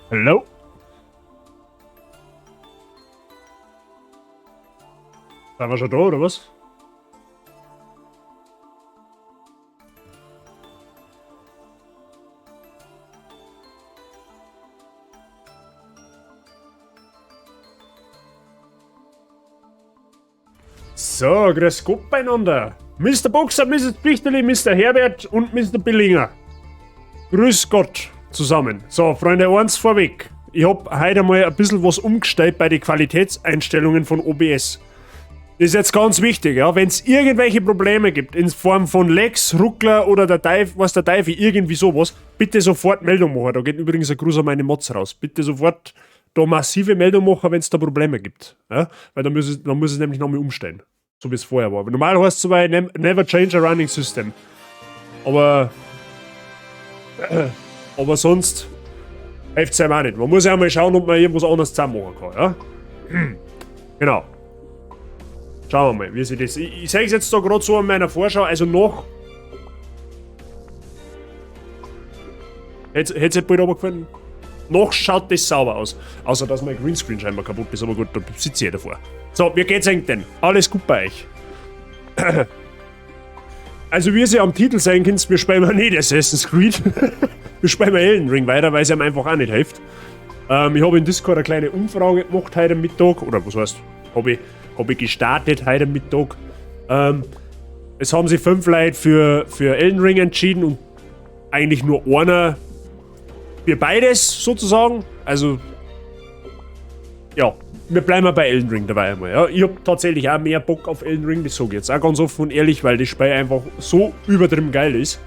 Hallo? Sind wir schon da, oder was? So, grüß Gott beieinander. Mr. Boxer, Mrs. Pichterli, Mr. Herbert und Mr. Billinger. Grüß Gott zusammen. So, Freunde, eins vorweg. Ich hab heute mal ein bisschen was umgestellt bei den Qualitätseinstellungen von OBS. Das ist jetzt ganz wichtig, ja. Wenn es irgendwelche Probleme gibt, in Form von Lags, Ruckler oder der Teufel, irgendwie sowas, bitte sofort Meldung machen. Da geht übrigens ein Gruß an meine Mods raus. Bitte sofort da massive Meldung machen, wenn es da Probleme gibt. Ja? Weil dann muss es nämlich nochmal umstellen. So wie es vorher war. Aber normal heißt es so never change a running system. Aber sonst hilft es einem auch nicht. Man muss ja mal schauen, ob man irgendwas anderes zusammen machen kann. Ja? Genau. Schauen wir mal, wie sich das... Ich sehe es jetzt da gerade so an meiner Vorschau, also noch... Hätte es bald runtergefallen? Noch schaut das sauber aus. Außer, dass mein Greenscreen scheinbar kaputt ist, aber gut, da sitze ich davor. So, wie geht's eigentlich denn? Alles gut bei euch? Also, wie ihr am Titel sehen könnt, wir spielen nicht Assassin's Creed. Wir spielen Elden Ring weiter, weil es ihm einfach auch nicht hilft. Ich habe in Discord eine kleine Umfrage gemacht heute Mittag, oder was heißt, habe ich gestartet heute Mittag. Es haben sich 5 Leute für Elden Ring entschieden und eigentlich nur einer für beides sozusagen. Also, ja, wir bleiben bei Elden Ring dabei einmal. Ja. Ich habe tatsächlich auch mehr Bock auf Elden Ring, das sage ich jetzt auch ganz offen und ehrlich, weil das Spiel einfach so übertrieben geil ist.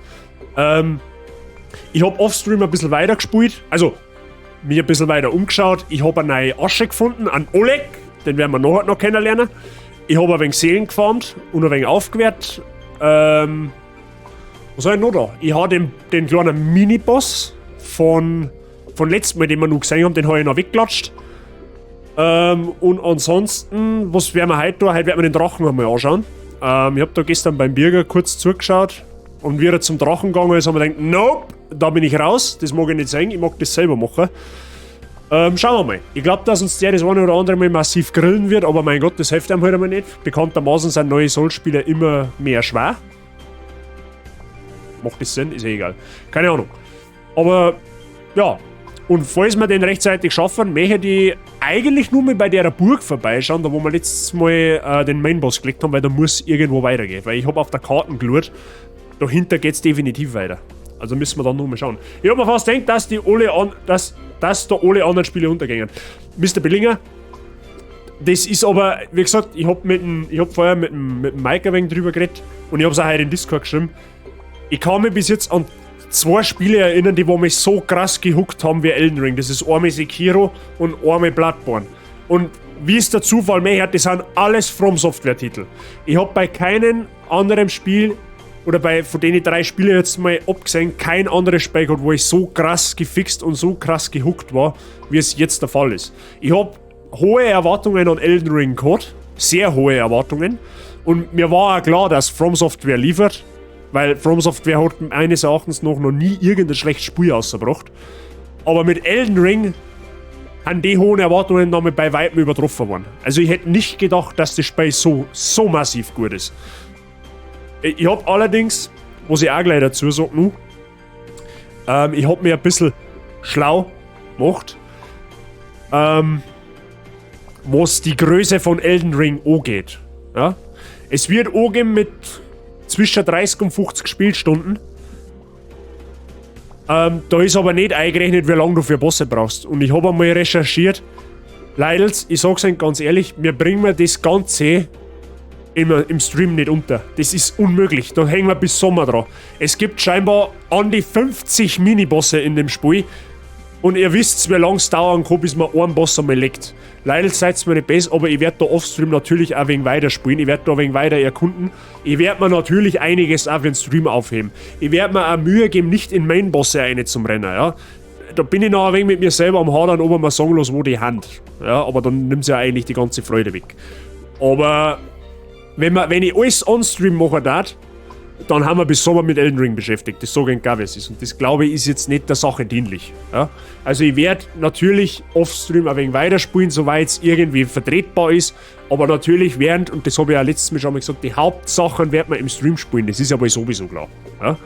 Ich habe offstream ein bisschen weiter gespielt, also mir ein bisschen weiter umgeschaut. Ich habe eine neue Asche gefunden, an Oleg, den werden wir nachher noch kennenlernen. Ich habe ein wenig Seelen gefarmt und ein wenig aufgewehrt. Was habe ich noch da? Ich habe den kleinen Mini-Boss von letztem Mal, den wir noch gesehen haben, den habe ich noch weggeklatscht. Und ansonsten, was werden wir heute tun? Heute werden wir den Drachen einmal anschauen. Ich habe da gestern beim Bürger kurz zugeschaut und wie er zum Drachen gegangen ist, haben wir gedacht, nope, da bin ich raus, das mag ich nicht sehen, ich mag das selber machen. Schauen wir mal. Ich glaube, dass uns der das eine oder andere Mal massiv grillen wird, aber mein Gott, das hilft einem halt einmal nicht. Bekanntermaßen sind neue Soul-Spieler immer mehr schwer. Macht das Sinn? Ist eh egal. Keine Ahnung. Aber, ja. Und falls wir den rechtzeitig schaffen, möchte ich eigentlich nur mal bei der Burg vorbeischauen, da wo wir letztes Mal den Mainboss gelegt haben, weil da muss irgendwo weitergehen. Weil ich habe auf der Karte geschaut, dahinter geht es definitiv weiter. Also müssen wir dann nur mal schauen. Ich habe mir fast gedacht, dass da alle anderen Spiele untergehen. Mr. Billinger, das ist aber, wie gesagt, ich hab vorher mit dem Mike ein wenig drüber geredet und ich habe es auch heute in Discord geschrieben. Ich kann mich bis jetzt an 2 Spiele erinnern, die wo mich so krass gehuckt haben wie Elden Ring. Das ist einmal Sekiro und einmal Bloodborne. Und wie es der Zufall mehr hat, das sind alles From Software Titel. Ich habe bei keinem anderen Spiel oder von denen 3 Spiele jetzt mal abgesehen, kein anderes Spiel gehabt, wo ich so krass gefixt und so krass gehuckt war, wie es jetzt der Fall ist. Ich habe hohe Erwartungen an Elden Ring gehabt, sehr hohe Erwartungen. Und mir war auch klar, dass From Software liefert, weil From Software hat meines Erachtens noch nie irgendein schlechtes Spiel ausgebracht. Aber mit Elden Ring haben die hohen Erwartungen damit bei weitem übertroffen worden. Also ich hätte nicht gedacht, dass das Spiel so massiv gut ist. Ich habe allerdings, was ich auch gleich dazu sage, ich habe mir ein bisschen schlau gemacht, was die Größe von Elden Ring angeht. Ja? Es wird angeben mit zwischen 30 und 50 Spielstunden. Da ist aber nicht eingerechnet, wie lange du für Bosse brauchst. Und ich habe einmal recherchiert, Leidels, ich sag's euch ganz ehrlich, wir bringen das Ganze im Stream nicht unter. Das ist unmöglich. Da hängen wir bis Sommer dran. Es gibt scheinbar an die 50 Minibosse in dem Spiel. Und ihr wisst, wie lange es dauern kann, bis man einen Boss einmal legt. Leider seid ihr mir nicht besser, aber ich werde da offstream natürlich auch wegen weiter spielen. Ich werde da wegen weiter erkunden. Ich werde mir natürlich einiges auch für den Stream aufheben. Ich werde mir auch Mühe geben, nicht in Mainbosse eine zum Rennen, ja. Da bin ich noch ein wenig mit mir selber am Hadern, ob man sagen los, wo die Hand. Ja, aber dann nimmt sie ja eigentlich die ganze Freude weg. Aber wenn ich alles on-stream machen darf, dann haben wir bis Sommer mit Elden Ring beschäftigt. Das sage ich gar, wie es ist. Und das, glaube ich, ist jetzt nicht der Sache dienlich. Ja? Also ich werde natürlich offstream ein wenig weiterspielen, soweit es irgendwie vertretbar ist. Aber natürlich während, und das habe ich ja letztes Mal schon mal gesagt, die Hauptsachen werden wir im Stream spielen. Das ist aber sowieso klar. Ja?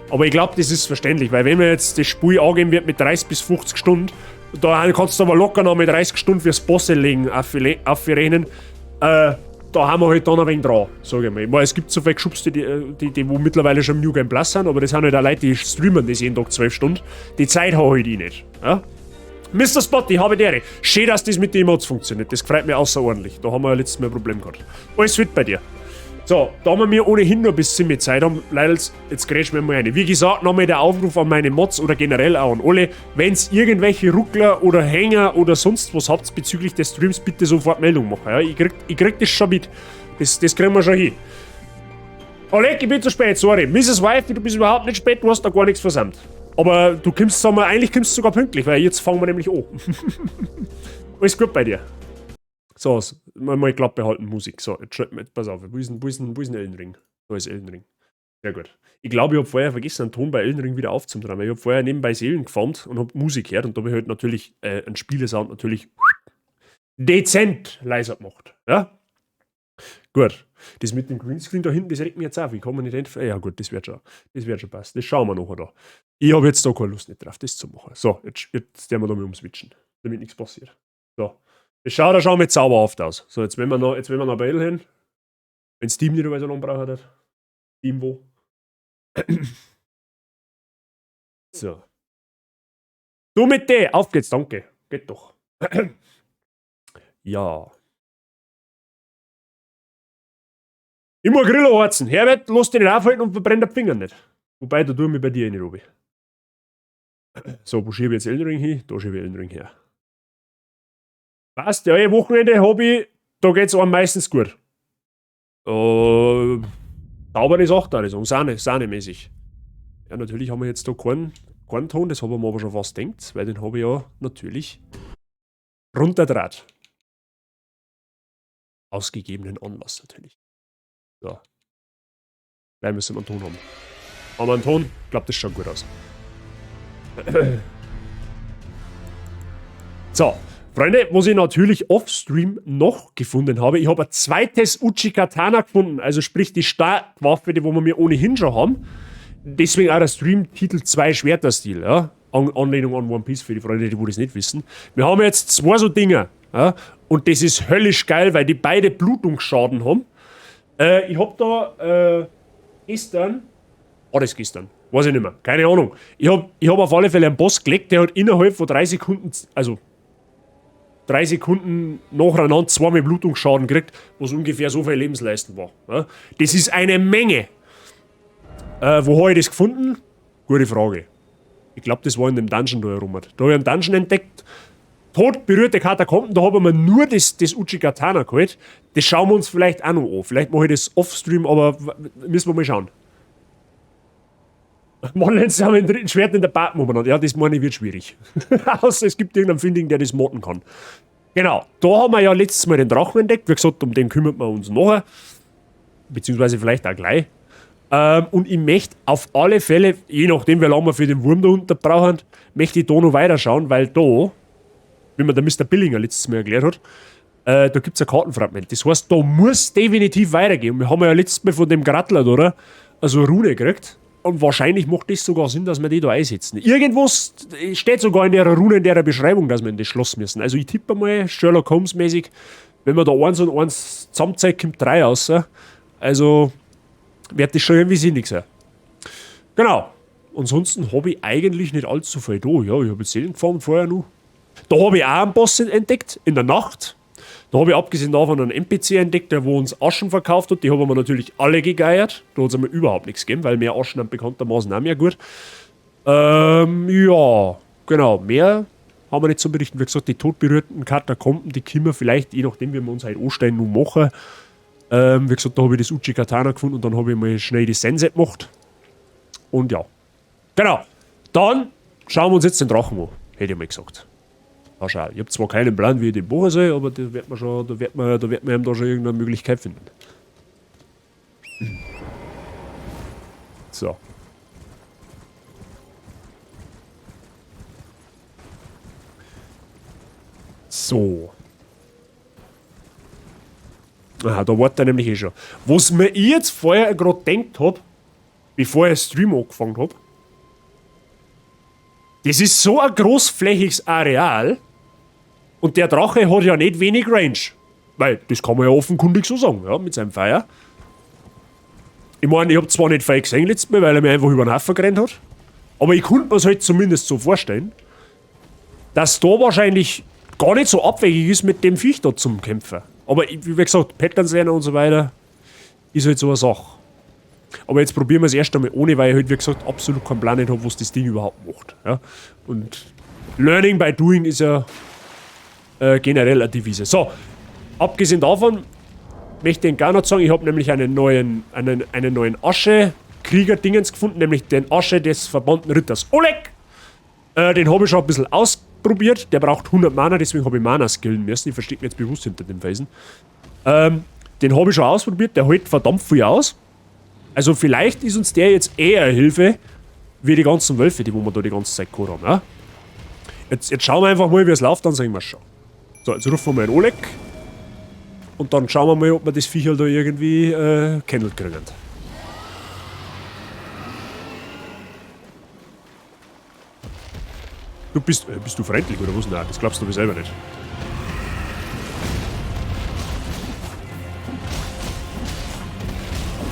Aber ich glaube, das ist verständlich, weil wenn man jetzt das Spiel angehen wird mit 30 bis 50 Stunden, da kannst du aber locker noch mit 30 Stunden fürs Bosse legen, aufrennen. Da haben wir halt dann ein wenig dran, sage ich mal. Ich meine, es gibt so viele Geschubste, die wo mittlerweile schon im New Game Plus sind, aber das sind halt auch Leute, die streamen das jeden Tag 12 Stunden. Die Zeit habe halt ich nicht. Ja? Mr. Spotty, habe die Ehre. Schön, dass das mit den Emotes funktioniert. Das freut mich außerordentlich. Da haben wir ja letztes Mal ein Problem gehabt. Alles fit bei dir. So, da wir mir ohnehin nur ein bisschen mit Zeit haben, leider, jetzt grätschen wir mal rein. Wie gesagt, nochmal der Aufruf an meine Mods oder generell auch an alle, wenn es irgendwelche Ruckler oder Hänger oder sonst was habt bezüglich des Streams, bitte sofort Meldung machen. Ja? Ich krieg das schon mit. Das kriegen wir schon hin. Oleg, ich bin zu spät, sorry. Mrs. Wife, du bist überhaupt nicht spät, du hast da gar nichts versammelt. Aber du kommst, sagen wir, eigentlich kommst du sogar pünktlich, weil jetzt fangen wir nämlich an. Alles gut bei dir. So, mal glatt behalten, Musik. So, jetzt pass auf, wo ist denn Elden Ring? Da ist Elden Ring. Sehr gut. Ich glaube, ich habe vorher vergessen, einen Ton bei Elden Ring wieder aufzunehmen. Ich habe vorher nebenbei Seelen gefarmt und habe Musik gehört und da habe ich halt natürlich einen Spielesound natürlich dezent leiser gemacht. Ja? Gut. Das mit dem Greenscreen da hinten, das regt mich jetzt auf. Ich kann mir nicht entfernen. Ja gut, das wird schon passen. Das schauen wir nachher da. Ich habe jetzt da keine Lust nicht drauf, das zu machen. So, jetzt werden wir da mal umswitchen, damit nichts passiert. So. Das schaut ja schon mit zauberhaft aus. So, jetzt wenn wir noch bei hin. Wenn Steam nicht so lange braucht hat. Steam wo? So. Du mit D, auf geht's, danke. Geht doch. Ja. Immer Grillo harzen. Herbert, lass dich nicht aufhalten und verbrennt den Finger nicht. Wobei, da tue ich mich bei dir rein, Robi. So, wo schiebe ich jetzt Elden Ring hin? Da schiebe ich Elden Ring her. Passt, ja, Wochenende habe ich, da geht's einem meistens gut. Saubere Sache, da ich sagen, Sahnemäßig. Ja, natürlich haben wir jetzt da keinen Ton, das habe ich mir aber schon fast gedacht, weil den habe ich ja natürlich runterdraht. Ausgegebenen Anlass natürlich. So. Gleich müssen wir einen Ton haben. Haben wir einen Ton? Ich glaube, das schaut gut aus. So, Freunde, was ich natürlich offstream noch gefunden habe, ich habe ein zweites Uchi-Katana gefunden, also sprich die Startwaffe, die wir mir ohnehin schon haben. Deswegen auch der Stream-Titel 2 Schwerter-Stil, ja? Anlehnung an One Piece für die Freunde, die das nicht wissen. Wir haben jetzt zwei so Dinger, ja? Und das ist höllisch geil, weil die beide Blutungsschaden haben. Ich habe da gestern, das gestern, weiß ich nicht mehr, keine Ahnung. Ich hab auf alle Fälle einen Boss gelegt, der hat innerhalb von 3 Sekunden, also 3 Sekunden nacheinander zweimal Blutungsschaden gekriegt, was ungefähr so viel Lebensleisten war. Ja? Das ist eine Menge. Wo habe ich das gefunden? Gute Frage. Ich glaube, das war in dem Dungeon da herum. Da habe ich einen Dungeon entdeckt. Todberührte Katakomben, da haben wir nur das Uchi-Katana geholt. Das schauen wir uns vielleicht auch noch an. Vielleicht mache ich das offstream, aber müssen wir mal schauen. Monlens haben ein dritten Schwert in der Bart umeinander. Ja, das meine ich wird schwierig. Außer es gibt irgendeinen Finding, der das modden kann. Genau, da haben wir ja letztes Mal den Drachen entdeckt. Wie gesagt, um den kümmert man uns nachher. Beziehungsweise vielleicht auch gleich. Und ich möchte auf alle Fälle, je nachdem, wie lange wir für den Wurm da unten brauchen, möchte ich da noch weiterschauen, weil da, wie mir der Mr. Billinger letztes Mal erklärt hat, da gibt es ein Kartenfragment. Das heißt, da muss definitiv weitergehen. Wir haben ja letztes Mal von dem Grattler da, also eine Rune gekriegt. Und wahrscheinlich macht das sogar Sinn, dass wir die da einsetzen. Irgendwas steht sogar in der Rune, in der Beschreibung, dass wir in das Schloss müssen. Also ich tippe mal, Sherlock Holmes-mäßig, wenn wir da 1 und 1 zusammenzeigen, kommt 3 raus. Also wird das schon irgendwie sinnig sein. Genau. Ansonsten habe ich eigentlich nicht allzu viel da. Ja, ich habe jetzt Seelen gefahren vorher noch. Da habe ich auch einen Boss entdeckt, in der Nacht. Da habe ich abgesehen davon einen NPC entdeckt, der wo uns Aschen verkauft hat. Die haben wir natürlich alle gegeiert. Da hat es mir überhaupt nichts gegeben, weil mehr Aschen haben bekanntermaßen auch mehr gut. Ja, genau. Mehr haben wir nicht zu berichten. Wie gesagt, die todberührten Katakomben, die können wir vielleicht, je nachdem, wie wir uns halt anstellen, noch machen. Wie gesagt, da habe ich das Uchi-Katana gefunden und dann habe ich mal schnell die Sense gemacht. Und ja. Genau. Dann schauen wir uns jetzt den Drachen an. Hätte ich mal gesagt. Ja, schau. Ich habe zwar keinen Plan, wie ich den machen soll, aber da wird man ihm da schon irgendeine Möglichkeit finden. So. So. Aha, da wartet er nämlich eh schon. Was mir ich jetzt vorher gerade gedacht habe, bevor ich Stream angefangen habe, das ist so ein großflächiges Areal und der Drache hat ja nicht wenig Range. Weil, das kann man ja offenkundig so sagen, ja, mit seinem Feuer. Ich meine, ich habe zwar nicht viel gesehen letztes Mal, weil er mir einfach über den Haufen gerannt hat, aber ich konnte mir es halt zumindest so vorstellen, dass da wahrscheinlich gar nicht so abwegig ist, mit dem Viech da zum Kämpfen. Aber wie gesagt, Patterns lernen und so weiter ist halt so eine Sache. Aber jetzt probieren wir es erst einmal ohne, weil ich halt, wie gesagt, absolut keinen Plan nicht habe, was das Ding überhaupt macht. Ja? Und Learning by Doing ist ja generell eine Devise. So, abgesehen davon möchte ich gar nicht sagen, ich habe nämlich einen neuen Asche-Krieger-Dingens gefunden, nämlich den Asche des verbannten Ritters Oleg. Den habe ich schon ein bisschen ausprobiert. Der braucht 100 Mana, deswegen habe ich Mana skillen müssen. Ich verstecke mich jetzt bewusst hinter dem Felsen. Den habe ich schon ausprobiert, der hält verdammt viel aus. Also vielleicht ist uns der jetzt eher eine Hilfe, wie die ganzen Wölfe, die wir da die ganze Zeit gehabt haben. Ja? Jetzt schauen wir einfach mal, wie es läuft, dann sehen wir es schon. So, jetzt rufen wir mal einen Oleg. Und dann schauen wir mal, ob wir das Viech halt da irgendwie gehandelt kriegen. Du bist du freundlich oder was? Nein, das glaubst du mir selber nicht.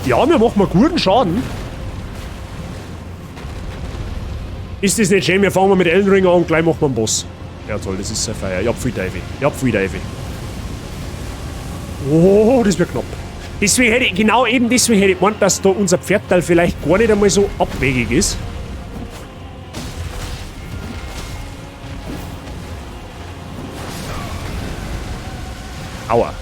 Ja, wir machen mal guten Schaden. Ist das nicht schön? Wir fangen mal mit Elden Ring an und gleich machen wir einen Boss. Ja toll, das ist sehr feier. Ich hab viel Dive. Oh, das wird knapp. Deswegen hätte ich, genau eben deswegen hätte ich gemeint, dass da unser Pferdteil vielleicht gar nicht einmal so abwegig ist. Aua.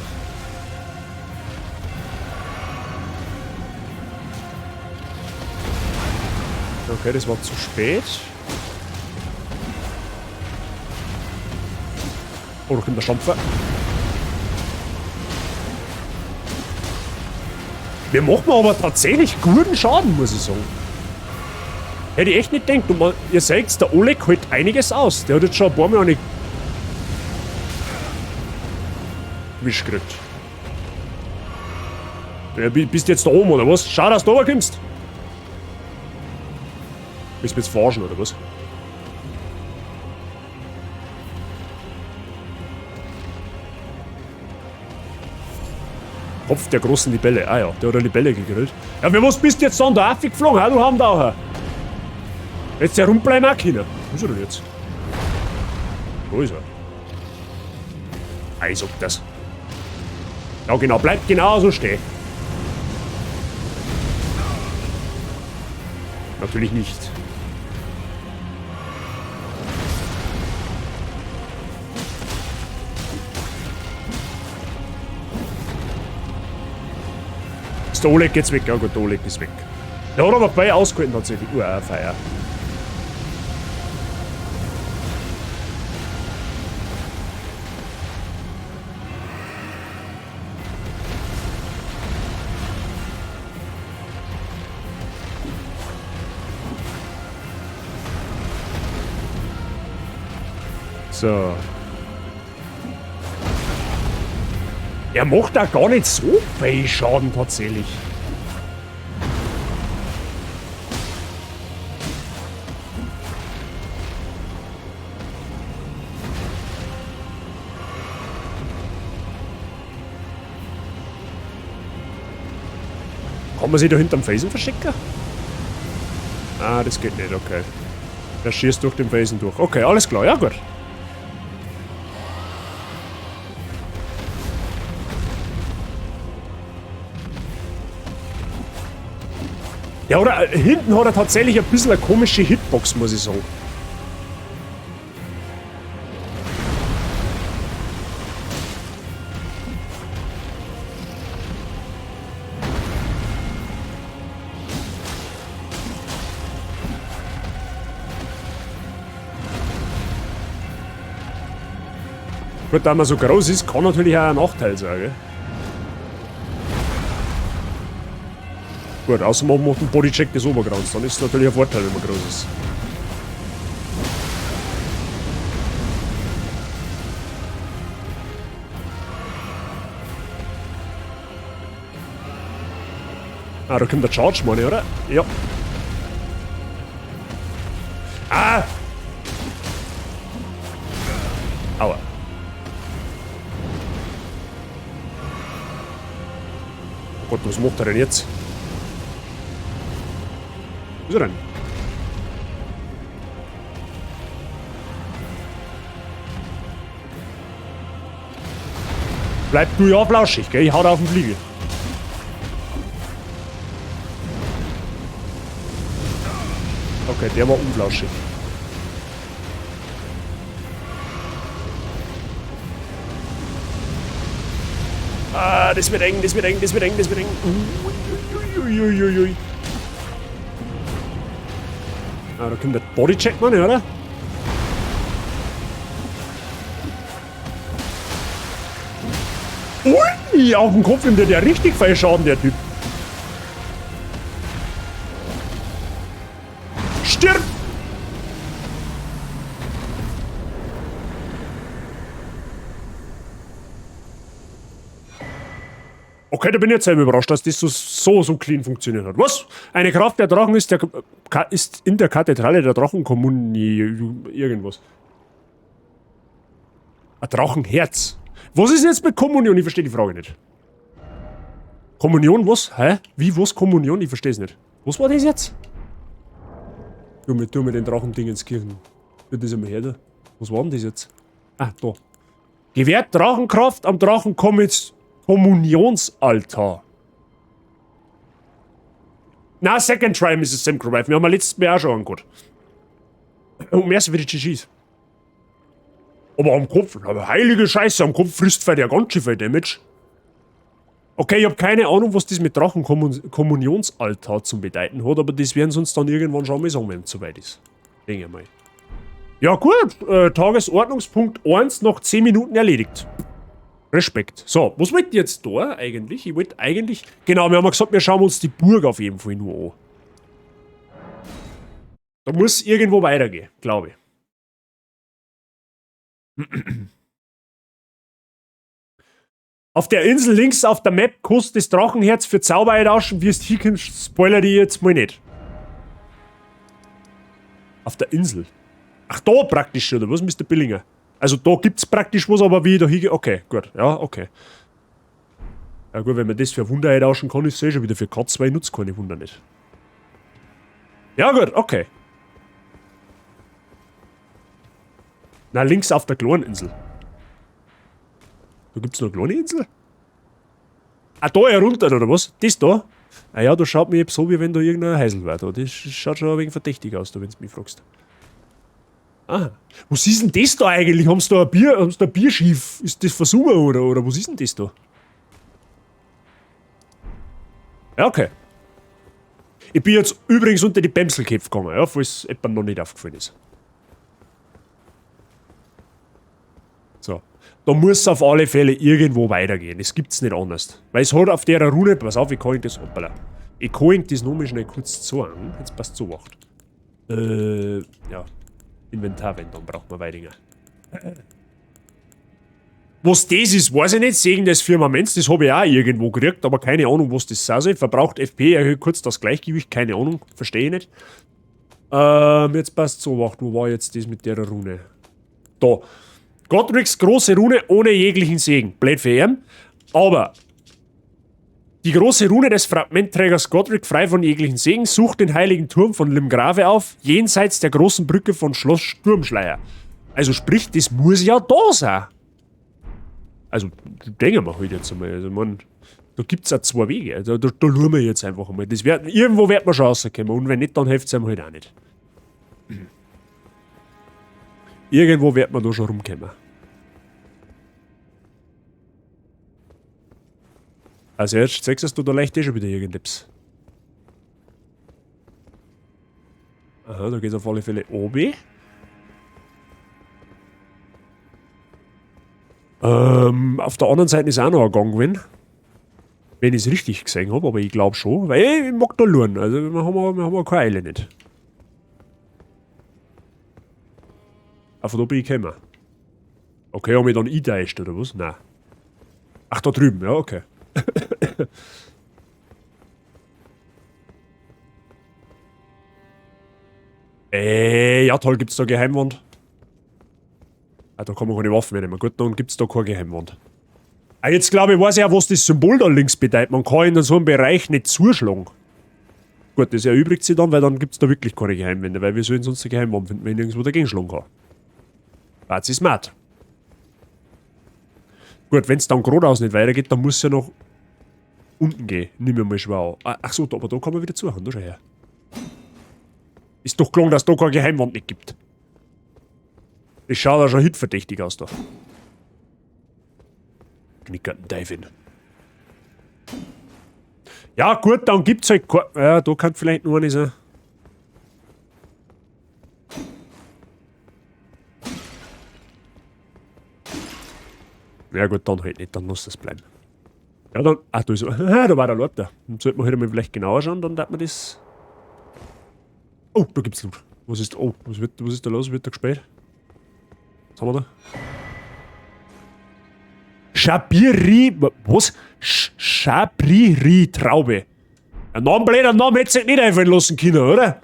Okay, das war zu spät. Oh, da kommt der Stampfer. Wir machen aber tatsächlich guten Schaden, muss ich sagen. Hätte ich echt nicht gedacht. Und ihr seht, der Oleg hält einiges aus. Der hat jetzt schon ein paar Mal nicht Wisch gekriegt. Du bist jetzt da oben, oder was? Schau, dass du da kommst. Willst du mich jetzt verarschen, oder was? Kopf der großen Libelle. Ah ja, der hat eine Libelle gegrillt. Ja, für was bist du jetzt dann da aufgeflogen? Ha, du Hamdauer. Jetzt herumbleiben auch können. Wo ist er denn jetzt? Wo ist er? Ah, ich sag das. Ja genau, bleibt genau so stehen. Natürlich nicht. Der Oleg geht's weg, ja gut, der Oleg ist weg. Der hat aber bei ausgehalten tatsächlich. Feier. So. Er macht da gar nicht so viel Schaden tatsächlich. Kann man sich da hinterm Felsen verstecken? Ah, das geht nicht, okay. Der schießt durch den Felsen durch. Okay, alles klar, ja gut. Ja, oder hinten hat er tatsächlich ein bisschen eine komische Hitbox, muss ich sagen. Gut, da man so groß ist, kann natürlich auch ein Nachteil sein, gell? Gut, außer man macht einen Bodycheck des Obergrauens. Dann ist es natürlich ein Vorteil, wenn man groß ist. Ah, da kommt der Charge, meine ich, oder? Ja. Ah! Aua. Oh Gott, was macht er denn jetzt? Wo ist er denn? Bleib du ja flauschig, gell? Ich hau da auf den Fliegel. Okay, der war unflauschig. Ah, das wird eng, das wird eng, das wird eng, das wird eng. Uiuiuiui. Ah, da kommt der Bodycheck, Mann, oder? Ui, auf dem Kopf nimmt der richtig viel Schaden, der Typ. Stirb! Okay, da bin ich jetzt selber überrascht, dass das so clean funktioniert hat. Was? Eine Kraft der Drachen ist in der Kathedrale der Drachenkommunie irgendwas. Ein Drachenherz. Was ist jetzt mit Kommunion? Ich verstehe die Frage nicht. Kommunion, was? Hä? Wie, was Kommunion? Ich verstehe es nicht. Was war das jetzt? Tu mir den Drachending ins Kirchen. Wird das immer her, da? Was war denn das jetzt? Ah, da. Gewährt Drachenkraft am Kommunionsaltar. Na, Second Try, Mrs. Simcrive. Wir haben letztes Mal auch schon angeguckt. Und mehr für die GGs. Aber am Kopf, aber heilige Scheiße, am Kopf frisst der ganz schön viel Damage. Okay, ich habe keine Ahnung, was das mit Drachenkommunionsaltar zu bedeuten hat, aber das werden sie uns dann irgendwann schon mal sagen, wenn es soweit ist. Denke ich mal. Ja gut, Tagesordnungspunkt 1 nach 10 Minuten erledigt. Respekt. So, was wollt ihr jetzt da eigentlich? Ich wollte eigentlich... Genau, wir haben ja gesagt, wir schauen uns die Burg auf jeden Fall nur an. Da muss irgendwo weitergehen, glaube ich. Auf der Insel links auf der Map kostet das Drachenherz für Zauberertauschen, wie es hier kommt, spoiler die jetzt mal nicht. Auf der Insel. Ach, da praktisch, oder was, Mr. Billinger? Also da gibt's praktisch was, aber wie ich da hingehe. Okay, gut, ja, okay. Ja gut, wenn man das für Wunder eintauschen kann, ist es eh schon wieder für K2 nutzt keine Wunder nicht. Ja gut, okay. Na, links auf der kleinen Insel. Da gibt's noch eine kleine Insel? Ah, da herunter, oder was? Das da? Ah ja, da schaut mir so, wie wenn da irgendein Heisel wäre. Das schaut schon ein wenig verdächtig aus, wenn du mich fragst. Ah, was ist denn das da eigentlich? Haben sie da ein Bierschiff? Ist das Versucher oder was ist denn das da? Ja, okay. Ich bin jetzt übrigens unter die Bämselköpfe gegangen, ja, falls jemand noch nicht aufgefallen ist. So. Da muss es auf alle Fälle irgendwo weitergehen. Das gibt's nicht anders. Weil es hat auf der Rune... Pass auf, ich kann das... Hoppala. Ich kann das nochmal schnell kurz sagen. Jetzt passt so wacht. Ja. Inventar, wenn, dann braucht man Weidinger. Was das ist, weiß ich nicht. Segen des Firmaments, das habe ich auch irgendwo gekriegt, aber keine Ahnung, was das sein soll. Verbraucht FP, erhöht kurz das Gleichgewicht, keine Ahnung, verstehe ich nicht. Jetzt passt so wacht. Wo war jetzt das mit der Rune? Da. Godric's große Rune ohne jeglichen Segen. Blöd für ihn. Aber die große Rune des Fragmentträgers Godric, frei von jeglichen Segen, sucht den heiligen Turm von Limgrave auf, jenseits der großen Brücke von Schloss Sturmschleier. Also sprich, das muss ja da sein. Also, denken wir halt jetzt einmal. Also, man, da gibt es auch zwei Wege. Da schauen wir jetzt einfach einmal. Irgendwo wird man schon rauskommen. Und wenn nicht, dann hilft es einem halt auch nicht. Irgendwo wird man da schon rumkommen. Also jetzt zeigst du da leicht schon wieder irgendetwas. Aha, da geht's auf alle Fälle oben. Auf der anderen Seite ist auch noch ein Gang gewesen. Wenn ich es richtig gesehen habe, aber ich glaube schon, weil ich mag da lernen. Also wir haben keine Eile nicht. Von da bin ich gekommen. Okay, haben wir dann eingedeischt oder was? Nein. Ach, da drüben, ja, okay. Ja toll, gibt's da Geheimwand? Ah, da kann man keine Waffen mehr nehmen. Gut, dann gibt's da keine Geheimwand. Ah, jetzt glaube ich, weiß ich auch, was das Symbol da links bedeutet. Man kann in so einem Bereich nicht zuschlagen. Gut, das erübrigt sich dann, weil dann gibt's da wirklich keine Geheimwände, weil wir sollen sonst eine Geheimwand finden, wenn ich nirgendwo dagegen schlagen kann. Das ist smart. Gut, wenn's dann geradeaus nicht weitergeht, dann muss es ja noch unten gehen. Nimm mir mal schwer an. Ach so, aber da kann man wieder zuhauen, da schau her. Ist doch klar, dass da keine Geheimwand nicht gibt. Das schaut ja schon hitverdächtig aus da. Knickerten Teufel. Ja gut, dann gibt's halt ja, da kann vielleicht nur eine sein. Ja gut, dann halt nicht, dann muss das bleiben. Ja dann, ach da ist da war der Lord da. Dann sollte man halt mal vielleicht genauer schauen, dann darf man das... Oh, da gibt's Loot. Was ist, oh, was ist da los? Wird da gesperrt? Was haben wir da? Schabiri, was? Schabriri-Traube. Ein Namen, blöder Namen hätte sich nicht einfallen lassen können, oder?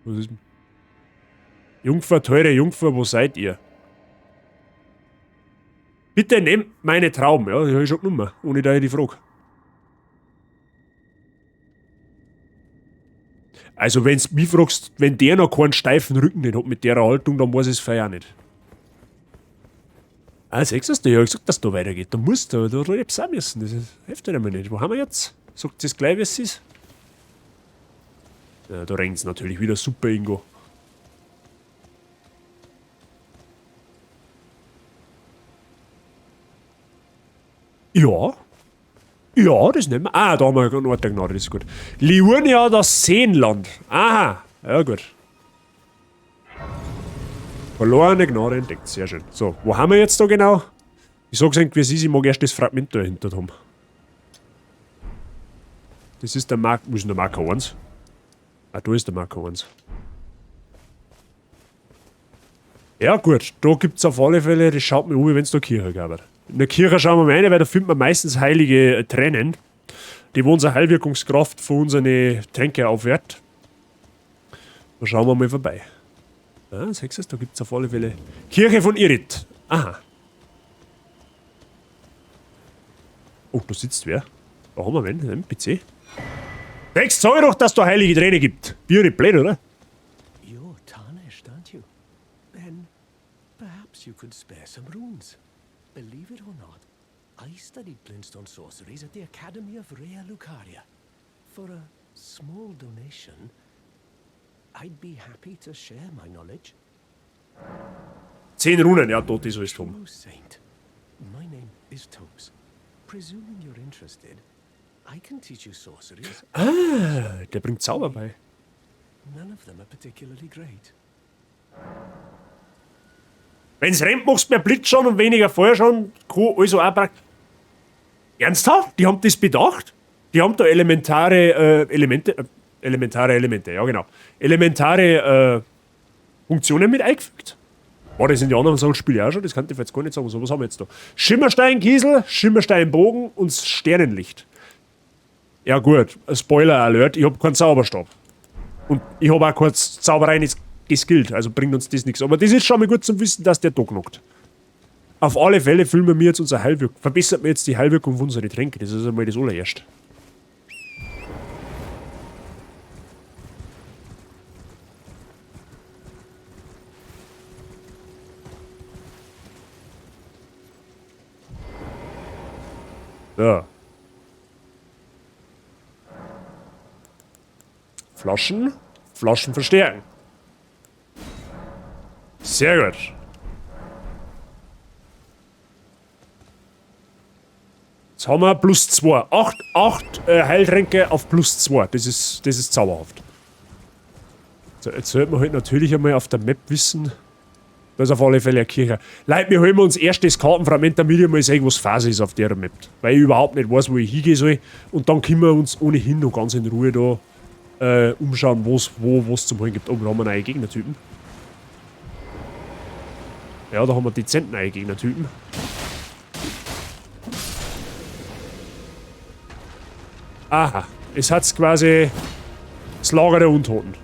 Was ist denn? Jungfer, teure Jungfer, wo seid ihr? Bitte nehmt meine Trauben. Ja, die habe ich schon genommen, ohne da die Frage. Also wenn's mich fragst, wenn der noch keinen steifen Rücken nicht hat mit der Haltung, dann muss es feiern nicht. Ah, siehst du, ich hab gesagt, dass da weitergeht. Da musst du, da hättest du auch müssen. Das hilft dir nicht. Wo haben wir jetzt? Sagt es gleich, wie es ist? Ja, da rennt's natürlich wieder super, Ingo. Ja. Ja, das nehmen wir. Ah, da haben wir einen Ort der Gnade, das ist gut. Liurnia, das Seenland. Aha, ja gut. Verlorene Gnade entdeckt, sehr schön. So, wo haben wir jetzt da genau? Ich sag's irgendwie, wie es ist, ich mag erst das Fragment dahinter haben. Das ist der Marker, wo ist denn der Marker 1? Ah, da ist der Marker 1. Ja gut, da gibt's auf alle Fälle, das schaut mir an, wie wenn's da Kirche gab. In der Kirche schauen wir mal rein, weil da findet man meistens heilige Tränen, die unsere Heilwirkungskraft von unseren Tränke aufwehrt. Da schauen wir mal vorbei. Ah, siehst du, da gibt es auf alle Fälle Kirche von Irit. Aha. Oh, da sitzt wer? Da haben wir wen? Ein PC. Rex, sag doch, dass da heilige Träne gibt. Wie Irit blöd, oder? You're tarnished, aren't you? Then perhaps you could spare some runes. Believe it or not, I studied Glintstone sorceries at the Academy of Rea Lucaria. For a small donation, I'd be happy to share my knowledge. 10 Runen, ja, tot ist alles Tom. True saint. My name is Tobes. Presuming you're interested, I can teach you sorceries. Ah, der bringt Zauber bei. None of them are particularly great. Wenn's rennt, machst du mehr Blitz schon und weniger Feuer schon, kann also auch praktisch. Ernsthaft? Die haben das bedacht? Die haben da elementare Elemente, ja genau. Elementare Funktionen mit eingefügt. War das in die anderen Spiele auch schon? Das kann ich jetzt gar nicht sagen. So, was haben wir jetzt da? Schimmerstein, Kiesel, Schimmerstein, Bogen und Sternenlicht. Ja gut, Spoiler Alert, ich hab keinen Zauberstab. Und ich hab auch kurz Zauberei nicht geskillt, also bringt uns das nichts. Aber das ist schon mal gut zu wissen, dass der da knockt. Auf alle Fälle füllen wir jetzt unsere Heilwirkung. Verbessert mir jetzt die Heilwirkung von unseren Tränke. Das ist einmal das allererste. So. Flaschen verstärken. Sehr gut. Jetzt haben wir plus 2. 8 Heiltränke auf plus 2. Das ist zauberhaft. So, jetzt sollte man halt natürlich einmal auf der Map wissen, Da ist auf alle Fälle eine Kirche. Leute, wir holen uns erst das Kartenfragment, damit ich mal sehen, was Phase ist auf der Map. Weil ich überhaupt nicht weiß, wo ich hingehen soll. Und dann können wir uns ohnehin noch ganz in Ruhe da umschauen, wo es zum Holen gibt. Oh, da haben wir neue Gegnertypen. Ja, da haben wir dezent neue Gegnertypen. Aha, es hat's quasi das Lager der Untoten.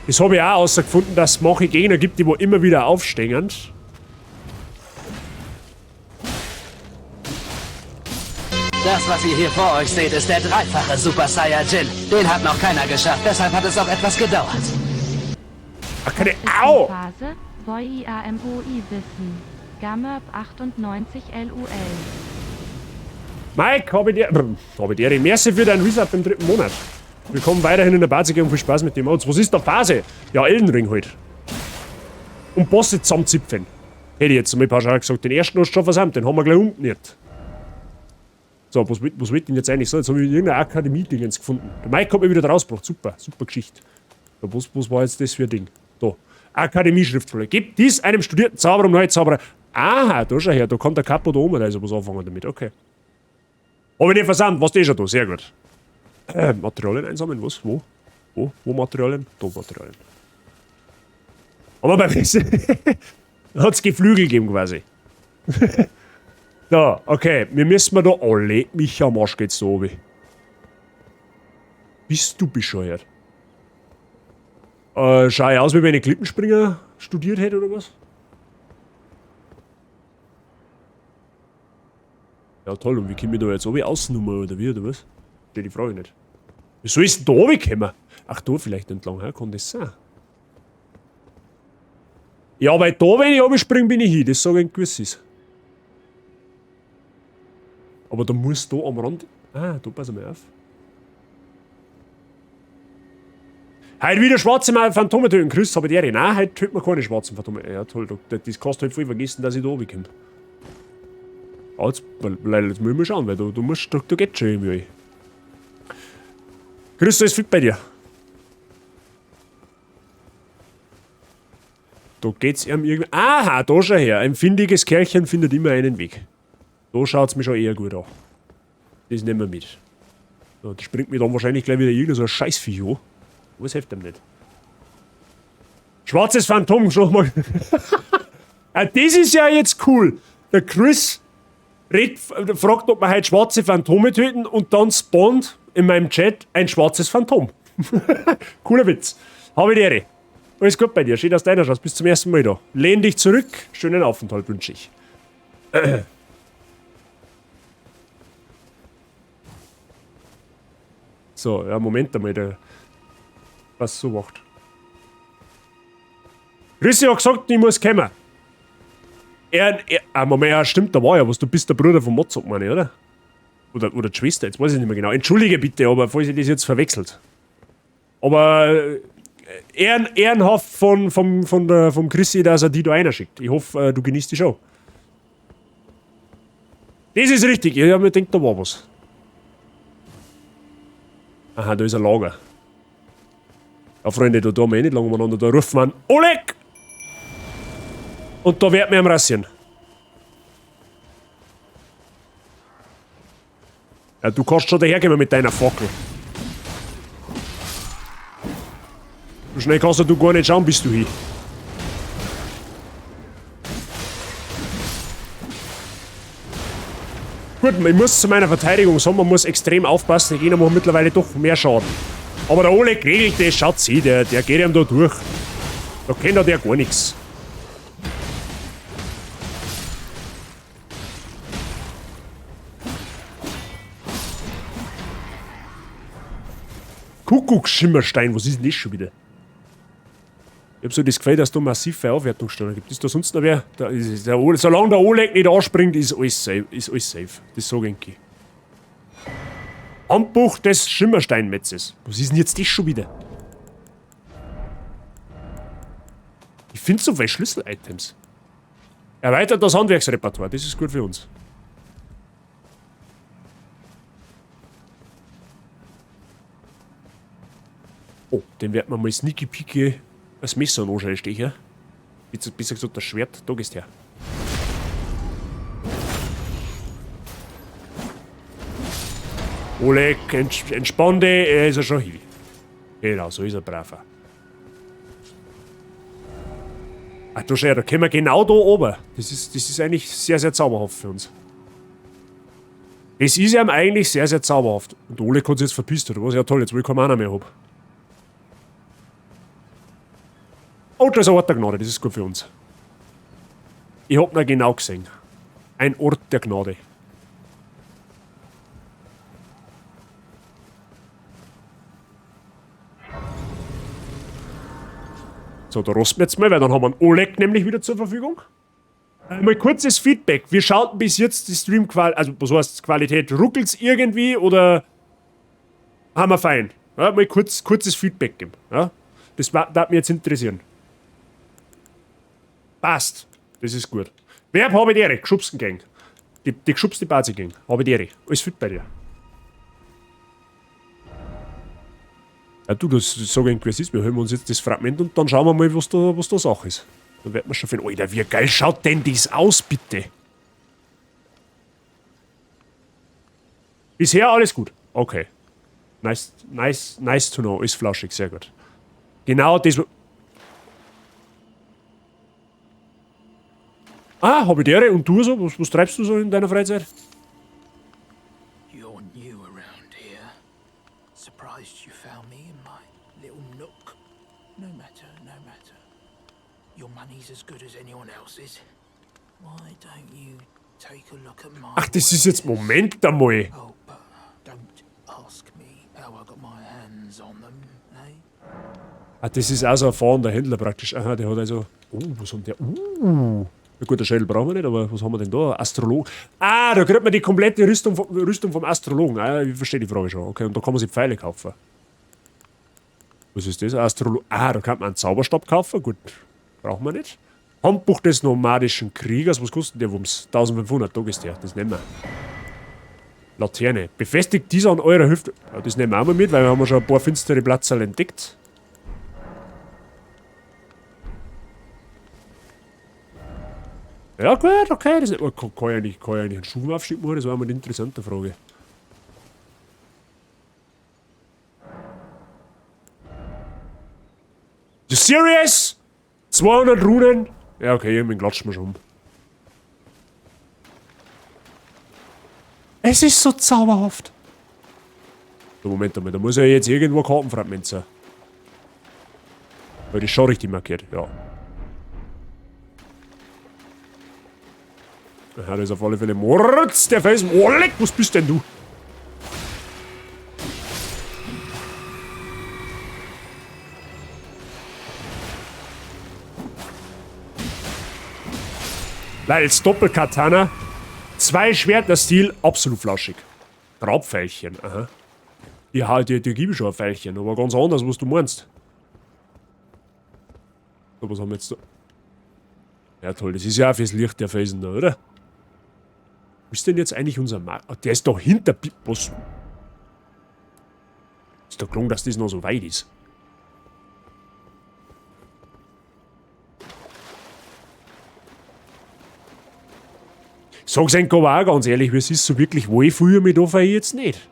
Das habe ich auch herausgefunden, dass es manche Gegner gibt, die wo immer wieder aufstehen. Das, was ihr hier vor euch seht, ist der dreifache Super Saiyajin. Den hat noch keiner geschafft, deshalb hat es auch etwas gedauert. Ach, keine Au! Phase, VIAMOI wissen. Gammerb 98 LUL. Mike, habe ich dir Merci für deinen Resub im 3. Monat. Willkommen weiterhin in der Bazige und viel Spaß mit dem Mods. Was ist der Phase? Ja, Elden Ring halt. Und Bosse zusammenzipfen. Hätte ich jetzt mal pauschal gesagt. Den ersten hast du schon versammelt, den haben wir gleich umgenäht. So, was wird denn jetzt eigentlich so? Jetzt habe ich irgendeine Akademie-Dingens gefunden. Der Mike hat mich wieder rausgebracht. Super, super Geschichte. Ja, was war jetzt das für ein Ding? Da. Akademie-Schriftrolle. Gebt dies einem studierten Zauberer und neuen Zauberer. Aha, da schau her, da kann der Kapo da oben da ist was anfangen damit. Okay. Habe ich nicht versandt, was ist schon da? Sehr gut. Materialien einsammeln, was? Wo? Wo Materialien? Da Materialien. Aber bei mir hat es Geflügel gegeben quasi. Da, okay, wir müssen da alle. Mich am Arsch geht's da oben. Bist du bescheuert? Schau ich aus, wie wenn ich Klippenspringer studiert hätte oder was? Ja toll, und wie komme ich da jetzt oben ausnummer oder wie, oder was? Steht die Frage nicht. Wieso ist denn da oben gekommen? Ach, da vielleicht entlang, ja, kann das sein? Ja, weil da, wenn ich oben springe, bin ich hin, das sage ich ein gewisses. Aber da muss da am Rand... Ah, da passen wir auf. Heute wieder schwarze Phantome töten. Grüß, habe ich die. Nein, heute töten wir keine schwarzen Phantome. Ja, toll, das kannst du halt voll vergessen, dass ich da oben komme. Ah, jetzt müssen wir schauen, weil du geht's schon irgendwie. Grüß, da ist fit bei dir. Da geht's ihm irgendwie... Aha, da schau her. Ein findiges Kerlchen findet immer einen Weg. Da schaut's mir schon eher gut an. Das nehmen wir mit. So, das springt mir dann wahrscheinlich gleich wieder irgendein so ein Scheißviech an. Aber es hilft ihm nicht. Schwarzes Phantom, schau mal. Ah, das ist ja jetzt cool. Der Chris fragt, ob wir heute schwarze Phantome töten und dann spawnt in meinem Chat ein schwarzes Phantom. Cooler Witz. Habe ich die Ehre. Alles gut bei dir. Schön, dass du deiner schaust. Bis zum ersten Mal da. Lehn dich zurück. Schönen Aufenthalt wünsche ich. So, ja, Moment einmal. Was so macht. Rissi hat gesagt, ich muss kommen. Moment, ja, stimmt, da war ja was. Du bist der Bruder von Mozart, meine ich, oder? Oder die Schwester, jetzt weiß ich nicht mehr genau. Entschuldige bitte, aber falls ich das jetzt verwechselt. Aber ehrenhaft vom Chrissy, dass er die da einschickt. Ich hoffe, du genießt die Show. Das ist richtig, ich habe mir gedacht, da war was. Aha, da ist ein Lager. Ja, Freunde, da haben wir eh nicht lange umeinander. Da ruft man Oleg! Und da wird mir am Rasieren. Ja, du kannst schon daherkommen mit deiner Fackel. So schnell kannst du gar nicht schauen, bis du hin. Gut, ich muss zu meiner Verteidigung sagen, man muss extrem aufpassen, die Gegner machen mittlerweile doch mehr Schaden. Aber der Oleg regelt das, schaut sie, der geht ihm da durch. Da kennt er gar nichts. Kuckucksschimmerstein, was ist denn das schon wieder? Ich hab so das Gefühl, dass da massive Aufwertungsstellen gibt. Ist da sonst noch wer? Solange der Oleg nicht anspringt, ist alles safe. Das sage ich. Handbuch des Schimmersteinmetzes. Was ist denn jetzt das schon wieder? Ich finde so viele Schlüssel-Items. Erweitert das Handwerksrepertoire, das ist gut für uns. den wird man mal sneaky peaky das Messer anstechen. Besser gesagt das Schwert, da gehst her. Oleg, entspann dich, er ist ja schon hin. Genau, so ist er braver. Ach du schau, da können wir genau da oben. Das ist eigentlich sehr, sehr zauberhaft für uns. Es ist ihm eigentlich sehr, sehr zauberhaft. Und der Oleg hat sich jetzt verpisst, oder was? Ja toll, jetzt will ich keinen Mana mehr haben. Oh, das ist ein Ort der Gnade, das ist gut für uns. Ich hab ihn genau gesehen. Ein Ort der Gnade. So, da rosten wir jetzt mal, weil dann haben wir einen Oleg nämlich wieder zur Verfügung. Mal kurzes Feedback. Wir schauten bis jetzt die Stream-Qualität, also was heißt Qualität? Ruckelt's irgendwie oder haben wir fein? Ja, mal kurzes Feedback geben. Ja? Das würde mich jetzt interessieren. Passt. Das ist gut. Wer habe ich die Ehre? Geschubsten Gang. Die geschubste Bazi Gang. Habe ich die Ehre. Alles fit bei dir. Ja, du, das sag ich, wie es ist. Wir hören uns jetzt das Fragment und dann schauen wir mal, was da Sache ist. Dann wird man schon finden. Alter, wie geil schaut denn das aus, bitte? Bisher alles gut. Okay. Nice to know. Ist flauschig, sehr gut. Genau das. Ah, habe ich die Ehre. Und du so? Was treibst du so in deiner Freizeit? You're new around here. Surprised you found me in my little nook. No matter, no matter. Your money's as good as anyone else's. Why don't you take a look at my Ach, das ist jetzt Moment einmal. Oh, but don't ask me how I got my hands on them, eh? Ah, das ist auch so ein fahrender Händler praktisch. Aha, der hat also... was haben der... Na gut, der Schädel brauchen wir nicht, aber was haben wir denn da? Astrolog. Ah, da kriegt man die komplette Rüstung vom Astrologen. Ah, ich verstehe die Frage schon. Okay, und da kann man sich Pfeile kaufen. Was ist das? Astrolog. Ah, da kann man einen Zauberstab kaufen. Gut, brauchen wir nicht. Handbuch des nomadischen Kriegers. Was kostet der Wumms? 1500, da ist der. Das nehmen wir. Laterne. Befestigt diese an eurer Hüfte. Ja, das nehmen wir auch mal mit, weil wir haben schon ein paar finstere Platzerl entdeckt. Ja gut, okay, das ist nicht, kann ja nicht einen Schuhaufstieg machen, das war mal eine interessante Frage. You serious? 200 Runen? Ja okay, irgendwie klatschen wir schon um. Es ist so zauberhaft. So, Moment einmal, da muss ja jetzt irgendwo ein Kartenfragment sein. Weil das ist schon richtig markiert, ja. Ja, das ist auf alle Fälle Moritz, der Felsen. Oleg, was bist denn du? Als Doppelkatana. 2 Schwerter-Stil, absolut flauschig. Raubpfeilchen, aha. Ja, die gebe ich schon ein Pfeilchen, aber ganz anders, was du meinst. So, was haben wir jetzt da? Ja toll, das ist ja auch fürs Licht der Felsen da, oder? Wo ist denn jetzt eigentlich unser Markt? Oh, der ist doch hinter... Was? Ist doch gelungen, dass das noch so weit ist. Sag's einfach auch ganz ehrlich, wie es ist, so wirklich wohl fühle ich mich da jetzt nicht.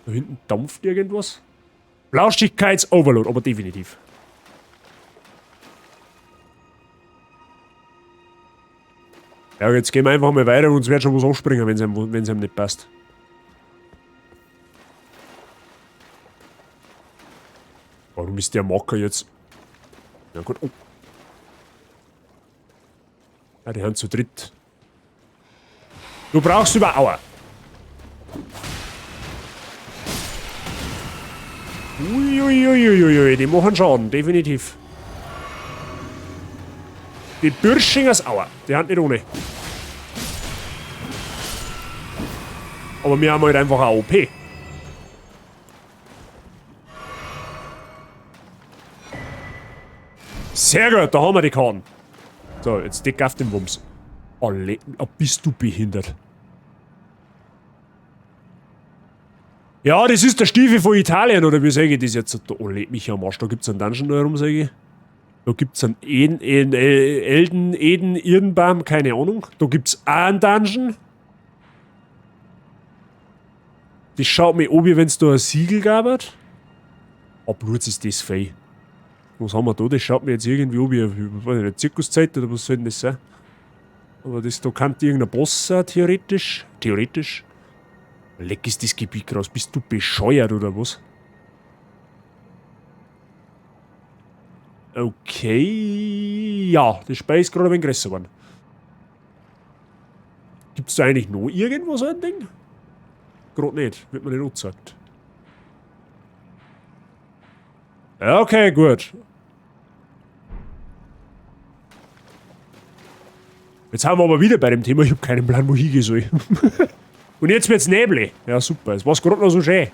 Da hinten dampft irgendwas. Flauschigkeits-Overload, aber definitiv. Ja, jetzt gehen wir einfach mal weiter und uns wird schon was anspringen, wenn es ihm nicht passt. Warum ist der Macker jetzt... Ja gut, oh. Ja, die haben zu dritt. Du brauchst über Aua. Uiuiuiui, die machen Schaden, definitiv. Die Bürschingers Aua, die haben nicht ohne. Aber wir haben halt einfach eine OP. Sehr gut, da haben wir die Karten. So, jetzt dick auf den Wumms. Alle, bist du behindert? Ja, das ist der Stiefel von Italien, oder wie sage ich das jetzt? Oh, lebt mich am Arsch, da gibt's einen Dungeon da herum, sage ich. Da gibt's einen Irdenbaum, keine Ahnung. Da gibt's auch einen Dungeon. Das schaut mir an, wie wenn es da ein Siegel gab. Oh, Blut ist das fei. Was haben wir da? Das schaut mir jetzt irgendwie an wie eine Zirkuszeit oder was soll denn das sein? Aber das da kann irgendein Boss sein, theoretisch. Theoretisch. Leck ist das Gebiet raus. Bist du bescheuert oder was? Okay. Ja, das Spiel ist gerade ein wenig größer geworden. Gibt es da eigentlich noch irgendwo so ein Ding? Gerade nicht, wird mir nicht angezeigt. Ja, okay, gut. Jetzt haben wir aber wieder bei dem Thema, ich habe keinen Plan, wo ich hingehen soll. Und jetzt wird's neblig. Ja, super. Es war gerade noch so schön.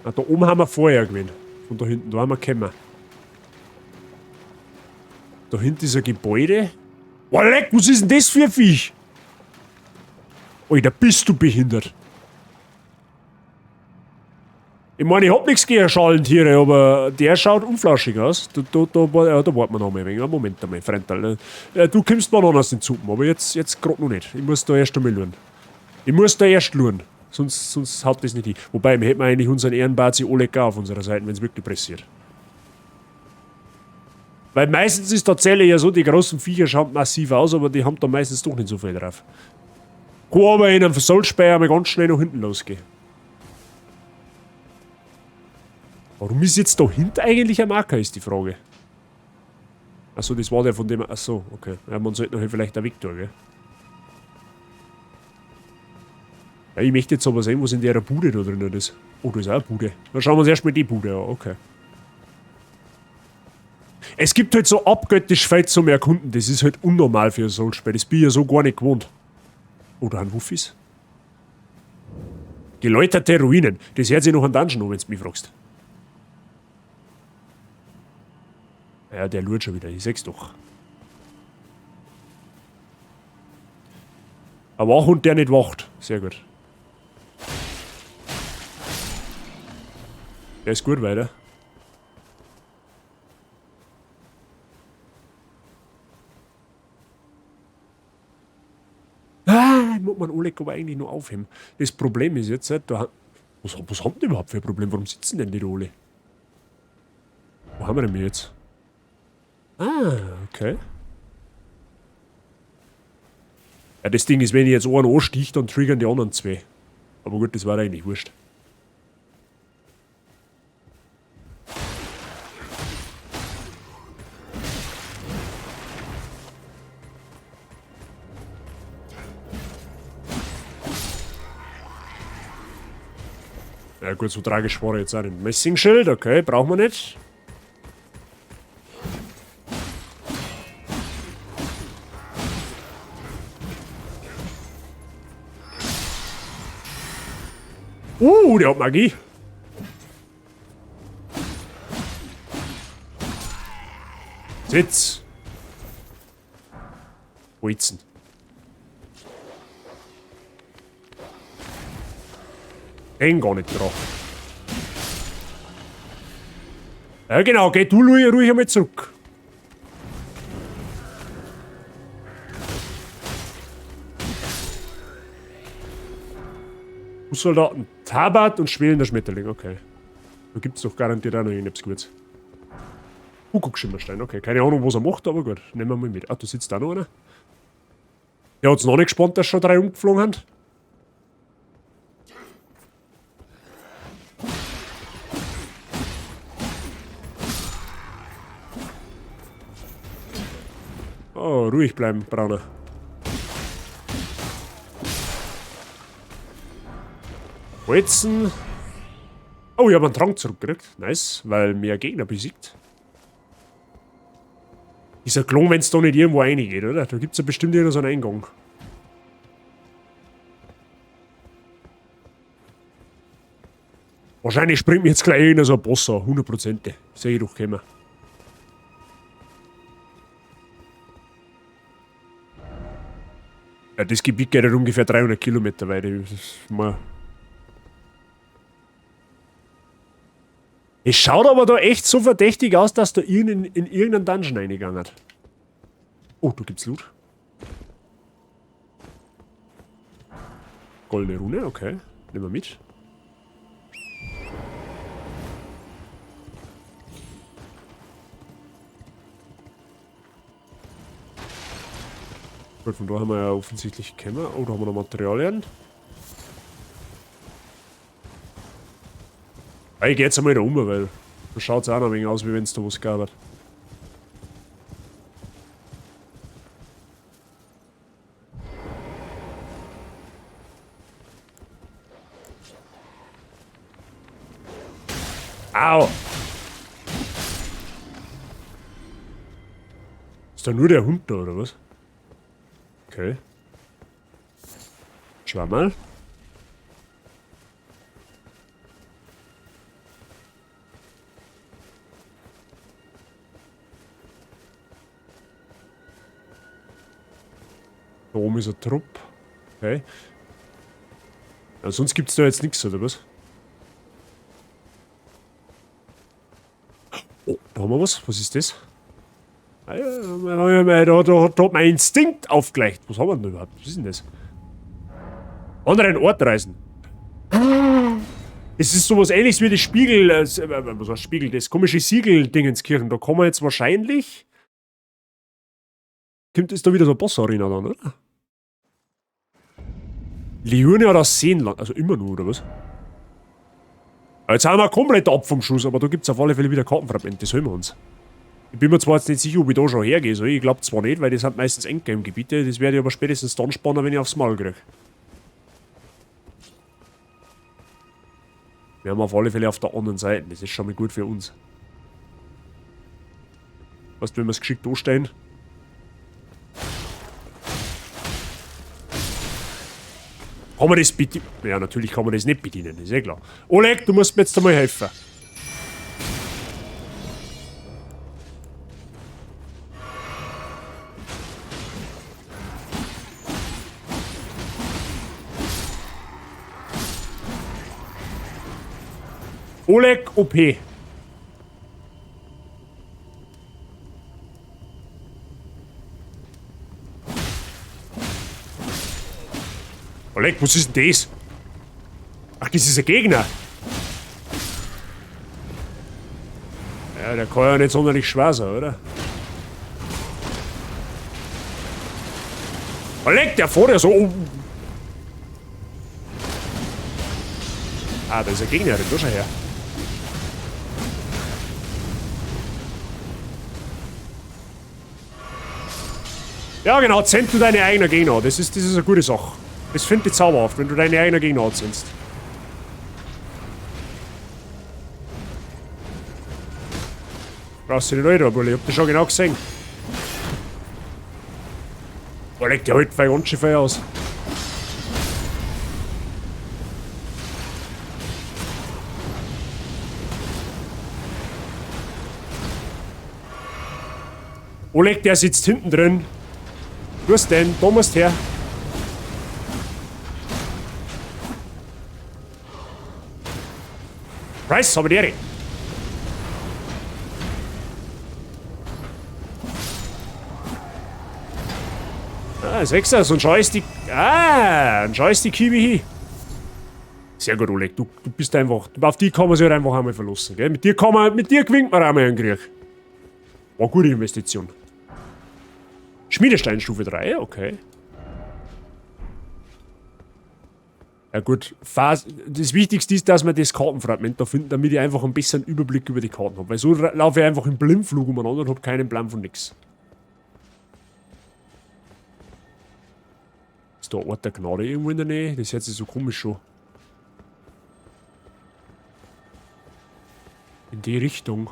Ah, da oben haben wir Feuer gewinnt. Von da hinten, da haben wir gekommen. Da hinten ist ein Gebäude. Oh, leck, was ist denn das für ein Viech? Alter, bist du behindert. Ich meine, ich hab nichts gegen Schalentiere, aber der schaut unflauschig aus. Da warten wir noch mal ein wenig. Moment einmal, Freundal. Du kommst mal noch aus den Zuppen, aber jetzt gerade noch nicht. Ich muss da erst einmal luren. Ich muss da erst luren. Sonst haut das nicht hin. Wobei, wir hätten eigentlich unseren Ehrenbazi Oleg auf unserer Seite, wenn es wirklich pressiert. Weil meistens ist tatsächlich ja so, die großen Viecher schauen massiv aus, aber die haben da meistens doch nicht so viel drauf. Kann aber in einem Versollspeier mal ganz schnell nach hinten losgehen. Warum ist jetzt da hinten eigentlich ein Marker, ist die Frage. Achso, das war der von dem... Achso, okay. Ja, man sollte noch vielleicht da weg tun, gell? Ja, ich möchte jetzt aber sehen, was in der Bude da drin ist. Oh, da ist auch eine Bude. Dann schauen wir uns erstmal die Bude an, okay. Es gibt halt so abgöttisch Feld zum Erkunden. Das ist halt unnormal für ein Soulspiel. Das bin ich ja so gar nicht gewohnt. Oder ein Wuffis? Geläuterte Ruinen. Das hört sich noch an Dungeon an, wenn du mich fragst. Ja, der lurt schon wieder. Ich sag's doch. Ein Wachhund, der nicht wacht. Sehr gut. Der ist gut weiter. Ah, muss man Oleg aber eigentlich noch aufheben. Das Problem ist jetzt, da, was haben die überhaupt für ein Problem? Warum sitzen denn die da alle? Wo haben wir denn jetzt? Ah, okay. Ja, das Ding ist, wenn ich jetzt einen anstich, dann triggern die anderen zwei. Aber gut, das war eigentlich wurscht. Ja gut, so tragisch war er jetzt auch nicht. Messingschild, okay, brauchen wir nicht. Der hat Magie. Sitz. Holzen. Den gar nicht drauf. Ja genau, geh du ruhig einmal zurück. Soldaten, Tabat und schwelender Schmetterling, okay. Da gibt's doch garantiert auch noch irgendetwas Gutes. Kuckuckschimmerstein, okay. Keine Ahnung, was er macht, aber gut. Nehmen wir mal mit. Ah, da sitzt da noch einer. Der hat's noch nicht gespannt, dass schon 3 umgeflogen haben. Oh, ruhig bleiben, Brauner. Holzen. Oh, ich habe einen Trank zurückgekriegt. Nice, weil mehr Gegner besiegt. Ist ja klar, wenn es da nicht irgendwo reingeht, oder? Da gibt es ja bestimmt irgendwo so einen Eingang. Wahrscheinlich springt mir jetzt gleich irgendein so ein Boss an. 100%. Sehe ich doch kommen. Das Gebiet geht halt ungefähr 300 Kilometer weit. Es schaut aber da echt so verdächtig aus, dass da in irgendeinen Dungeon reingegangen hat. Oh, da gibt's Loot. Goldene Rune, okay. Nehmen wir mit. Gut, von da haben wir ja offensichtlich gekommen. Oh, da haben wir noch Materialien. Ich gehe jetzt einmal da um, weil da schaut es auch noch ein wenig aus, wie wenn es da was gab. Au! Ist da nur der Hund da, oder was? Okay. Schau mal. Da oben ist ein Trupp. Okay. Ja, sonst gibt es da jetzt nichts, oder was? Oh, da haben wir was. Was ist das? Da hat mein Instinkt aufgleicht. Was haben wir denn überhaupt? Was ist denn das? Anderen Ort reisen. Es ist sowas ähnliches wie das Spiegel, was heißt Spiegel, das komische Siegel-Dingenskirchen. Da kommen wir jetzt wahrscheinlich. Kommt es da wieder so eine Boss-Arena dann, oder? Liurne hat das Seenland, also immer nur, oder was? Jetzt sind wir komplett ab vom Schuss, aber da gibt es auf alle Fälle wieder Kartenfragmente, das holen wir uns. Ich bin mir zwar jetzt nicht sicher, ob ich da schon hergehe, so. Ich glaube zwar nicht, weil das sind meistens Endgame-Gebiete, das werde ich aber spätestens dann spannen, wenn ich aufs Maul kriege. Wir haben auf alle Fälle auf der anderen Seite, das ist schon mal gut für uns. Weißt du, wenn wir es geschickt anstellen? Kann man das bedienen? Ja, natürlich kann man das nicht bedienen, ist eh klar. Oleg, du musst mir jetzt einmal helfen. Oleg OP. Oleg, was ist denn das? Ach, das ist ein Gegner. Ja, der kann ja nicht sonderlich schwer sein, oder? Oleg, der fährt ja so um. Ah, da ist ein Gegner, der schon her. Ja, genau, zend du deine eigenen Gegner. Das ist eine gute Sache. Das finde ich zauberhaft, wenn du deine eigenen Gegner anzündest. Brauchst du nicht Leute, aber ich hab das schon genau gesehen. Oh, leg dir halt voll ganz schön viel aus. Oleg, der sitzt hinten drin. Wo ist denn? Da musst her. Price, aber der. Ah, Sechser, so ein Joystick. Ah, ein Joystick wie hier. Sehr gut, Oleg. Du bist einfach. Auf die kann man sich halt einfach einmal verlassen. Gell? Mit dir gewinnt man einmal einen Krieg. War eine gute Investition. Schmiedestein Stufe 3, okay. Ja gut, das Wichtigste ist, dass wir das Kartenfragment da finden, damit ich einfach ein bisschen Überblick über die Karten habe. Weil so laufe ich einfach im Blindflug umeinander und habe keinen Plan von nix. Ist da ein Ort der Gnade irgendwo in der Nähe? Das hört sich so komisch schon. In die Richtung.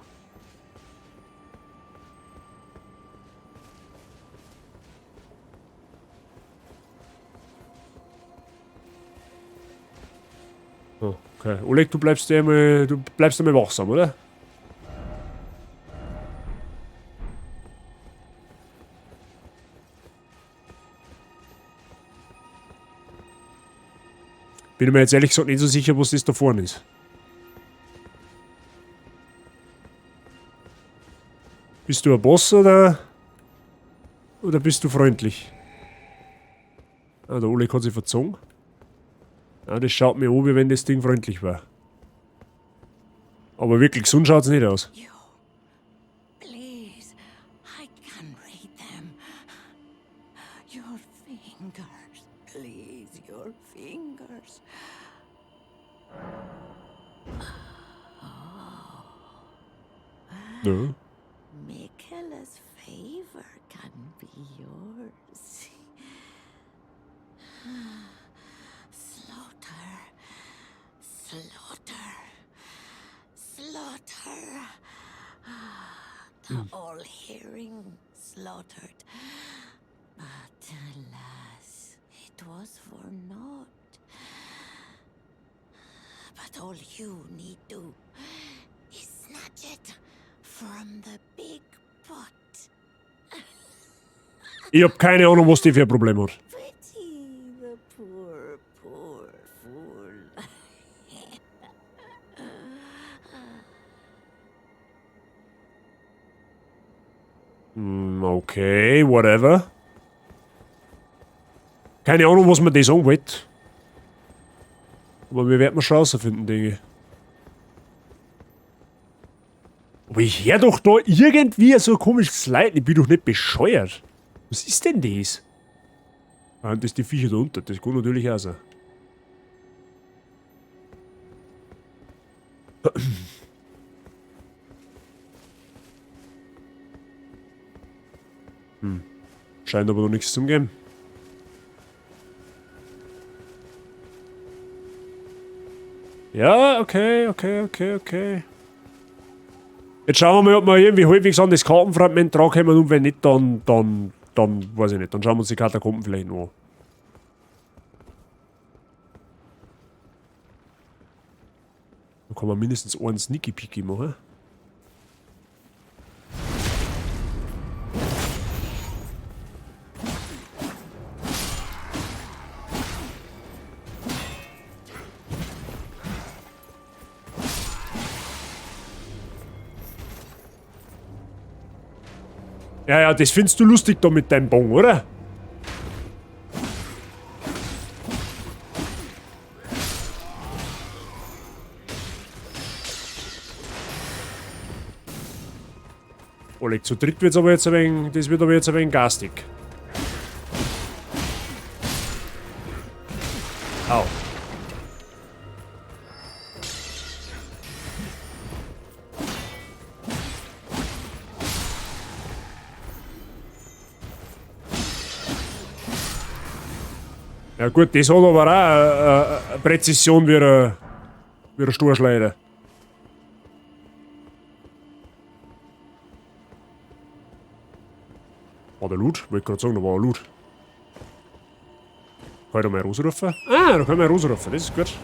Oh, okay. Oleg, du bleibst einmal wachsam, oder? Bin mir jetzt ehrlich gesagt nicht so sicher, was das da vorne ist. Bist du ein Boss oder bist du freundlich? Ah, der Oleg hat sich verzogen. Ah, das schaut mir an, wie wenn das Ding freundlich war. Aber wirklich gesund schaut es nicht aus. You. Please. I can read them. Your fingers. Please, your fingers. Ja. Michaela's favor can be yours. Slaughter. Slaughter. Slaughter. The all-hearing slaughtered. But alas, it was for naught. But all you need do is snatch it from the big pot. Ich hab keine Ahnung, was die für ein Problem hat. Pity the poor, poor fool. Okay, whatever. Keine Ahnung, was man das sagen wollte. Aber wir werden schon rausfinden, denke ich. Aber ich hör doch da irgendwie so ein komisches Leid. Ich bin doch nicht bescheuert. Was ist denn das? Ah, das ist die Viecher da unten. Das kann natürlich auch sein. Scheint aber noch nichts zum Geben. Ja, okay. Jetzt schauen wir mal, ob wir irgendwie halbwegs an das Kartenfragment drankommen und wenn nicht, dann weiß ich nicht. Dann schauen wir uns die Katakomben vielleicht noch an. Da kann man mindestens einen Sneaky-Peaky machen. Ja, das findest du lustig da mit deinem Bong, oder? Oleg, zu dritt wird's aber jetzt ein wenig, das wird aber jetzt ein wenig garstig. Au. Ja gut, das hat aber auch eine Präzision wie ein Sturschleider. War der Loot? Wollte gerade sagen, da war ein Loot. Kann ich da mal rausrufen? Ah, da können wir rausrufen, das ist gut.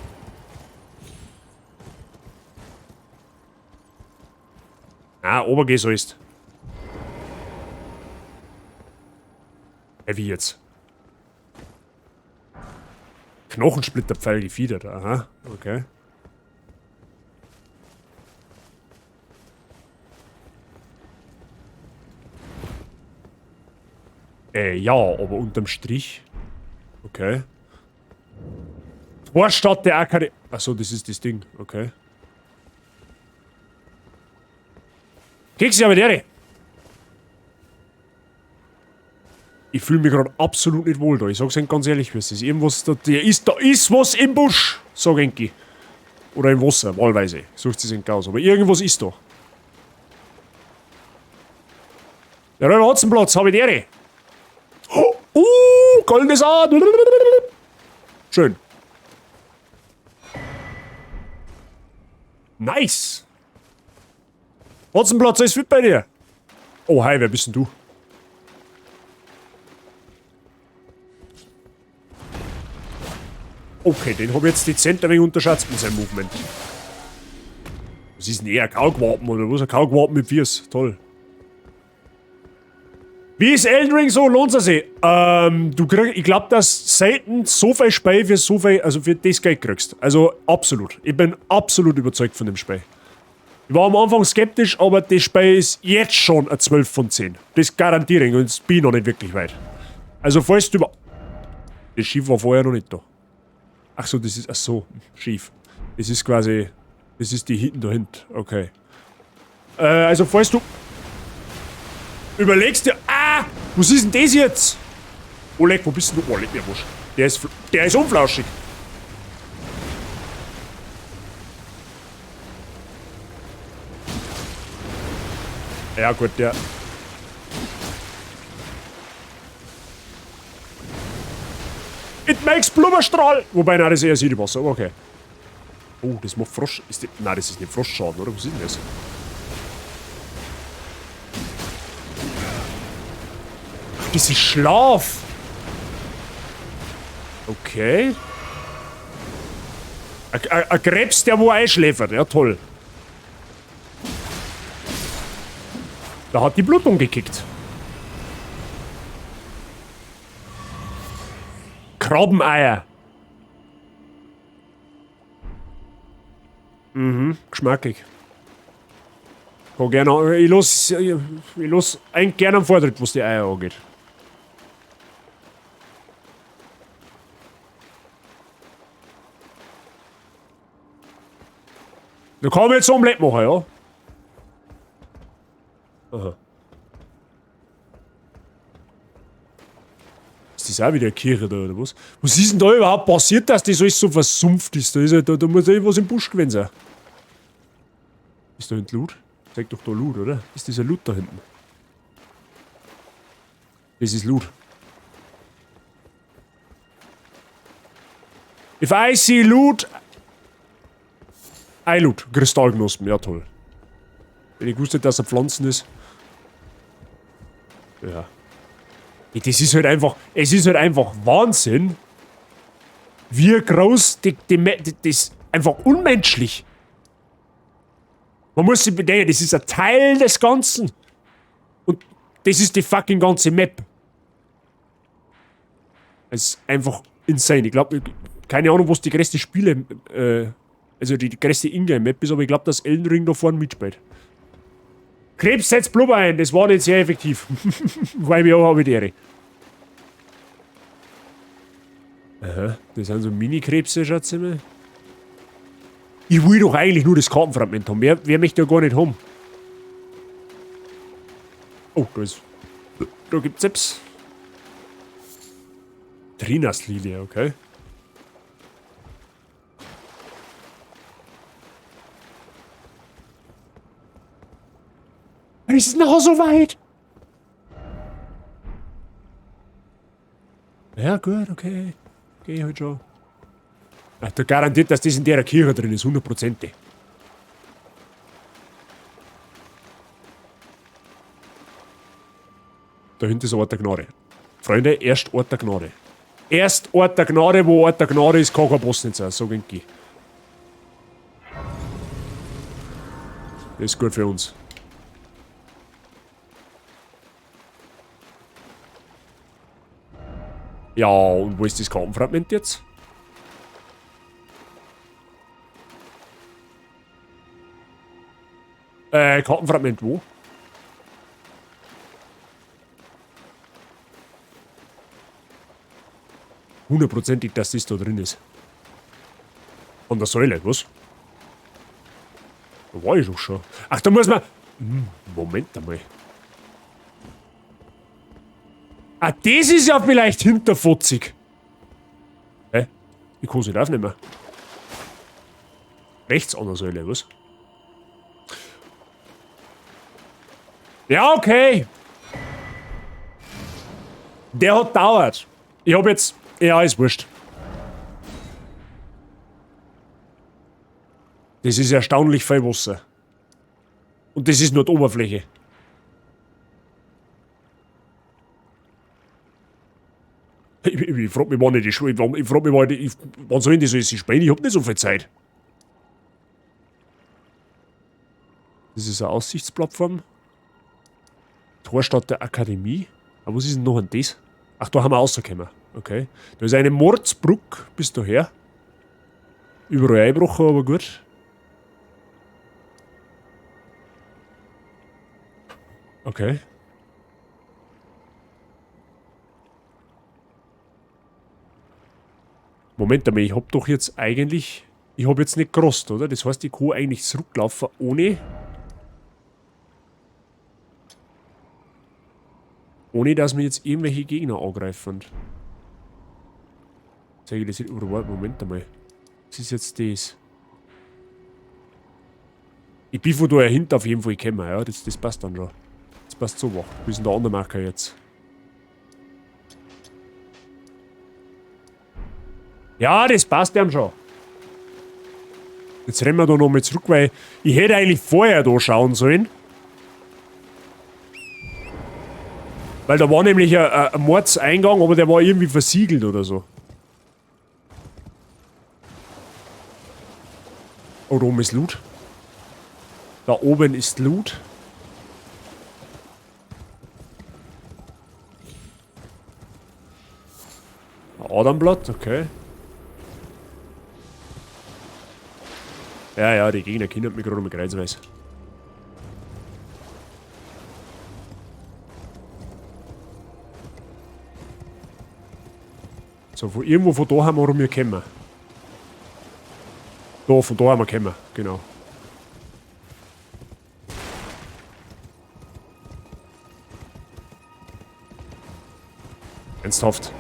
Ah, oben sollst. Wie jetzt? Knochensplitterpfeil gefiedert, aha, okay. Ja, aber unterm Strich. Okay. Vorstadt der Akademie. Achso, das ist das Ding, okay. Keksi, aber der. Ich fühle mich gerade absolut nicht wohl da. Ich sag's Ihnen ganz ehrlich, was ist. Irgendwas da ist was im Busch, sag Enki. Oder im Wasser, wahlweise. Sucht sie es aus. Aber irgendwas ist da. Der Räuber Hotzenplatz, habe ich die Ehre. Goldenes A. Schön. Nice. Hotzenplatz, ist fit bei dir. Oh, hi, wer bist denn du? Okay, den habe ich jetzt dezent ein wenig unterschätzt mit seinem Movement. Was ist denn eher? Kaugwapen oder was? Ein Kaugwapen mit Viers. Toll. Wie ist Elden Ring so? Lohnt es sich? Ich glaube, dass selten so viel Spiel für so viel, also für das Geld kriegst. Also absolut. Ich bin absolut überzeugt von dem Spiel. Ich war am Anfang skeptisch, aber das Spiel ist jetzt schon ein 12 von 10. Das garantiere ich und ich bin noch nicht wirklich weit. Also falls du über... Das Schiff war vorher noch nicht da. Ach so, das ist... Ach so, schief. Das ist quasi... Das ist die hinten dahinter. Okay. Also falls du... Überlegst dir... Ah! Was ist denn das jetzt? Oleg, wo bist denn du? Oleg, mir wurscht. Der ist unflauschig. Ja gut, der... It makes Blubberstrahl! Wobei, nein, das ist eher Siedewasser, aber okay. Oh, das macht Frosch... Nein, das ist nicht Frostschaden, oder? Was ist denn das? Ach, das ist Schlaf! Okay. Ein Krebs, der wo einschläfert. Ja, toll. Da hat die Blutung gekickt. Krabbeneier. Mhm, geschmackig. Ich los eigentlich gerne am Vortritt, was die Eier angeht. Da kann man jetzt Omelette machen, ja? Aha. Ist das auch wieder eine Kirche da, oder was? Was ist denn da überhaupt passiert, dass das alles so versumpft ist? Da muss ja was im Busch gewesen sein. Ist da hinten Loot? Zeig doch da Loot, oder? Ist das ein Loot da hinten? Das ist Loot. If I see Loot... I loot. Kristallknospen, ja toll. Wenn ich wusste, dass er Pflanzen ist. Ja. Das ist halt einfach... Es ist halt einfach Wahnsinn. Wie groß... Das ist einfach unmenschlich. Man muss sich bedenken, das ist ein Teil des Ganzen. Und das ist die fucking ganze Map. Das ist einfach insane. Ich glaube, keine Ahnung, was die größte Spiele... also die größte Ingame-Map ist, aber ich glaube, dass Elden Ring da vorne mitspielt. Krebs setzt Blubber ein, das war nicht sehr effektiv. Weil wir auch habe die Ehre. Aha, das sind so Mini-Krebse, Schatz. Ich will doch eigentlich nur das Kartenfragment haben. Wer möchte ja gar nicht haben? Oh, da gibt's Zips. Trinaslilie, okay. Es ist noch so weit. Ja, gut, okay. Geh halt schon. Ach, da garantiert, dass das in der Kirche drin ist, 100%. Da hinten ist Ort der Gnade. Freunde, erst Ort der Gnade. Erst Ort der Gnade, wo Ort der Gnade ist, kann kein Boss nicht sein, so ging ich. Das ist gut für uns. Ja, und wo ist das Kartenfragment jetzt? Kartenfragment wo? Hundertprozentig, dass das da drin ist. An der Säule, was? Da war ich doch schon. Ach, da muss man... Moment einmal. Ah, das ist ja vielleicht hinterfotzig. Hä? Ich kann es nicht aufnehmen. Rechts an der Säule, was? Ja, okay. Der hat dauert. Ich hab jetzt... Ja, ist wurscht. Das ist erstaunlich viel Wasser. Und das ist nur die Oberfläche. Ich frag mich, wann ich die Schule... Ich frag mich, wann sollen die so spielen? Ich hab nicht so viel Zeit. Das ist eine Aussichtsplattform. Torstadt der Akademie. Aber was ist denn noch an das? Ach, da haben wir rausgekommen. Okay. Da ist eine Mordsbrücke bis daher. Überall eingebrochen, aber gut. Okay. Moment einmal, ich hab doch jetzt eigentlich... Ich hab jetzt nicht gerost, oder? Das heißt, ich kann eigentlich zurücklaufen ohne... Ohne, dass mir jetzt irgendwelche Gegner angreifen. Zeige ich das nicht... Oder warte, Moment einmal. Was ist jetzt das? Ich bin von da hinten auf jeden Fall gekommen, ja. Das passt dann schon. Das passt so wach. Wo ist denn der andere Marker jetzt? Ja, das passt dann schon. Jetzt rennen wir da nochmal zurück, weil ich hätte eigentlich vorher da schauen sollen. Weil da war nämlich ein Mordseingang, aber der war irgendwie versiegelt oder so. Oh, da oben ist Loot. Da oben ist Loot. Adamblatt, okay. Ja, die Gegner kindern mich gerade mit Kreuzweis. So, irgendwo von da haben wir gekommen. Da, von da haben wir gekommen, genau. Ernsthaft.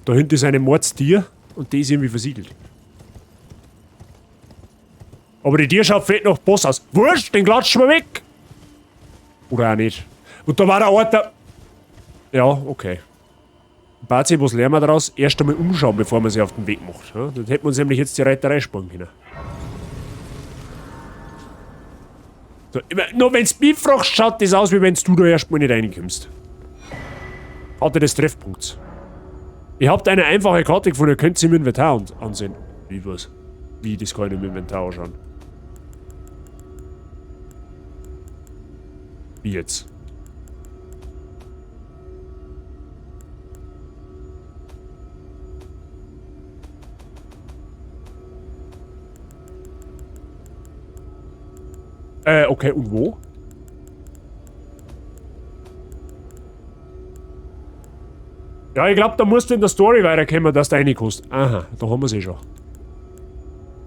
Da hinten ist eine Mordstier und die ist irgendwie versiegelt. Aber die Tier schaut fett nach Boss aus. Wurscht, den klatschen wir weg! Oder auch nicht. Und da war der Ort. Ja, okay. Bazi, was lernen wir daraus? Erst einmal umschauen, bevor man sich auf den Weg macht. Ja? Dann hätten wir uns nämlich jetzt die Reiterei sparen können. So, nur wenn du mich fragst, schaut das aus, wie wenn du da erstmal nicht reinkommst. Karte des Treffpunkts. Ihr habt eine einfache Karte gefunden, ihr könnt sie im Inventar ansehen. Wie was? Wie, das kann ich im Inventar anschauen? Wie jetzt? Okay, und wo? Ja, ich glaube, da musst du in der Story weiterkommen, dass du reinkommst. Aha, da haben wir sie schon.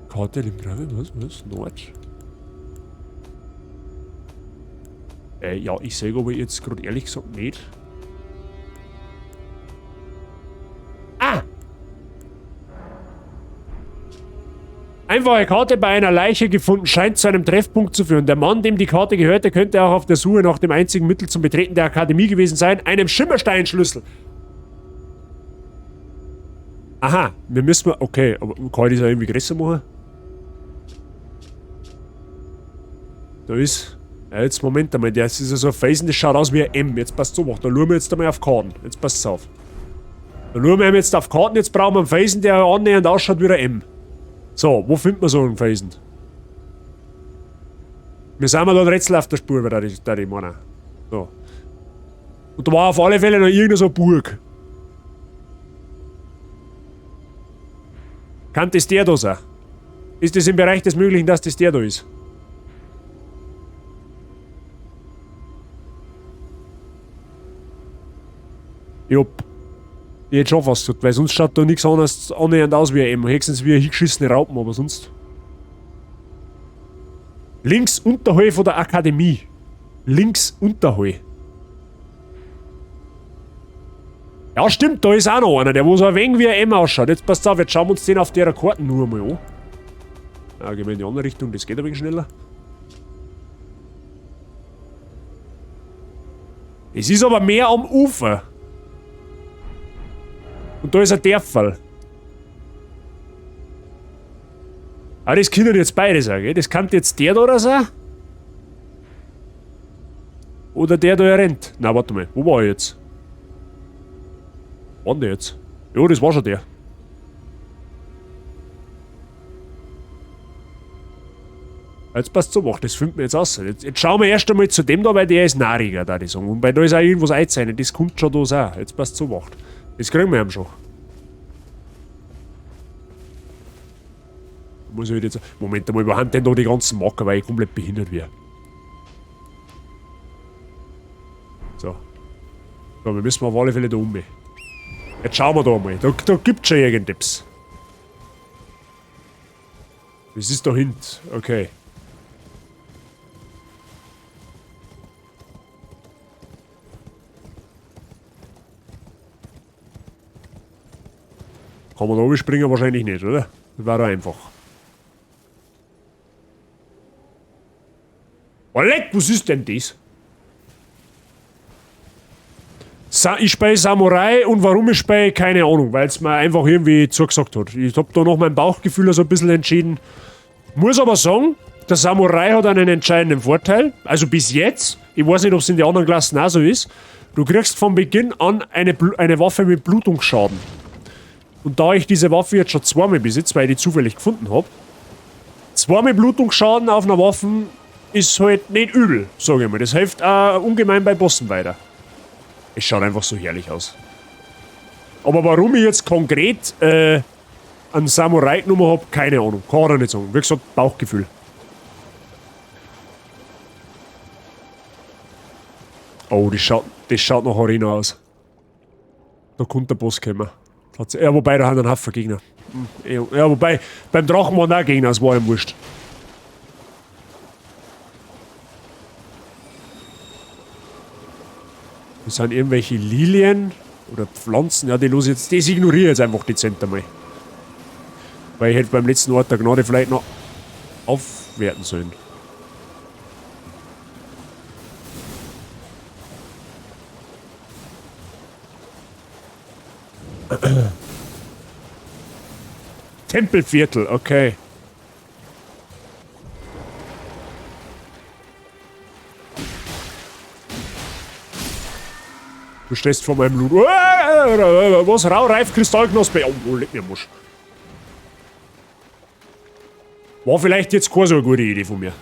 Karte im Graben, was? Nord? Ja, ich sehe aber jetzt gerade ehrlich gesagt nicht. Ah! Einfache Karte bei einer Leiche gefunden, scheint zu einem Treffpunkt zu führen. Der Mann, dem die Karte gehörte, könnte auch auf der Suche nach dem einzigen Mittel zum Betreten der Akademie gewesen sein, einem Schimmersteinschlüssel. Aha, wir müssen... Okay, aber kann ich das auch irgendwie größer machen? Da ist... Ja, jetzt Moment einmal, das ist ja so ein Felsen, das schaut aus wie ein M. Jetzt passt so, da schauen wir jetzt einmal auf Karten. Jetzt passt es auf. Da schauen wir jetzt auf Karten, jetzt brauchen wir einen Felsen, der annähernd ausschaut wie ein M. So, wo findet man so einen Felsen? Wir sind mal da ein Rätsel auf der Spur, da ich meine. So. Und da war auf alle Fälle noch irgendeine so eine Burg. Kann das der da sein? Ist das im Bereich des Möglichen, dass das der da ist? Jupp. Ich hätte schon fast gesagt, weil sonst schaut da nichts anderes annähernd aus wie ein M. Höchstens wie eine hingeschissene Raupen, aber sonst. Links Unterhöhe von der Akademie. Links Unterhöhe. Ja, stimmt, da ist auch noch einer, der wo so ein wenig wie ein M ausschaut. Jetzt passt auf, jetzt schauen wir uns den auf der Karten nur einmal an. Ja, gehen wir in die andere Richtung, das geht ein wenig schneller. Es ist aber mehr am Ufer. Und da ist ein Dörfel. Ah, das können jetzt beide sein, gell? Das kann jetzt der da sein? Oder der da rennt? Na, warte mal, wo war ich jetzt? Wann der jetzt? Ja, das war schon der. Jetzt passt so, das filmt mir jetzt aus. Jetzt schauen wir erst einmal zu dem da, weil der ist nariger, da die sagen. Und bei da ist auch irgendwas einzeichnet, das kommt schon da auch. Jetzt passt so, macht. Das kriegen wir ihm schon. Muss ich jetzt. Moment einmal, wir haben denn da die ganzen Marker, weil ich komplett behindert wäre. So. So, wir müssen auf alle Fälle da um. Jetzt schauen wir da mal. Da gibt's schon irgendetwas. Das ist da hinten. Okay. Kann man da oben springen? Wahrscheinlich nicht, oder? Das war doch einfach. Oh leck, was ist denn das? Ich spiele Samurai und warum ich spiele, keine Ahnung, weil es mir einfach irgendwie zugesagt hat. Ich habe da noch mein Bauchgefühl so ein bisschen entschieden. Muss aber sagen, der Samurai hat einen entscheidenden Vorteil. Also bis jetzt, ich weiß nicht, ob es in den anderen Klassen auch so ist. Du kriegst von Beginn an eine Waffe mit Blutungsschaden. Und da ich diese Waffe jetzt schon zweimal besitze, weil ich die zufällig gefunden habe, zweimal Blutungsschaden auf einer Waffe ist halt nicht übel, sage ich mal. Das hilft auch ungemein bei Bossen weiter. Es schaut einfach so herrlich aus. Aber warum ich jetzt konkret einen Samurai genommen habe, keine Ahnung. Kann ich nicht sagen. Wie gesagt, Bauchgefühl. Oh, das schaut nach Arena aus. Da kommt der Boss kommen. Ja, wobei, da haben einen Haufen Gegner. Ja, wobei, beim Drachen waren auch Gegner, das war ihm wurscht. Das sind irgendwelche Lilien oder Pflanzen. Ja, die los jetzt. Das ignoriere ich jetzt einfach dezent einmal. Weil ich hätte beim letzten Ort der Gnade vielleicht noch aufwerten sollen. Tempelviertel, okay. Du stehst vor meinem Blut. Was? Raureif, Kristallknospe. Oh, leck mir Musch. War vielleicht jetzt keine so eine gute Idee von mir.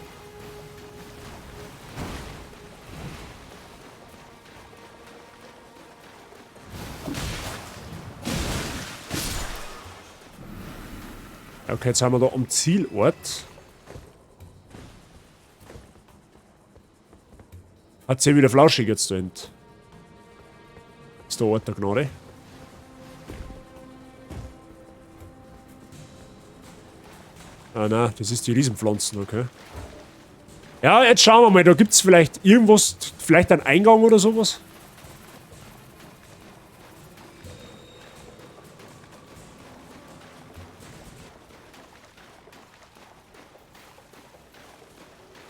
Okay, jetzt sind wir da am Zielort. Hat sie wieder flauschig jetzt da hinten. Ist der Ort der Gnade. Ah nein, das ist die Riesenpflanzen, okay. Ja, jetzt schauen wir mal, da gibt es vielleicht irgendwas, vielleicht einen Eingang oder sowas.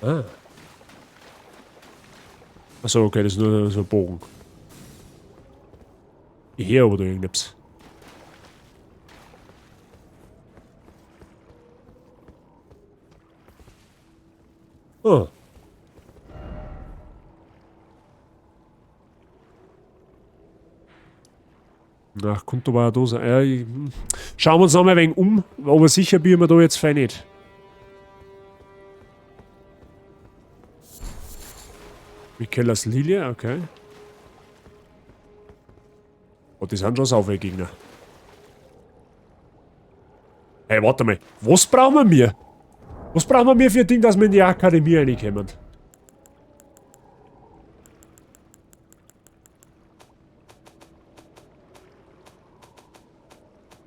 Ah. Achso, okay, das ist nur so ein Bogen. Hier aber da irgendetwas. Oh. Ach, kommt aber auch da sein. Ja, schauen wir uns noch mal ein wenig um, aber sicher bin ich mir da jetzt fein nicht. Michelas Lilie, okay. Oh, die sind schon sauber Gegner. Hey, warte mal. Was brauchen wir? Was brauchen wir für ein Ding, dass wir in die Akademie reinkommen?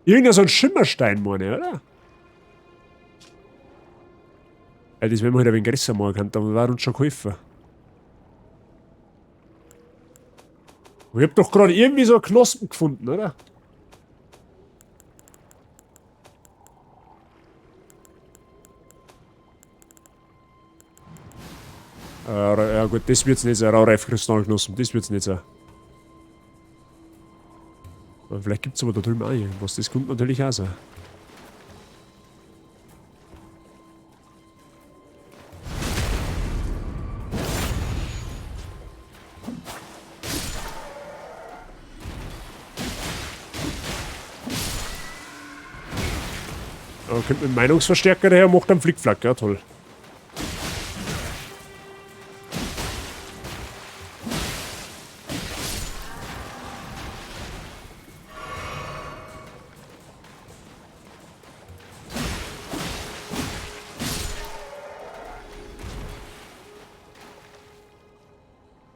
Irgendein so ein Schimmerstein, meine ich, oder? Ja, das werden wir halt ein wenig größer machen können, dann war uns schon geholfen. Ich hab doch gerade irgendwie so einen Knospen gefunden, oder? Ja gut, das wird's nicht sein. Raureif-Kristallknospen, das wird's nicht sein. Aber vielleicht gibt's aber da drüben auch irgendwas. Das kommt natürlich auch sein. Da kommt mit Meinungsverstärker daher, macht einen Flickflack, ja toll.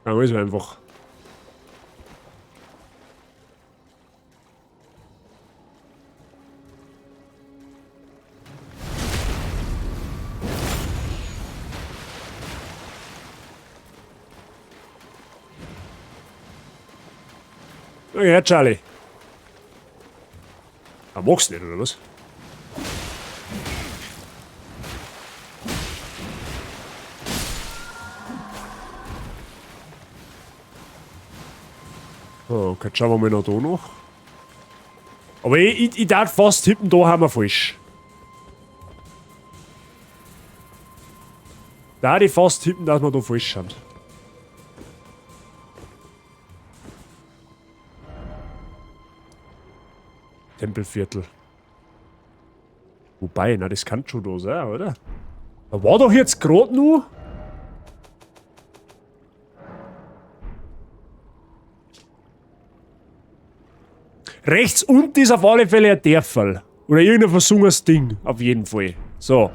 Ja, ist einfach. Okay, Charlie. Ah, magst du nicht, oder was? Oh, okay, schauen wir mal noch da noch. Aber ich darf fast tippen, da haben wir falsch. Da die fast tippen, dass wir da falsch sind. Tempelviertel. Wobei, na das kann schon da sein, oder? Da war doch jetzt gerade nur. Rechts unten ist auf alle Fälle ein Dörfel. Oder irgendein versungenes Ding, auf jeden Fall. So.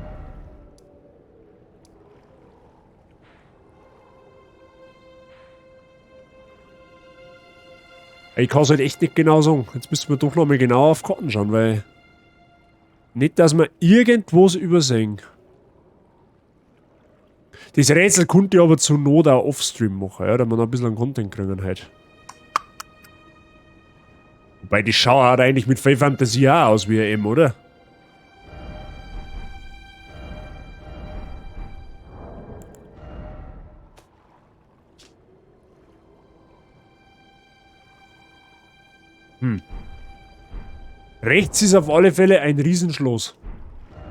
Ich kann es halt echt nicht genau sagen. Jetzt müssen wir doch nochmal genau auf Karten schauen, weil... Nicht, dass wir irgendwas übersehen. Das Rätsel konnte ich aber zur Not auch Offstream machen, ja, da wir noch ein bisschen Content kriegen halt. Wobei die Schauer hat eigentlich mit Final Fantasy auch aus wie ein M, oder? Rechts ist auf alle Fälle ein Riesenschloss.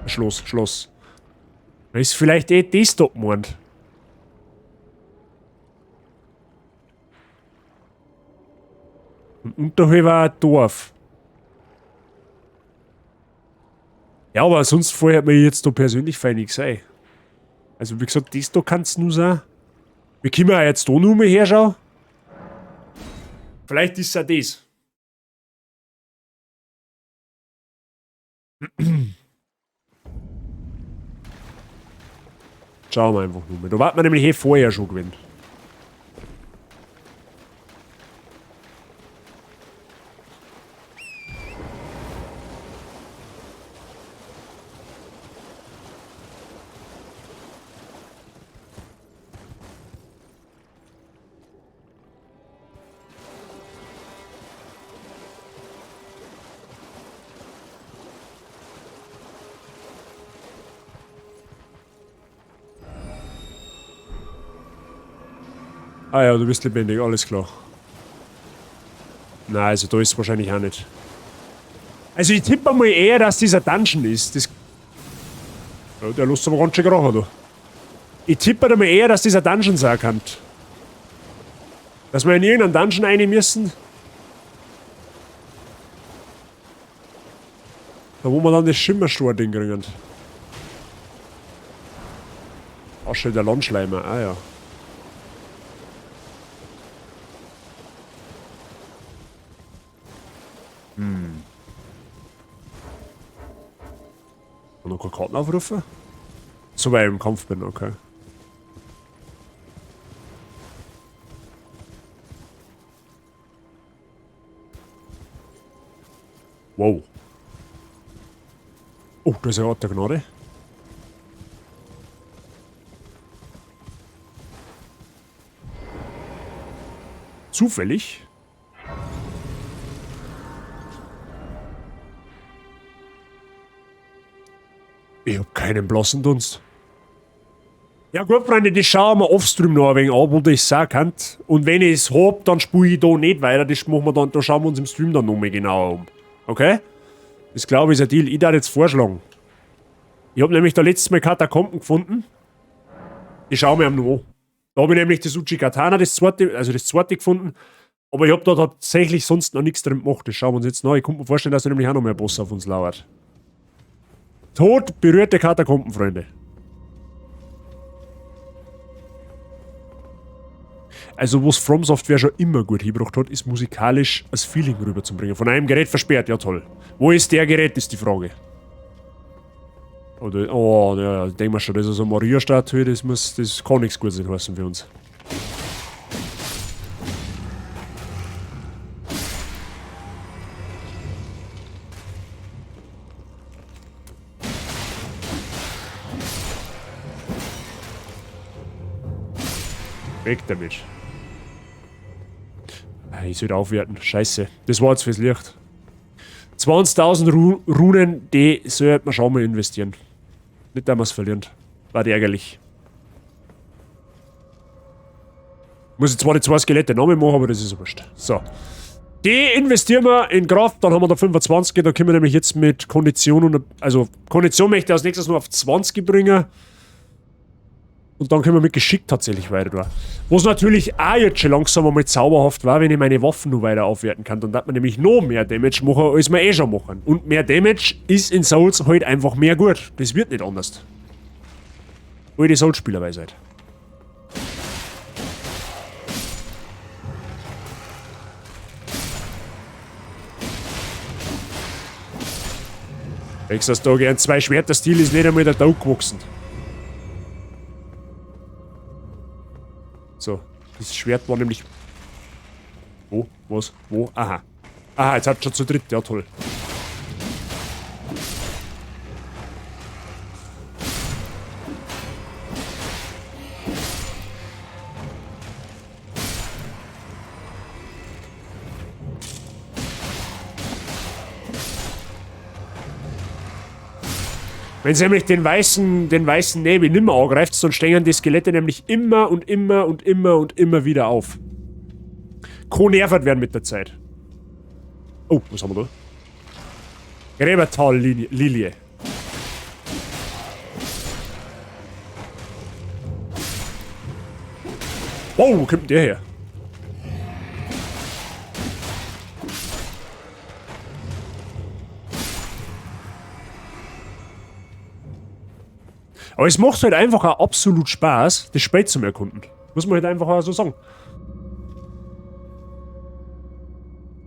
Schloss. Da ist vielleicht eh das da gemeint. Und unterhalb war ein Dorf. Ja, aber sonst fällt mir jetzt da persönlich fein nichts ein. Also wie gesagt, das da kann es nur sein. Wir können auch jetzt da nur mal herschauen. Vielleicht ist es auch das. Schauen wir einfach nur mal. Da warten wir nämlich vorher schon gewesen. Ah ja, du bist lebendig, alles klar. Nein, also da ist es wahrscheinlich auch nicht. Also ich tippe mal eher, dass dieser Dungeon ist. Das ja, der lässt aber ganz schön krachen, da. Ich tippe da mal eher, dass dieser Dungeon sein kann. Dass wir in irgendeinen Dungeon rein müssen. Da wo wir dann das Schimmerstor-Ding kriegen. Auch schon der Landschleimer, ah ja. Und noch keine Karten aufrufen? So, weil ich im Kampf bin, okay. Wow. Oh, da ist ein Ort der Gnade. Zufällig? Ich hab keinen blassen Dunst. Ja gut, Freunde, das schauen wir offstream noch ein wenig an, wo das sein kann. Und wenn ich es hab, dann spiele ich da nicht weiter. Das machen wir dann, da schauen wir uns im Stream dann nochmal genauer um. Okay? Das glaube ich ist ein Deal. Ich darf jetzt vorschlagen. Ich hab nämlich da letztes Mal Katakomben gefunden. Die schauen wir noch an. Da habe ich nämlich das Uchigatana, das zweite gefunden. Aber ich hab da tatsächlich sonst noch nichts drin gemacht. Das schauen wir uns jetzt noch. Ich kann mir vorstellen, dass da nämlich auch noch mehr Boss auf uns lauert. Tod berührte Katakomben, Freunde. Also, was From Software schon immer gut hingebracht hat, ist musikalisch das Feeling rüberzubringen. Von einem Gerät versperrt, ja toll. Wo ist der Gerät, ist die Frage. Oder, oh, ja, ich denke mal schon, das ist so eine Maria-Statue, das kann nichts Gutes heißen für uns. Weg damit. Ich sollte aufwerten. Scheiße. Das war jetzt fürs Licht. 20.000 Runen, die sollte man schon mal investieren. Nicht, dass wir es verlieren. War ärgerlich. Muss jetzt zwar die 2 Skelette noch mehr machen, aber das ist wurscht. So. Die investieren wir in Kraft, dann haben wir da 25. Da können wir nämlich jetzt mit Kondition und. Also, Kondition möchte ich als nächstes nur auf 20 bringen. Und dann können wir mit Geschick tatsächlich weiter tun. Was natürlich auch jetzt schon langsam einmal zauberhaft war, wenn ich meine Waffen noch weiter aufwerten kann. Dann hat man nämlich noch mehr Damage machen, als wir eh schon machen. Und mehr Damage ist in Souls halt einfach mehr gut. Das wird nicht anders. Alte Souls-Spielerweisheit. Wechselst da gern 2 Schwerter-Stil ist nicht einmal der Tag gewachsen. So, das Schwert war nämlich... Wo? Was? Wo? Aha. Aha, jetzt hat es schon zu dritt. Ja, toll. Wenn sie nämlich den weißen Nebel nimmer angreift, dann stehen die Skelette nämlich immer und immer und immer und immer wieder auf. Kann nervt werden mit der Zeit. Oh, was haben wir da? Gräbertal-Lilie. Wow, wo kommt der her? Aber es macht halt einfach auch absolut Spaß, das Spiel zu erkunden. Muss man halt einfach auch so sagen.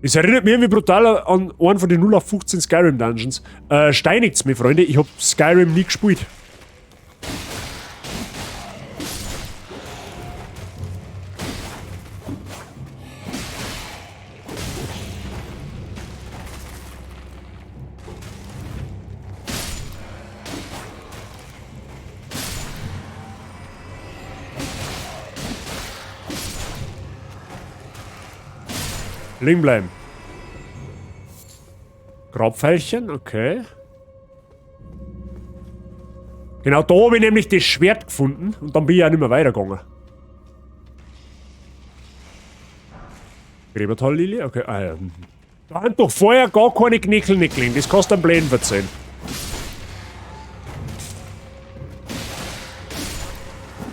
Es erinnert mich irgendwie brutal an einen von den 0 auf 15 Skyrim Dungeons. Steinigt's mir, Freunde, ich hab Skyrim nie gespielt. Liegen bleiben. Grabpfeilchen, okay. Genau, da habe ich nämlich das Schwert gefunden und dann bin ich auch nicht mehr weitergegangen. Gräbertal-Lilie, okay. Ah, ja. Da haben doch vorher gar keine Knickel-Nickeln, das kannst du am Bläden verzeihen.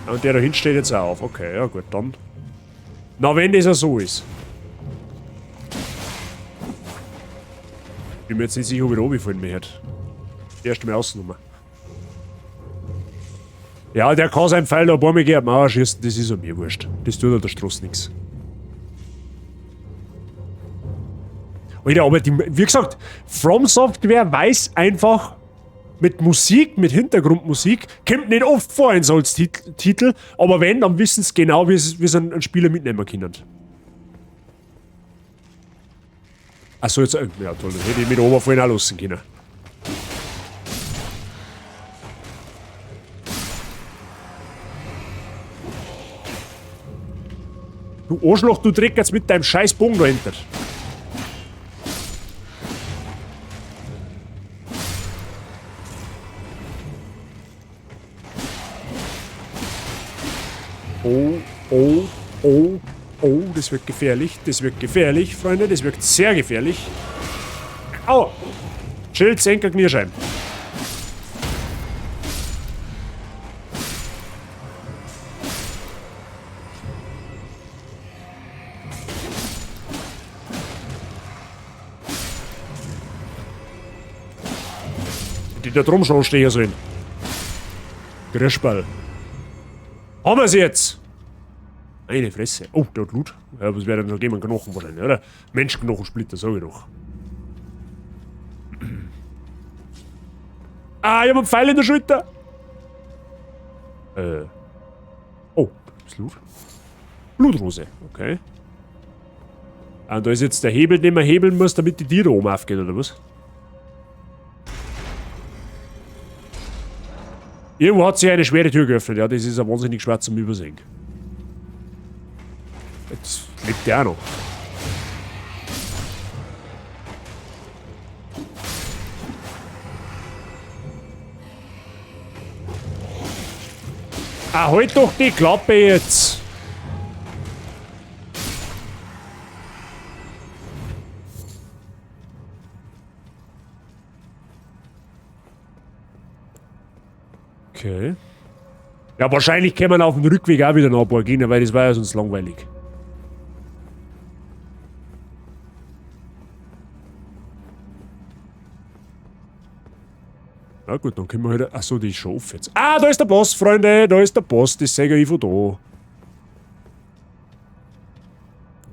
Und der da hinten steht jetzt auch auf. Okay, ja gut, dann. Na, wenn das ja so ist. Ich bin mir jetzt nicht sicher, ob ich da runterfallen möchte. Erst mal Außennummer. Ja, der kann seinen Pfeil da ein paar Mal gegen die Mauer schießen, das ist mir wurscht. Das tut an der Straße nichts. Alter, aber wie gesagt, From Software weiß einfach, mit Musik, mit Hintergrundmusik, kommt nicht oft vor in solchen Titel, aber wenn, dann wissen sie genau, wie sie einen Spieler mitnehmen können. Achso, jetzt. Ja, toll, dann hätte ich mit der Oberfallen auch lassen können. Du Arschloch, du Dreck jetzt mit deinem scheiß Bogen da hinter. Oh, oh, oh. Oh, das wird gefährlich, Freunde, das wird sehr gefährlich. Au! Schild, Senker, Knierschein. Die da drum schon stehen sollen. Grischball. Haben wir sie jetzt? Eine Fresse. Oh, der hat Blut. Ja, was wäre denn noch geben? Knochen wahrscheinlich, oder? Menschenknochensplitter, sag ich doch. Ah, ich hab einen Pfeil in der Schulter. Oh, ist Blut. Blutrose, okay. Ah, und da ist jetzt der Hebel, den man hebeln muss, damit die Tiere oben aufgehen, oder was? Irgendwo hat sich eine schwere Tür geöffnet, ja, das ist ja wahnsinnig schwer zum Übersehen. Jetzt lebt der auch noch. Ah, halt doch die Klappe jetzt! Okay. Ja, wahrscheinlich kann man auf dem Rückweg auch wieder nach Borgina, weil das war ja sonst langweilig. Na gut, dann können wir halt... Achso, die ist schon offen jetzt. Ah, da ist der Boss, Freunde! Da ist der Boss, das sehe ich von da.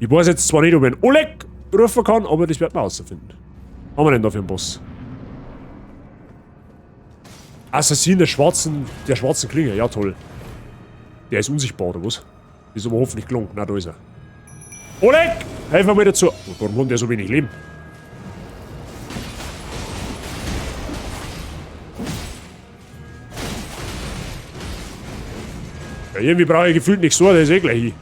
Ich weiß jetzt zwar nicht, ob ich einen Oleg rufen kann, aber das wird man herausfinden. Was haben wir denn da für einen Boss? Assassin der schwarzen Klinge, ja toll. Der ist unsichtbar, oder was? Ist aber hoffentlich gelungen. Na, da ist er. Oleg! Helfen wir mir dazu. Oh, warum hat der so wenig Leben? Ja, irgendwie brauche ich gefühlt nichts so, der ist eh gleich hin.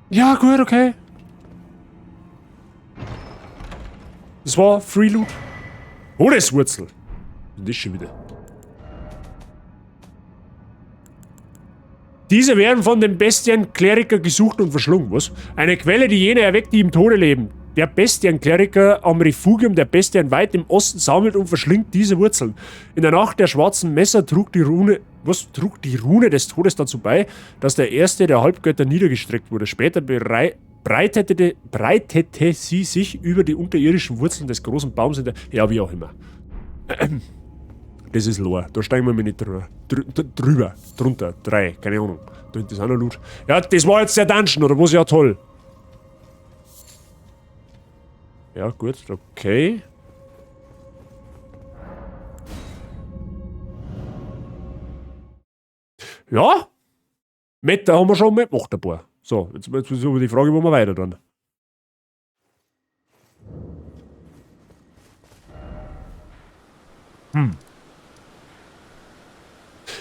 Ja, gut, okay. Das war Free Loot. Todeswurzel. Und das schon wieder. Diese werden von den Bestien-Kleriker gesucht und verschlungen. Was? Eine Quelle, die jene erweckt, die im Tode leben. Der Bestien-Kleriker am Refugium der Bestien weit im Osten sammelt und verschlingt diese Wurzeln. In der Nacht der schwarzen Messer trug die Rune des Todes dazu bei, dass der erste der Halbgötter niedergestreckt wurde. Später breitete sie sich über die unterirdischen Wurzeln des großen Baums in der... Ja, wie auch immer. Das ist Lore. Da steigen wir mir nicht drüber. Drunter. 3. Keine Ahnung. Da hinten ist auch noch Loot. Ja, das war jetzt der Dungeon, oder was? Ja, toll. Ja, gut. Okay. Ja. Meta haben wir schon mitgemacht, ein paar. So, jetzt ist aber die Frage, wo wir weiter dann.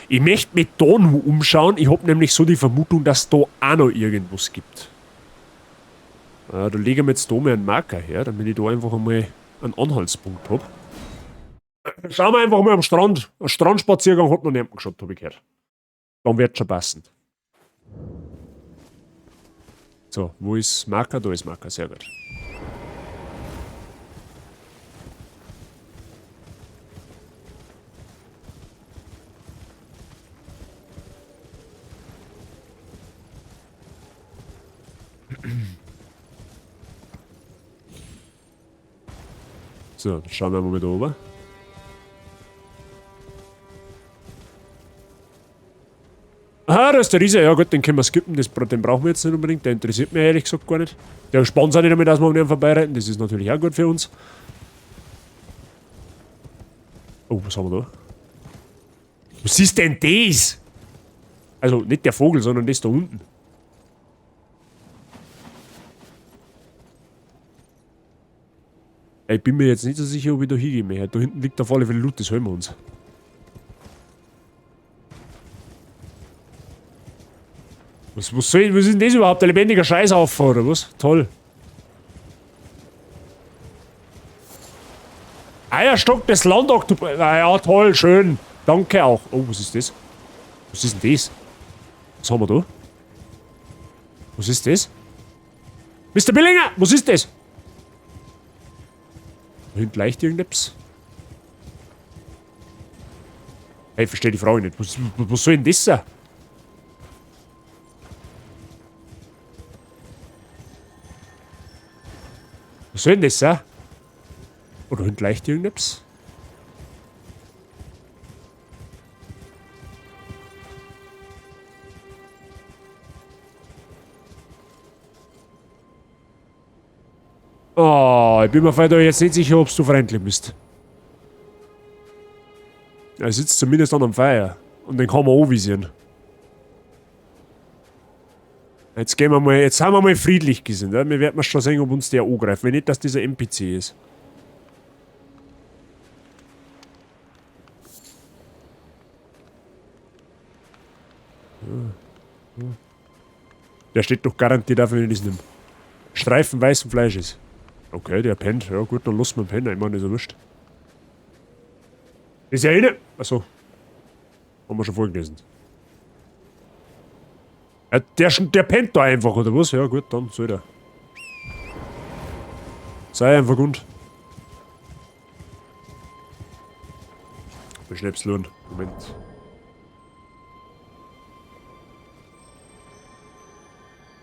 Ich möchte mich da nur umschauen. Ich habe nämlich so die Vermutung, dass da auch noch irgendwas gibt. Da legen wir jetzt da mal einen Marker her, damit ich da einfach einmal einen Anhaltspunkt habe. Schauen wir einfach mal am Strand. Ein Strandspaziergang hat noch niemand geschaut, habe ich gehört. Dann wird es schon passen. So, wo ist Marker? Da ist Marker, sehr gut. So, dann schauen wir mal da oben. Aha, da ist der Riese. Ja gut, den können wir skippen. Den brauchen wir jetzt nicht unbedingt. Der interessiert mich ehrlich gesagt gar nicht. Der sponsert nicht damit, dass wir an ihm vorbeireiten. Das ist natürlich auch gut für uns. Oh, was haben wir da? Was ist denn das? Also nicht der Vogel, sondern das da unten. Ich bin mir jetzt nicht so sicher, ob ich da hingehen möchte. Da hinten liegt auf alle Fälle Loot, das holen wir uns. Was ist denn das überhaupt? Ein lebendiger Scheißhaufen, oder was? Toll. Eierstock des Landoktopus. Ah ja, toll, schön. Danke auch. Oh, was ist das? Was ist denn das? Was haben wir da? Was ist das? Mr. Billinger, was ist das? Hinten leicht irgendetwas. Hey, ich verstehe die Frage nicht. Was soll denn das sein? Was soll denn das sein? Oder hinten leicht irgendetwas? Oh, ich bin mir vorher jetzt nicht sicher, ob du freundlich bist. Er sitzt zumindest an einem Feuer. Und den kann man anvisieren. Jetzt gehen wir mal, jetzt haben wir mal friedlich gesinnt. Ja? Wir werden schon sehen, ob uns der angreift. Wenn nicht, dass dieser NPC ist. Der steht doch garantiert auf, wenn ich das nehme. Streifen weißen Fleisches. Okay, der pennt. Ja gut, dann lassen wir ihn pennen. Ich meine, ist ja wurscht. Ist ja eine. Achso. Haben wir schon vorgelesen. Ja, der pennt da einfach, oder was? Ja gut, dann soll der. Sei einfach gut. Beschnäpslohn. Moment.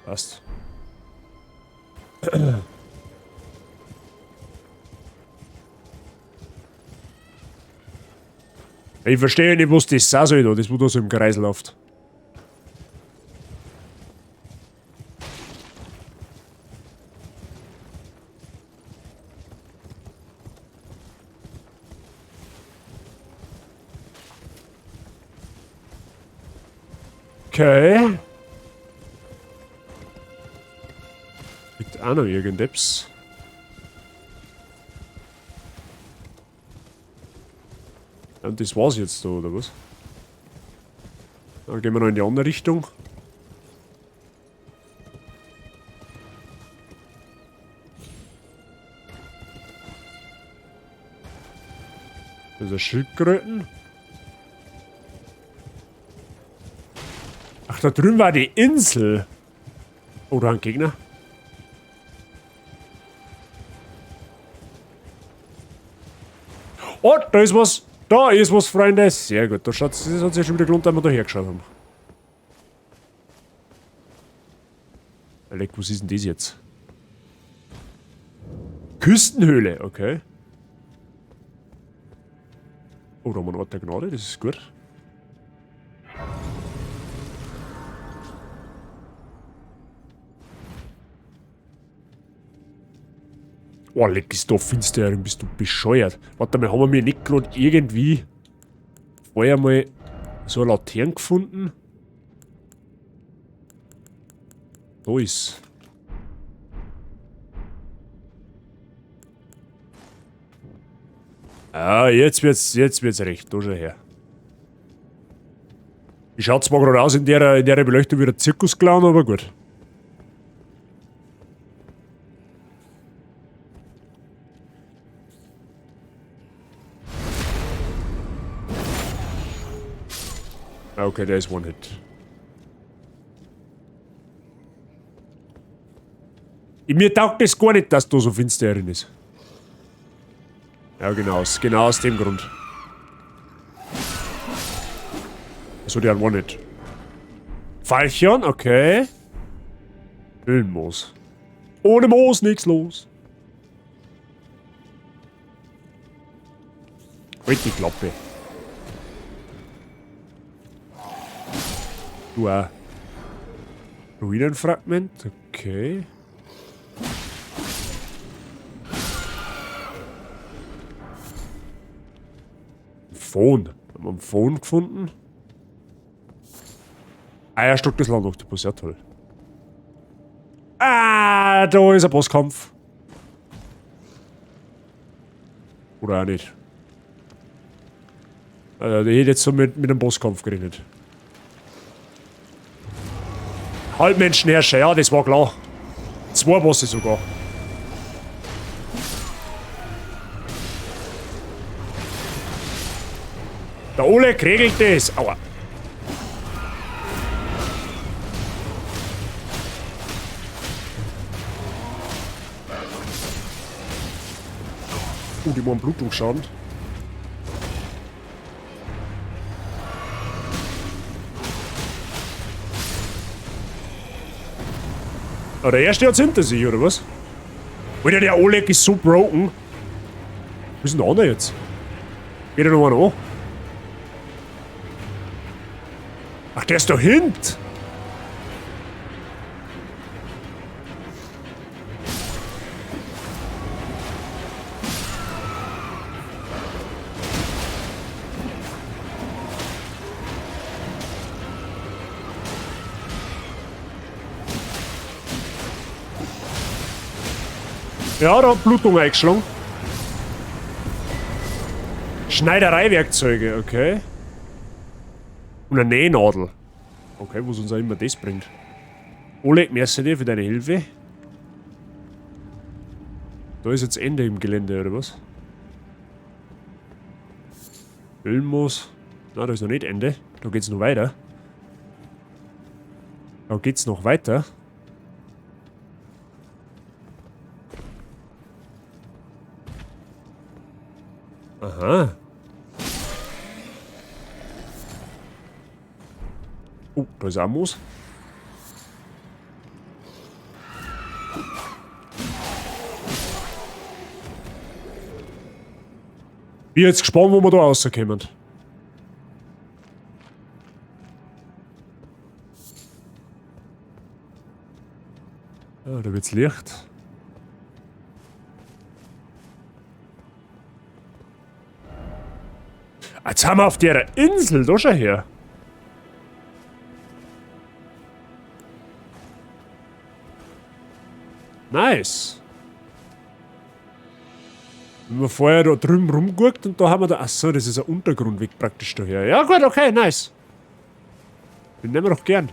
Passt. Ich verstehe nicht, was das sein soll, das wo da so im Kreis läuft. Okay. Gibt auch noch irgendetwas. Und das war's jetzt so, oder was? Dann gehen wir noch in die andere Richtung. Das ist ein Schildkröten. Ach, da drüben war die Insel. Oder ein Gegner. Oh, da ist was. Da ist was, Freunde. Sehr gut. Da schaut's, das hat sich schon wieder gelohnt, dass wir da hergeschaut haben. Alec, was ist denn das jetzt? Küstenhöhle, okay. Oh, da haben wir einen Ort der Gnade, das ist gut. Oh, leck, ist da finster, bist du bescheuert. Warte mal, haben wir nicht gerade irgendwie vorher mal so eine Laterne gefunden? Da ist. Ah, jetzt wird's recht, da schau her. Ich schaut zwar gerade aus in der Beleuchtung wie ein Zirkusclown, aber gut. Okay, der ist One-Hit. Mir taugt es gar nicht, dass da so finster drin ist. Ja, genau aus dem Grund. So, der hat One-Hit. Pfeilchen, okay. Höhlenmoos. Ohne Moos nichts los. Halt die Klappe. Du auch. Ruinenfragment, okay. Phone. Haben wir einen Phone gefunden? Eierstock des Landoktopus, ja toll. Ah, da ist ein Bosskampf. Oder auch nicht. Ich hätte jetzt so mit einem Bosskampf gerechnet. Halbmenschenherrscher, ja, das war klar. 2 Bosse sogar. Der Oleg regelt das. Aua. Die machen Blutungsschaden. Ah, der erste hat's hinter sich, oder was? Alter, der Oleg ist so broken. Wo ist denn der andere jetzt? Geht er noch einer an? Ach, der ist da hint! Ja, da hat Blutung eingeschlagen. Schneidereiwerkzeuge, okay. Und eine Nähnadel. Okay, was uns auch immer das bringt. Oleg, merci dir für deine Hilfe. Da ist jetzt Ende im Gelände, oder was? Ölmoos. Na, da ist noch nicht Ende. Da geht's noch weiter. Da geht's noch weiter. Aha. Oh, da ist auch Moos. Bin jetzt gespannt, wo wir da rauskommen. Ah, da wird's Licht. Jetzt haben wir auf der Insel, da schau her. Nice. Wir haben vorher da drüben rumgeguckt und da haben wir da... Achso, das ist ein Untergrundweg praktisch daher. Ja gut, okay, nice. Den nehmen wir doch gern.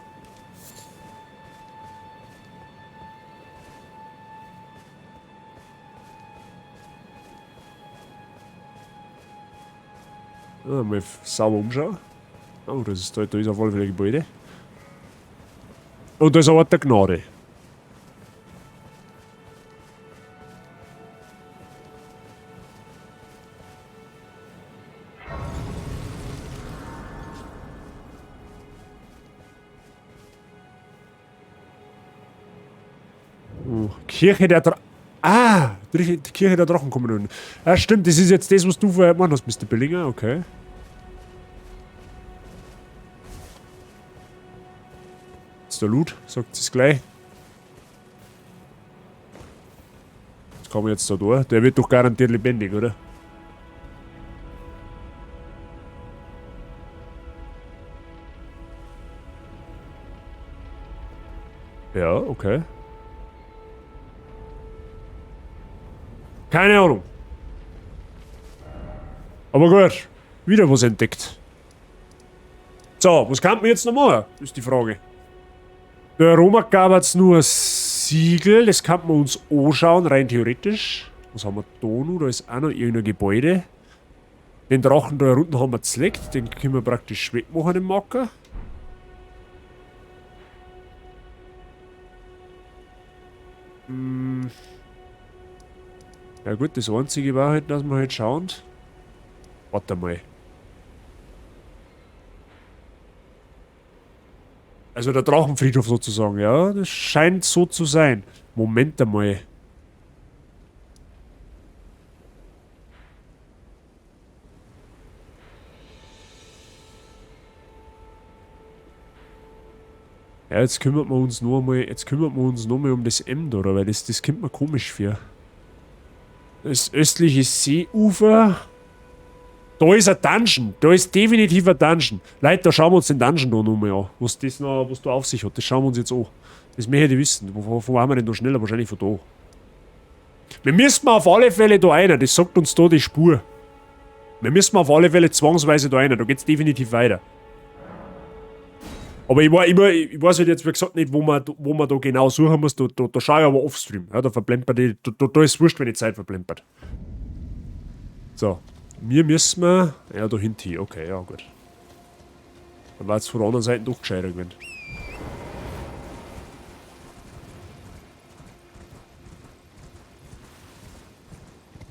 Mal sauber umschauen. Oh, da ist auf alle Fälle ein Gebäude. Und da ist ein Ort der Gnade. Kirche der Drachen. Ah, die Kirche der Drachen kommen nun. Ja, stimmt, das ist jetzt das, was du vorher gemacht hast, Mr. Billinger, okay. Ist der Loot, sagt es gleich. Was kann man jetzt da durch? Der wird doch garantiert lebendig, oder? Ja, okay. Keine Ahnung. Aber gut, wieder was entdeckt. So, was kann man jetzt noch machen? Ist die Frage. Der Roma gab jetzt nur ein Siegel, das kann man uns anschauen, rein theoretisch. Was haben wir da noch? Da ist auch noch irgendein Gebäude. Den Drachen da unten haben wir zerlegt, den können wir praktisch wegmachen, den Marker. Ja gut, das Einzige war halt, dass wir halt schauen. Warte mal. Also der Drachenfriedhof sozusagen, ja, das scheint so zu sein. Moment einmal. Ja, jetzt kümmern wir uns noch mal um das M da, weil das kommt mir komisch vor. Das östliche Seeufer. Da ist ein Dungeon. Da ist definitiv ein Dungeon. Leute, da schauen wir uns den Dungeon da nochmal an. Was da auf sich hat. Das schauen wir uns jetzt an. Das möchte ich wissen. Wo haben wir denn da schneller? Wahrscheinlich von da. Wir müssen auf alle Fälle da rein. Das sagt uns da die Spur. Wir müssen auf alle Fälle zwangsweise da rein. Da geht's definitiv weiter. Aber ich weiß halt jetzt, wie gesagt, nicht, wo man da genau suchen muss. Da schaue ich aber offstream. Ja, da verplempert die. Da ist es wurscht, wenn die Zeit verplempert. So. Wir müssen ja, da hinten. Okay, ja, gut. Dann war es von der anderen Seite doch gescheiter gewesen.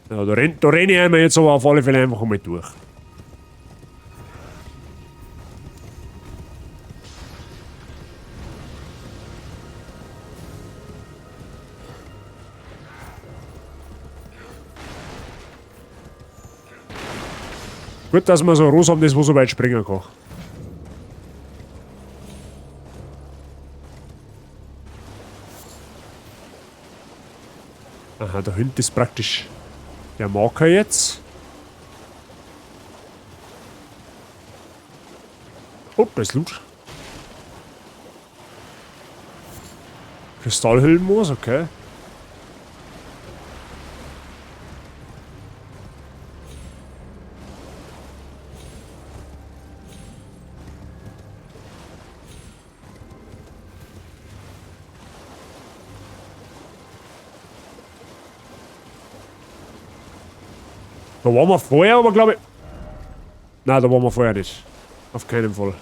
Ja, da renn ich einmal jetzt aber auf alle Fälle einfach einmal durch. Gut, dass wir so ein Ross haben, das wo so weit springen kann. Aha, da hinten ist praktisch der Marker jetzt. Oh, da ist Loot. Kristallhüllenmoos, okay. Da waren wir vorher, aber glaube ich... Nein, da waren wir vorher nicht. Auf keinen Fall.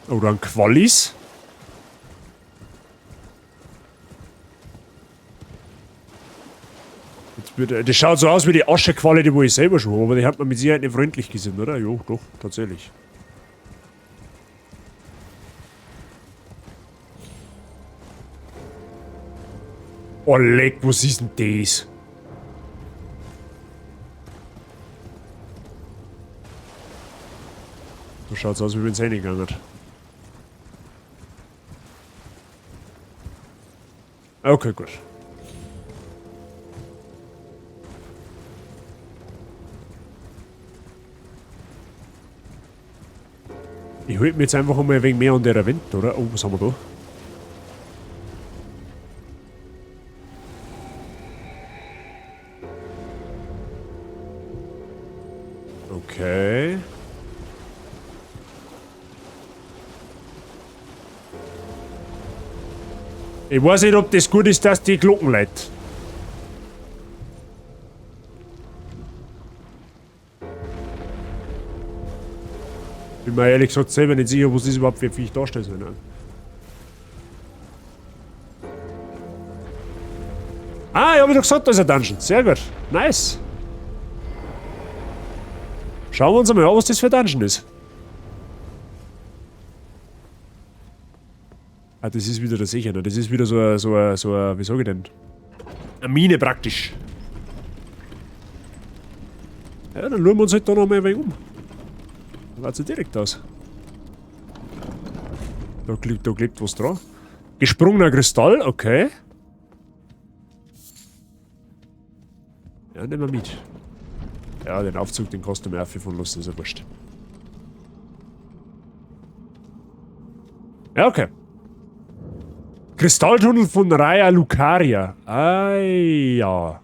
Oder ein Qualis. Das schaut so aus wie die Aschequalle, die wo ich selber schon habe, aber die hat man mit Sicherheit nicht freundlich gesehen, oder? Jo, doch, tatsächlich. Oh, leck, was ist denn das? So schaut's aus, wie wenn es reingegangen hat. Okay, gut. Ich halte mich jetzt einfach mal ein wenig mehr an der Event, oder? Oh, was haben wir da? Okay. Ich weiß nicht, ob das gut ist, dass die Glocken lädt. Bin mir ehrlich gesagt selber nicht sicher, was das überhaupt für Viech darstellen soll. Ne? Ah, ich habe doch gesagt, da ist ein Dungeon. Sehr gut. Nice. Schauen wir uns einmal an, was das für ein Dungeon ist. Ah, das ist wieder der Sicher, ne? Das ist wieder so ein, wie sag ich denn? Eine Mine praktisch. Ja, dann schauen wir uns halt da noch mal ein wenig um. Da war's ja direkt aus. Da klebt was dran. Gesprungener Kristall, okay. Ja, nehmen wir mit. Ja, den Aufzug, den kostet mir auch viel von Lust, ist ja wurscht. Ja, okay. Kristalltunnel von Raya Lucaria. Ah, ja.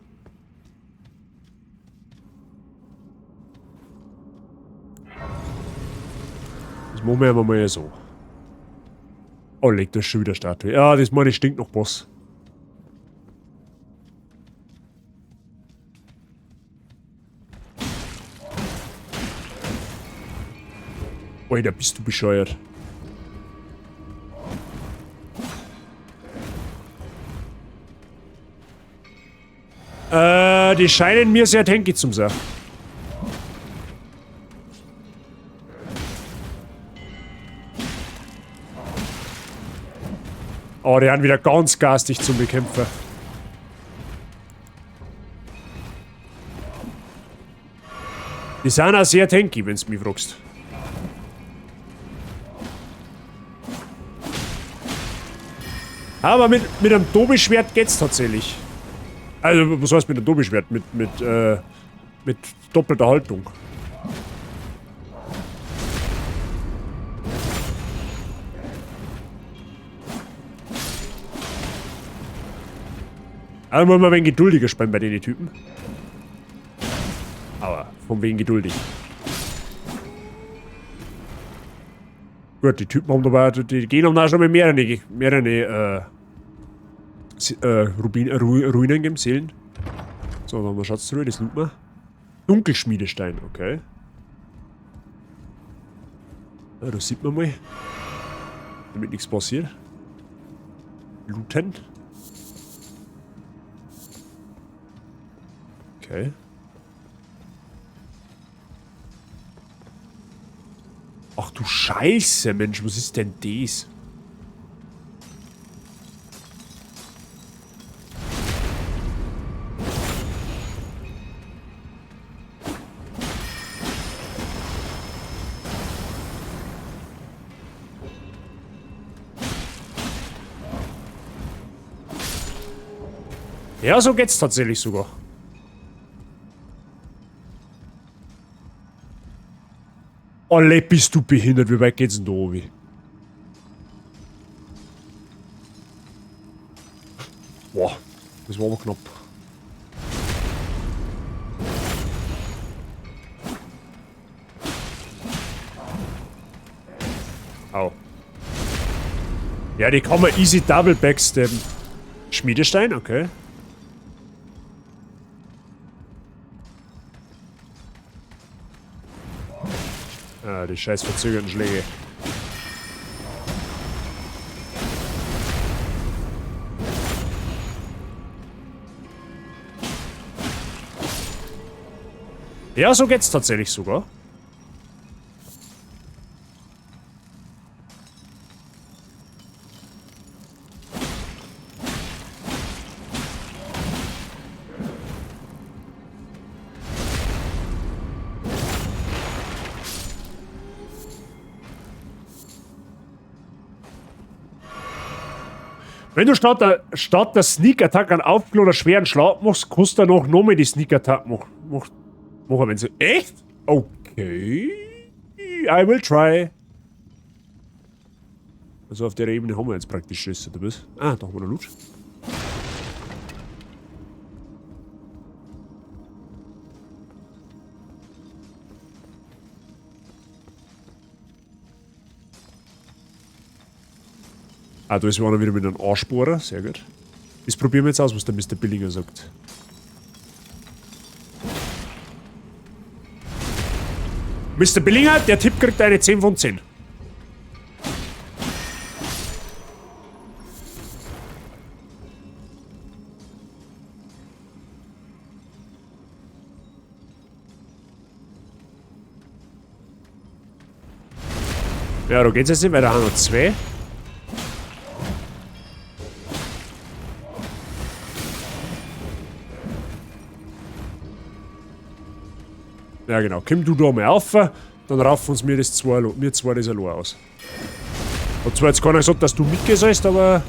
Das machen wir mal so. Oh, leg das schon wieder Statue. Ja, das meine ich stinkt noch Boss. Alter, bist du bescheuert. Die scheinen mir sehr tanky zu sein. Oh, die haben wieder ganz garstig zum Bekämpfen. Die sind auch sehr tanky, wenn du mich fragst. Aber mit einem Tobi-Schwert geht's tatsächlich. Also, was heißt mit einem Tobi-Schwert? Mit doppelter Haltung. Also wollen wir ein wenig geduldiger spielen bei den Typen. Aber von wegen geduldig. Gut, die Typen haben aber, die gehen haben da schon mal mehrere Ruinen gegeben, Seelen. So, dann haben wir Schatztruhe, das nimmt man. Dunkelschmiedestein, okay. Ja, das sieht man mal. Damit nichts passiert. looten. Okay. Ach du Scheiße, Mensch, was ist denn das? Ja, so geht's tatsächlich sogar. Alle, bist du behindert? Wie weit geht's denn da oben? Boah, das war aber knapp. Au. Ja, die kann man easy double backstabben. Schmiedestein, okay. Ah, die scheiß verzögerten Schläge. Ja, so geht's tatsächlich sogar. Wenn du statt der Sneak Attack einen Aufklo oder schweren Schlag machst, kannst du noch mal die Sneak Attack machen, wenn sie. Echt? Okay. I will try. Also auf der Ebene haben wir jetzt praktisch Schüsse, du bist. Ah, da haben wir noch Loot. Ah, da ist einer wieder mit einem Arschbohrer. Sehr gut. Das probieren wir jetzt aus, was der Mr. Billinger sagt. Mr. Billinger, der Tipp kriegt eine 10 von 10. Ja, da geht's jetzt nicht weiter. 102. Ja genau, komm du da mal rauf, dann raufen uns wir zwei das allein aus. Hat zwar jetzt keiner gesagt, dass du mitgehen sollst, aber...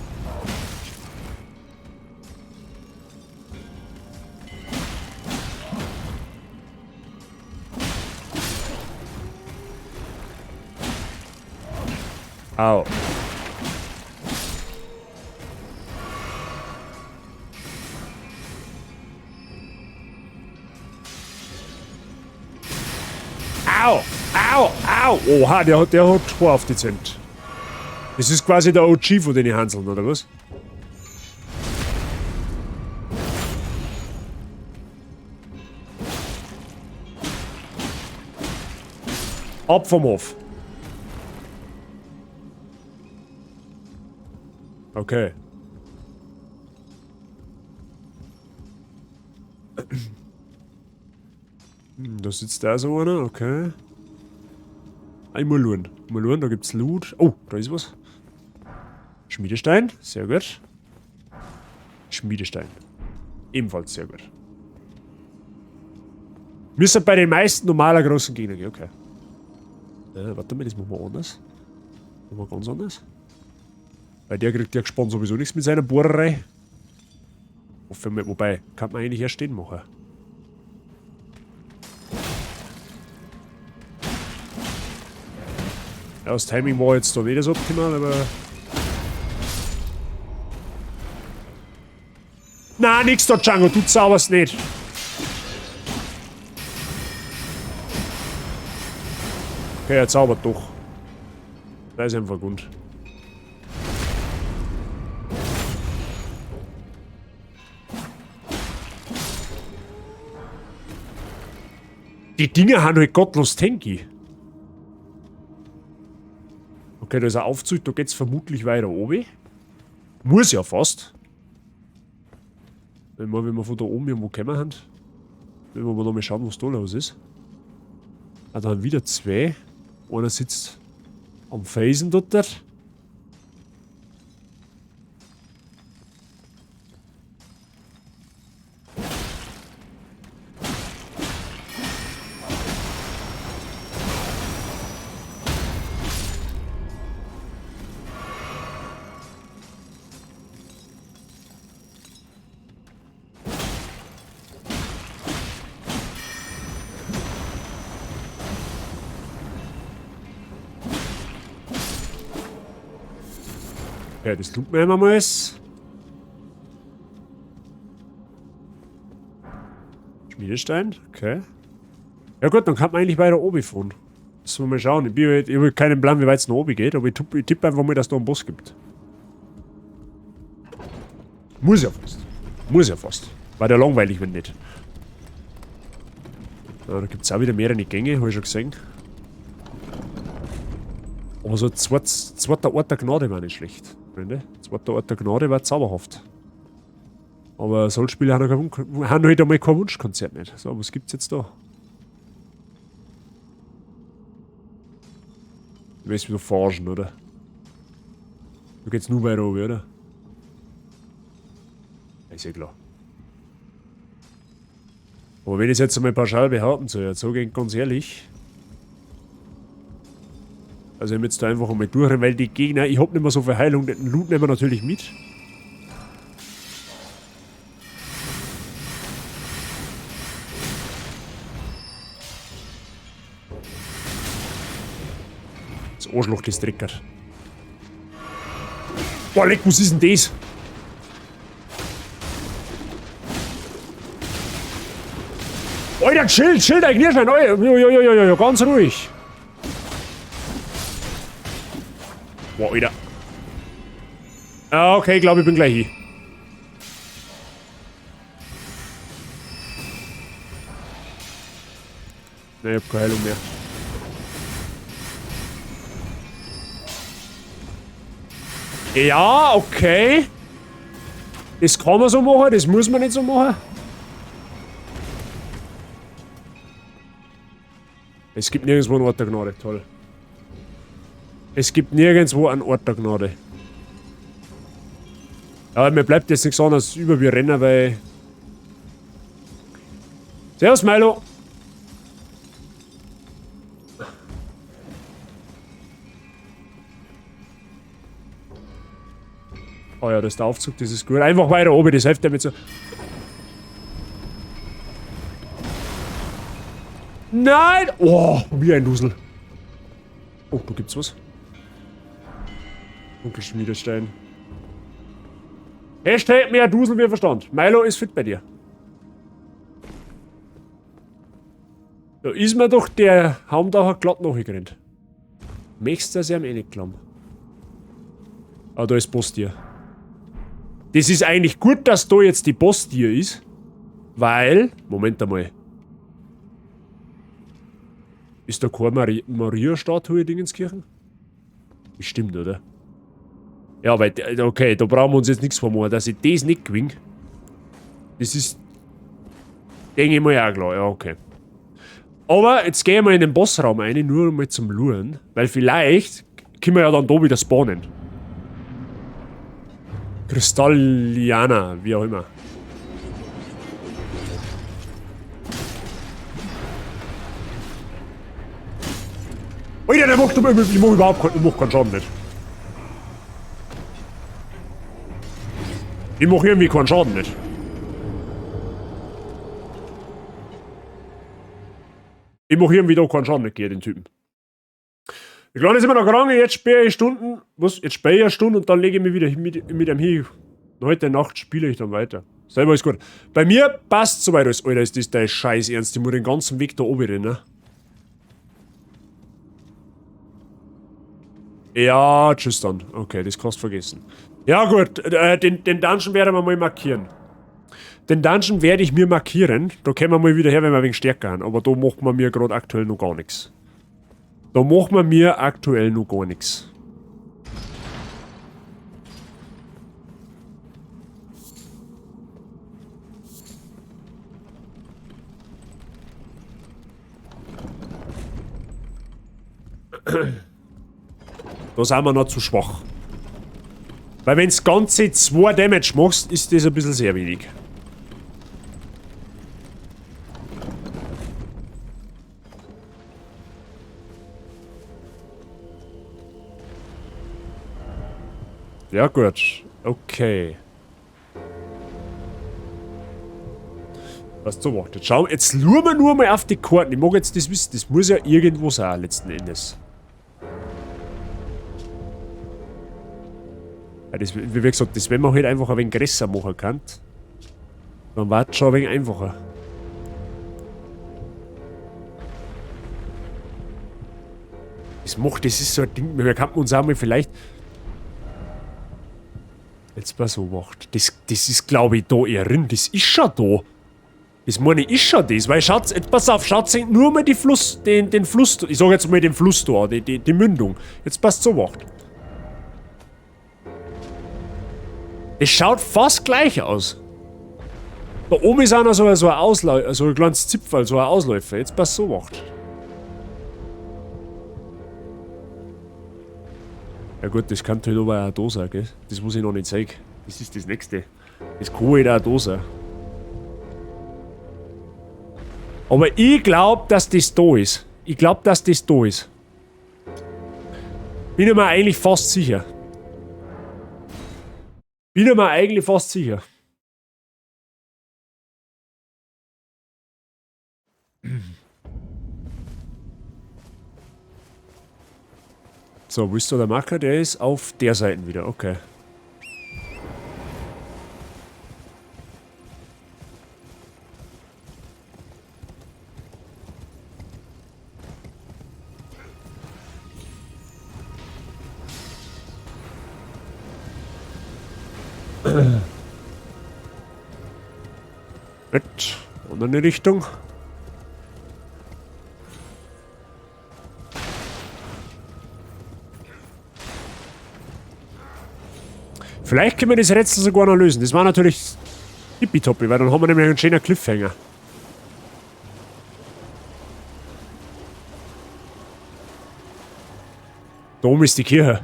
Au. Au! Au! Au! Oha, der hat Tor auf die Zent. Das ist quasi der OG von den Hanseln, oder was? Ab vom Hof. Okay. Da sitzt da so einer, okay. Einmal schauen. Mal schauen, da gibt's Loot. Oh, da ist was. Schmiedestein, sehr gut. Schmiedestein. Ebenfalls sehr gut. Müssen bei den meisten normaler großen Gegner gehen, okay. Warte mal, das machen wir anders. Machen wir ganz anders. Weil der kriegt ja gespannt sowieso nichts mit seiner Bohrerei. Wobei, kann man eigentlich erst stehen machen. Ja, das Timing war jetzt da nicht so optimal, aber... Na, nix da, Django, du zauberst nicht. Okay, er zaubert doch. Das ist einfach gut. Die Dinger haben halt gottlos Tanky. Okay, da ist ein Aufzug, da geht's vermutlich weiter oben. Muss ja fast. Wenn wir von da oben irgendwo kommen haben. Wenn wir noch mal schauen, was da los ist. Ah, da haben wieder zwei. Einer sitzt am Felsen dort. Ja, das tut mir immer mal. Schmiedestein, okay. Ja gut, dann kann man eigentlich weiter oben fahren. Müssen wir mal schauen. Ich habe keinen Plan, wie weit es nach oben geht, aber ich tippe einfach mal, dass es da einen Boss gibt. Muss ja fast. Muss ja fast. War der langweilig, wenn nicht. Ja, da gibt es auch wieder mehrere Gänge, habe ich schon gesehen. Aber so ein zweiter Ort der Gnade war nicht schlecht, Freunde. Zweiter Ort der Gnade war zauberhaft. Aber solche Spiele haben heute einmal kein Wunschkonzert nicht. So, was gibt's jetzt da? Du willst wieder forschen, oder? Da geht's nur weiter oben, oder? Ist ja klar. Aber wenn ich es jetzt einmal pauschal behaupten soll, jetzt sage ich ganz ehrlich. Also ich habe jetzt da einfach einmal durch, weil die Gegner, ich habe nicht mehr so viel Heilung, den Loot nehmen wir natürlich mit. Das Arschloch gestrickert. Boah, leck, was ist denn das? Alter, chill, dein Knirschein, ja, ganz ruhig. Boah, Alter. Ah, okay, ich glaube, ich bin gleich hier. Ne, ich hab keine Heilung mehr. Ja, okay. Das kann man so machen, das muss man nicht so machen. Es gibt nirgendwo einen Ort der Gnade, toll. Es gibt nirgendwo einen Ort der Gnade. Ja, mir bleibt jetzt nichts anderes über wie rennen, weil... Servus, Milo! Oh ja, das ist der Aufzug, das ist gut. Einfach weiter oben, das hilft damit so... Nein! Oh, wie ein Dusel. Oh, da gibt's was. Dunkelschmiedestein. Hashtag mehr Dusel wie Verstand. Milo ist fit bei dir. Da ist mir doch der Haumdacher glatt nachgerannt. Möchtest du das ihm eh nicht glauben? Ah, da ist Bostier. Das ist eigentlich gut, dass da jetzt die Bostier ist. Weil... Moment einmal. Ist da keine Maria-Statue in Dingenskirchen? Bestimmt, oder? Ja, weil, okay, da brauchen wir uns jetzt nichts vormachen, dass ich das nicht gewinne. Das ist, denke ich mal, auch klar, ja, okay. Aber jetzt gehen wir in den Bossraum rein, nur mal zum Luren, weil vielleicht können wir ja dann da wieder spawnen. Kristalliana, wie auch immer. Alter, der macht überhaupt keinen Schaden nicht. Ich mach irgendwie keinen Schaden nicht. Ich mach irgendwie da keinen Schaden nicht gegen den Typen. Ich glaube, jetzt sind wir noch gegangen, jetzt spähe ich Stunden. Was? Jetzt spähe ich eine Stunde und dann lege ich mich wieder mit dem hin. Heute Nacht spiele ich dann weiter. Selber ist gut. Bei mir passt soweit alles. Alter, ist das dein Scheiß Ernst. Ich muss den ganzen Weg da oben rennen. Ja, tschüss dann. Okay, das kannst du vergessen. Ja gut, den Dungeon werden wir mal markieren. Den Dungeon werde ich mir markieren. Da kommen wir mal wieder her, wenn wir ein wenig stärker haben. Aber da macht man mir gerade aktuell noch gar nichts. Da macht man mir aktuell noch gar nichts. Da sind wir noch zu schwach. Weil wenn das Ganze 2 Damage machst, ist das ein bisschen sehr wenig. Ja gut, okay. Was so wartet. Schau, jetzt schauen wir nur mal auf die Karten. Ich mag jetzt das wissen, das muss ja irgendwo sein, letzten Endes. Ja, das, wie gesagt, das wenn man halt einfach ein wenig größer machen kann, dann war es schon ein wenig einfacher. Das ist so ein Ding, wir könnten uns auch mal vielleicht jetzt mal so macht. Das ist, glaube ich, da eher drin. Das ist schon da. Das meine ich ist schon das, weil schaut, jetzt pass auf, schaut nur mal den Fluss, ich sage jetzt mal den Fluss da, die Mündung. Jetzt passt so macht. Es schaut fast gleich aus. Da oben ist auch noch so ein Ausläufer, so ein kleines Zipfel, so ein Ausläufer. Jetzt passt so macht. Ja gut, das kann halt aber auch da sein, gell? Das muss ich noch nicht zeigen. Das ist das nächste. Das kann halt auch da sein. Aber ich glaube, dass das da ist. Ich glaube, dass das da ist. Bin ich mir eigentlich fast sicher. Bin ich mir eigentlich fast sicher. So, wo ist da der Marker? Der ist auf der Seite wieder, okay. Gut, andere Richtung. Vielleicht können wir das Rätsel sogar noch lösen. Das war natürlich tippitoppi, weil dann haben wir nämlich einen schönen Cliffhanger. Da oben ist die Kirche.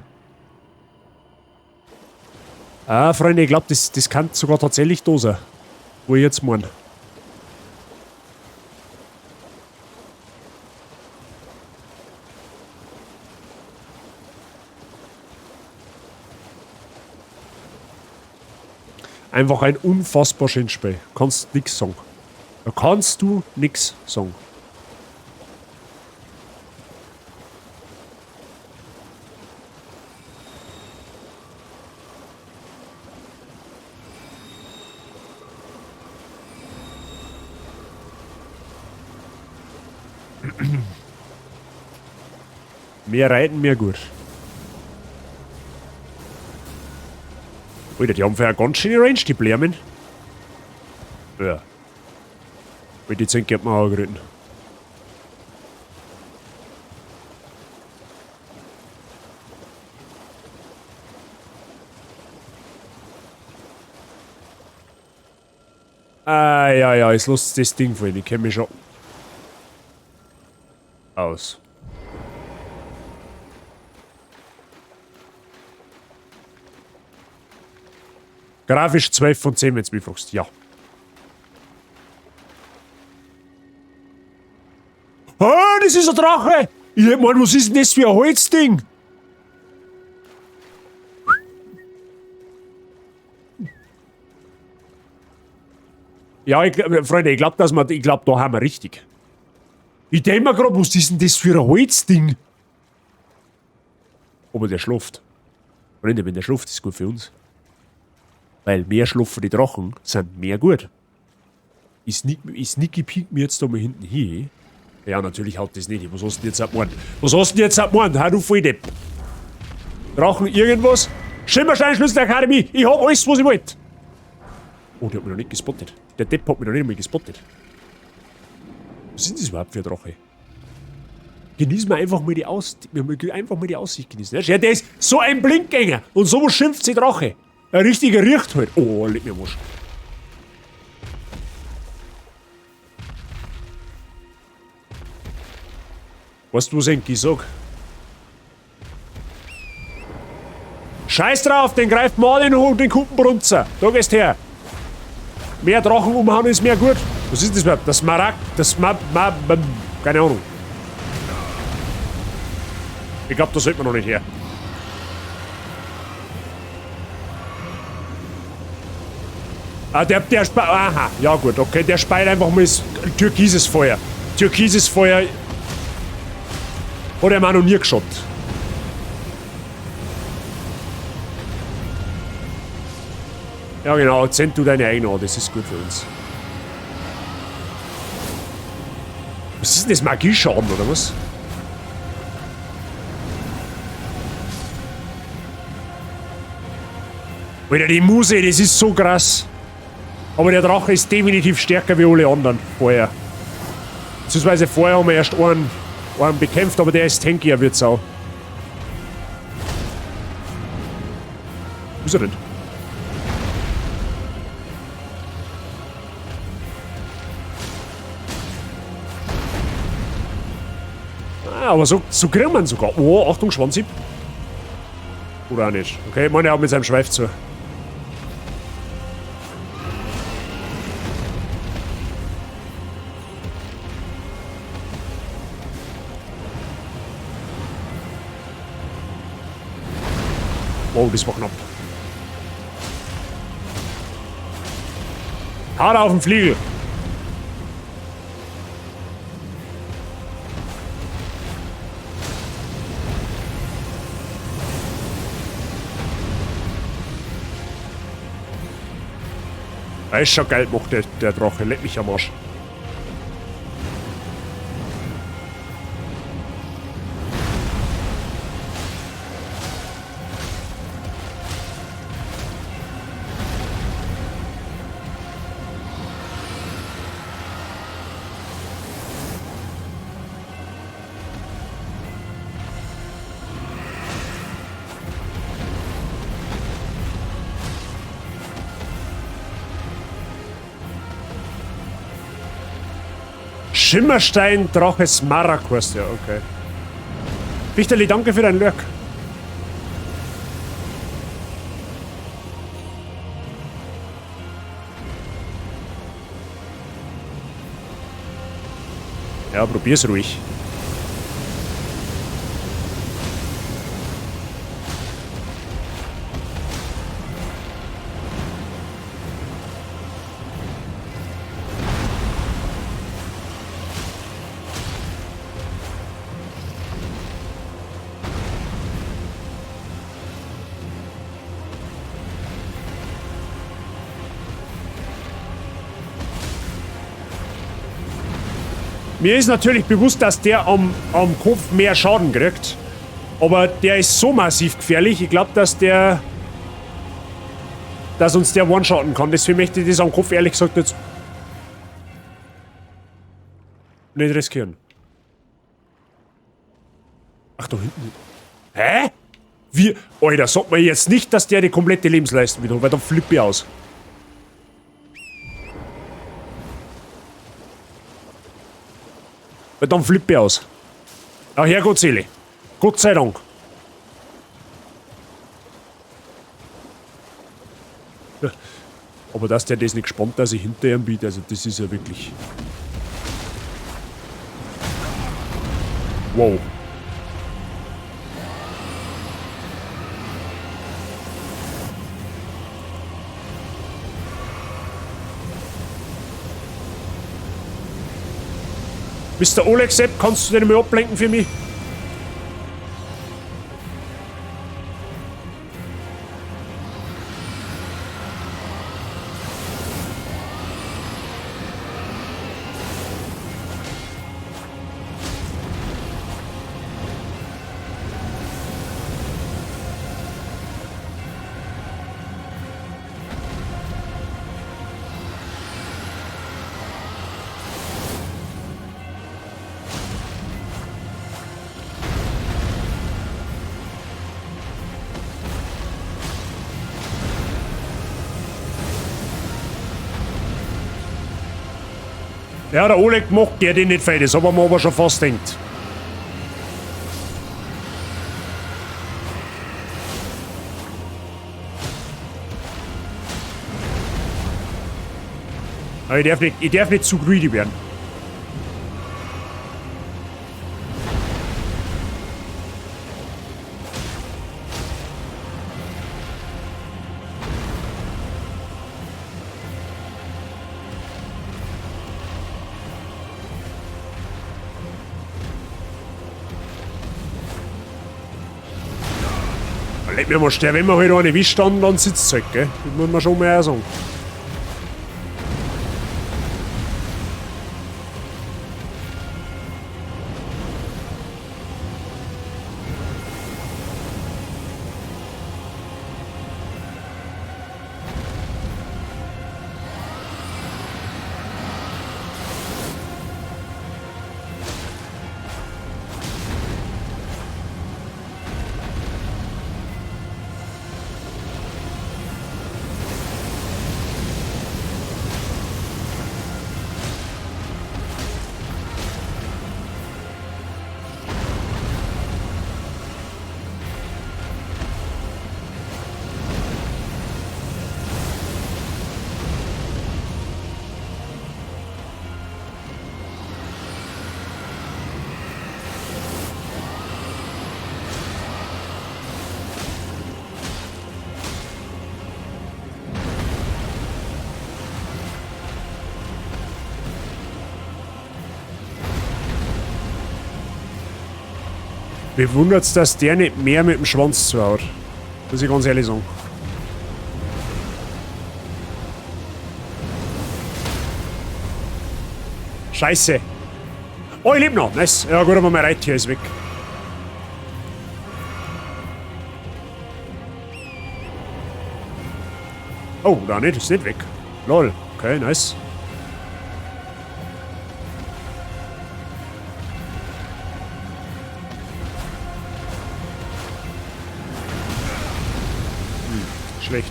Ah, Freunde, ich glaube, das kann sogar tatsächlich da sein. Wo ich jetzt meine. Einfach ein unfassbar schönes Spiel. Kannst nix sagen. Da kannst du nix sagen. Mehr reiten, mehr gut. Alter, die haben für eine ganz schöne Range, die Blärmen. Ja. Weil die 10 geht man auch geritten. Ah, ja, jetzt lasst das Ding fallen. Ich kenne mich schon aus. Grafisch 12 von 10, wenn du mich fragst. Ja. Ah, das ist ein Drache! Ich meine, was ist denn das für ein Holzding? Ja, Freunde, ich glaube, da haben wir richtig. Ich denke mir gerade, was ist denn das für ein Holzding? Aber der schläft. Freunde, wenn der schläft, ist es gut für uns. Weil mehr schlaffende Drachen sind mehr gut. Ist Niki piekt mir jetzt da mal hinten hin? Ja, natürlich haut das nicht. Was hast du denn jetzt abgemeint? Was hast du denn jetzt abgemeint? Ha, du Volldepp. Drachen irgendwas? Schimmerstein-Schlüssel der Akademie. Ich hab alles, was ich wollte. Oh, der hat mich noch nicht gespottet. Der Depp hat mich noch nicht einmal gespottet. Was sind das überhaupt für ein Drache? Genießen wir einfach mal die Aussicht. Genießen. Ja, der ist so ein Blinkgänger. Und so schimpft sie Drache. Ein richtiger Richt halt. Oh, leg mir was. Weißt du, was Enki sag? Scheiß drauf, den greift man an, den Kupenbrunzer. Da gehst her. Mehr Drachen umhauen ist mehr gut. Was ist das überhaupt? Das Smaragd, keine Ahnung. Ich glaube, da sollte man noch nicht her. Ah, der aha, ja gut, okay, der speit einfach mal türkises Feuer. Türkises Feuer hat er mir noch nie geschaut. Ja genau, Akzent du deine eigene an, das ist gut für uns. Was ist denn das, Magieschaden oder was? Alter, die Muse, das ist so krass. Aber der Drache ist definitiv stärker wie alle anderen vorher. Beziehungsweise vorher haben wir erst einen bekämpft, aber der ist tankier wie Sau. Wo ist er denn? Ah, aber so kriegen wir ihn sogar. Oh, Achtung, Schwanzhieb. Oder auch nicht. Okay, ich meine, er hat mit seinem Schweif zu. Oh, das war knapp. Hart auf den Fliegel. Er ist schon geil gemacht, der Drache. Leck mich am Arsch. Schimmerstein, Drache, Smaragd, ja, okay. Wichterli, danke für dein Lurk. Ja, probier's ruhig. Mir ist natürlich bewusst, dass der am Kopf mehr Schaden kriegt. Aber der ist so massiv gefährlich. Ich glaube, dass uns der one-shotten kann. Deswegen möchte ich das am Kopf ehrlich gesagt jetzt nicht riskieren. Ach, da hinten. Hä? Wie? Alter, sagt mir jetzt nicht, dass der die komplette Lebensleistung wieder hat, weil dann flippe ich aus. Weil dann flippe ich aus. Ach, Herrgott, Seele. Gott sei Dank. Ja. Aber dass der das nicht gespannt, dass ich hinter ihm biete, also das ist ja wirklich... Wow. Mr. Oleg Sepp, kannst du den mal ablenken für mich? Ja, der Oleg macht der den nicht fett, das haben wir aber schon fast gedacht. Aber ich darf nicht zu greedy werden. Leck mir mal sterben, wenn wir halt eine wischt, dann sitzt es halt, gell? Das muss man schon mal auch sagen. Mich wundert's, dass der nicht mehr mit dem Schwanz zuhaut. Muss ich ganz ehrlich sagen. Scheiße. Oh, ich lebe noch. Nice. Ja gut, aber mein Reittier ist weg. Oh, da nicht. Ist nicht weg. Lol. Okay, nice. Schlecht.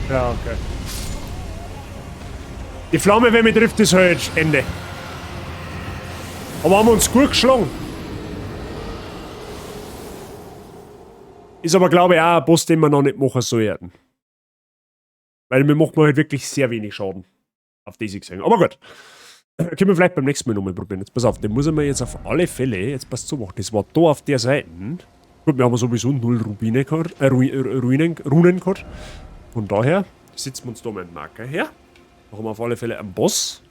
Ja, okay. Die Flamme, wenn mich trifft, ist halt Ende. Aber haben wir uns gut geschlagen. Ist aber, glaube ich, auch ein Boss, den wir noch nicht machen sollten. Weil mir macht man halt wirklich sehr wenig Schaden. Auf das ich gesehen. Aber gut. Können wir vielleicht beim nächsten Mal nochmal probieren. Jetzt pass auf, den muss ich mir jetzt auf alle Fälle, jetzt passt so machen. Das war da auf der Seite. Gut, wir haben sowieso 0 Rubine gehabt, Runen gehabt. Von daher setzen wir uns da mal einen Marker her. Machen wir auf alle Fälle einen Boss.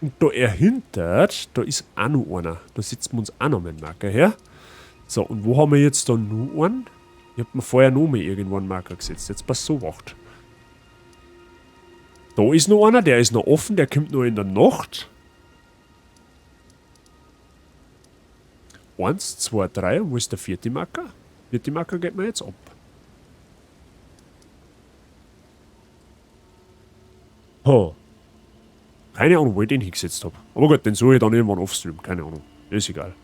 Und da erhintert, da ist auch noch einer. Da setzen wir uns auch noch mal einen Marker her. So, und wo haben wir jetzt da noch einen? Ich hab mir vorher noch mal irgendwo einen Marker gesetzt. Jetzt passt so wacht. Da ist noch einer, der ist noch offen, der kommt noch in der Nacht. 1, 2, 3. Wo ist der 4. Marker? 4. Marker geht mir jetzt ab. Oh. Keine Ahnung, wo ich den hingesetzt habe. Aber gut, den soll ich dann irgendwann offstream. Keine Ahnung. Ist egal.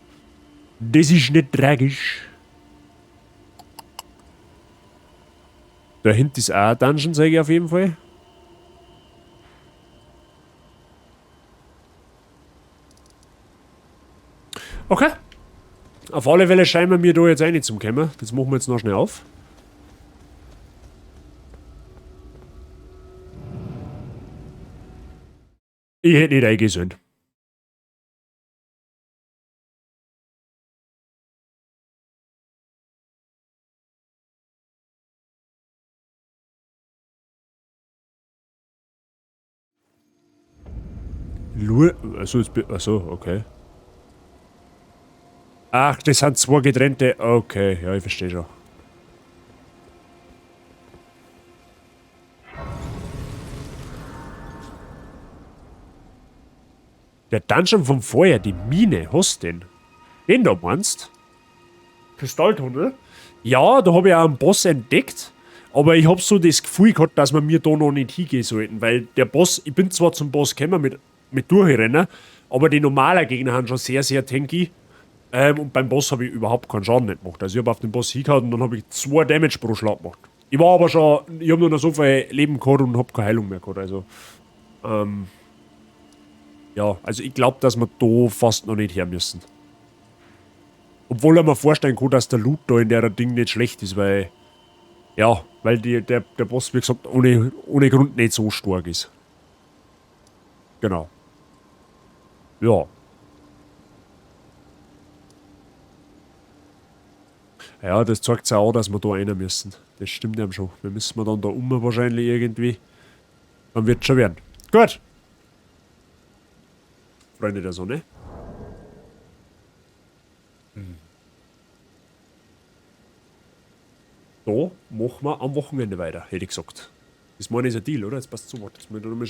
Das ist nicht tragisch. Da hinten ist auch ein Dungeon, sage ich auf jeden Fall. Okay. Auf alle Fälle scheinen wir mir da jetzt nicht zum Kommen. Das machen wir jetzt noch schnell auf. Ich hätte nicht eingesehen. Achso, okay. Ach, das sind 2 getrennte. Okay, ja, ich verstehe schon. Der Dungeon vom Feuer, die Mine, hast du den? Den da meinst? Kristalltunnel? Ja, da habe ich auch einen Boss entdeckt. Aber ich hab so das Gefühl gehabt, dass wir mir da noch nicht hingehen sollten, weil der Boss, ich bin zwar zum Boss gekommen mit Durchrennen, aber die normalen Gegner haben schon sehr, sehr tanky. Und beim Boss habe ich überhaupt keinen Schaden nicht gemacht. Also ich habe auf den Boss hingehauen und dann habe ich 2 Damage pro Schlag gemacht. Ich war aber schon, ich habe nur noch so viel Leben gehabt und habe keine Heilung mehr gehabt. Also, ja, also ich glaube, dass wir da fast noch nicht her müssen. Obwohl ich mir vorstellen kann, dass der Loot da in der Ding nicht schlecht ist, weil, ja, weil der Boss, wie gesagt, ohne Grund nicht so stark ist. Genau. Ja. Ja, das zeigt es auch, dass wir da rein müssen. Das stimmt ja schon. Wir müssen dann da wahrscheinlich irgendwie. Dann wird es schon werden. Gut. Freunde der Sonne. Da machen wir am Wochenende weiter, hätte ich gesagt. Das meine ich ist ein Deal, oder? Jetzt passt zu. Warte, jetzt müssen wir nochmal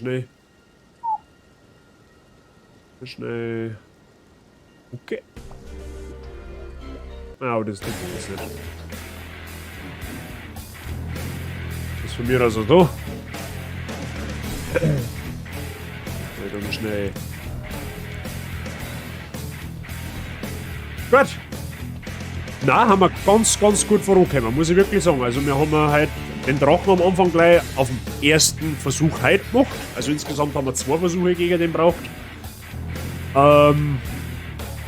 schnell. Okay. Ah, aber das tut mir jetzt nicht. Das ist von mir also da. Dann schnell. Gut. Na, haben wir ganz gut vorangekommen, muss ich wirklich sagen. Also wir haben halt den Drachen am Anfang gleich auf dem ersten Versuch heute gemacht. Also insgesamt haben wir 2 Versuche gegen den braucht. Dann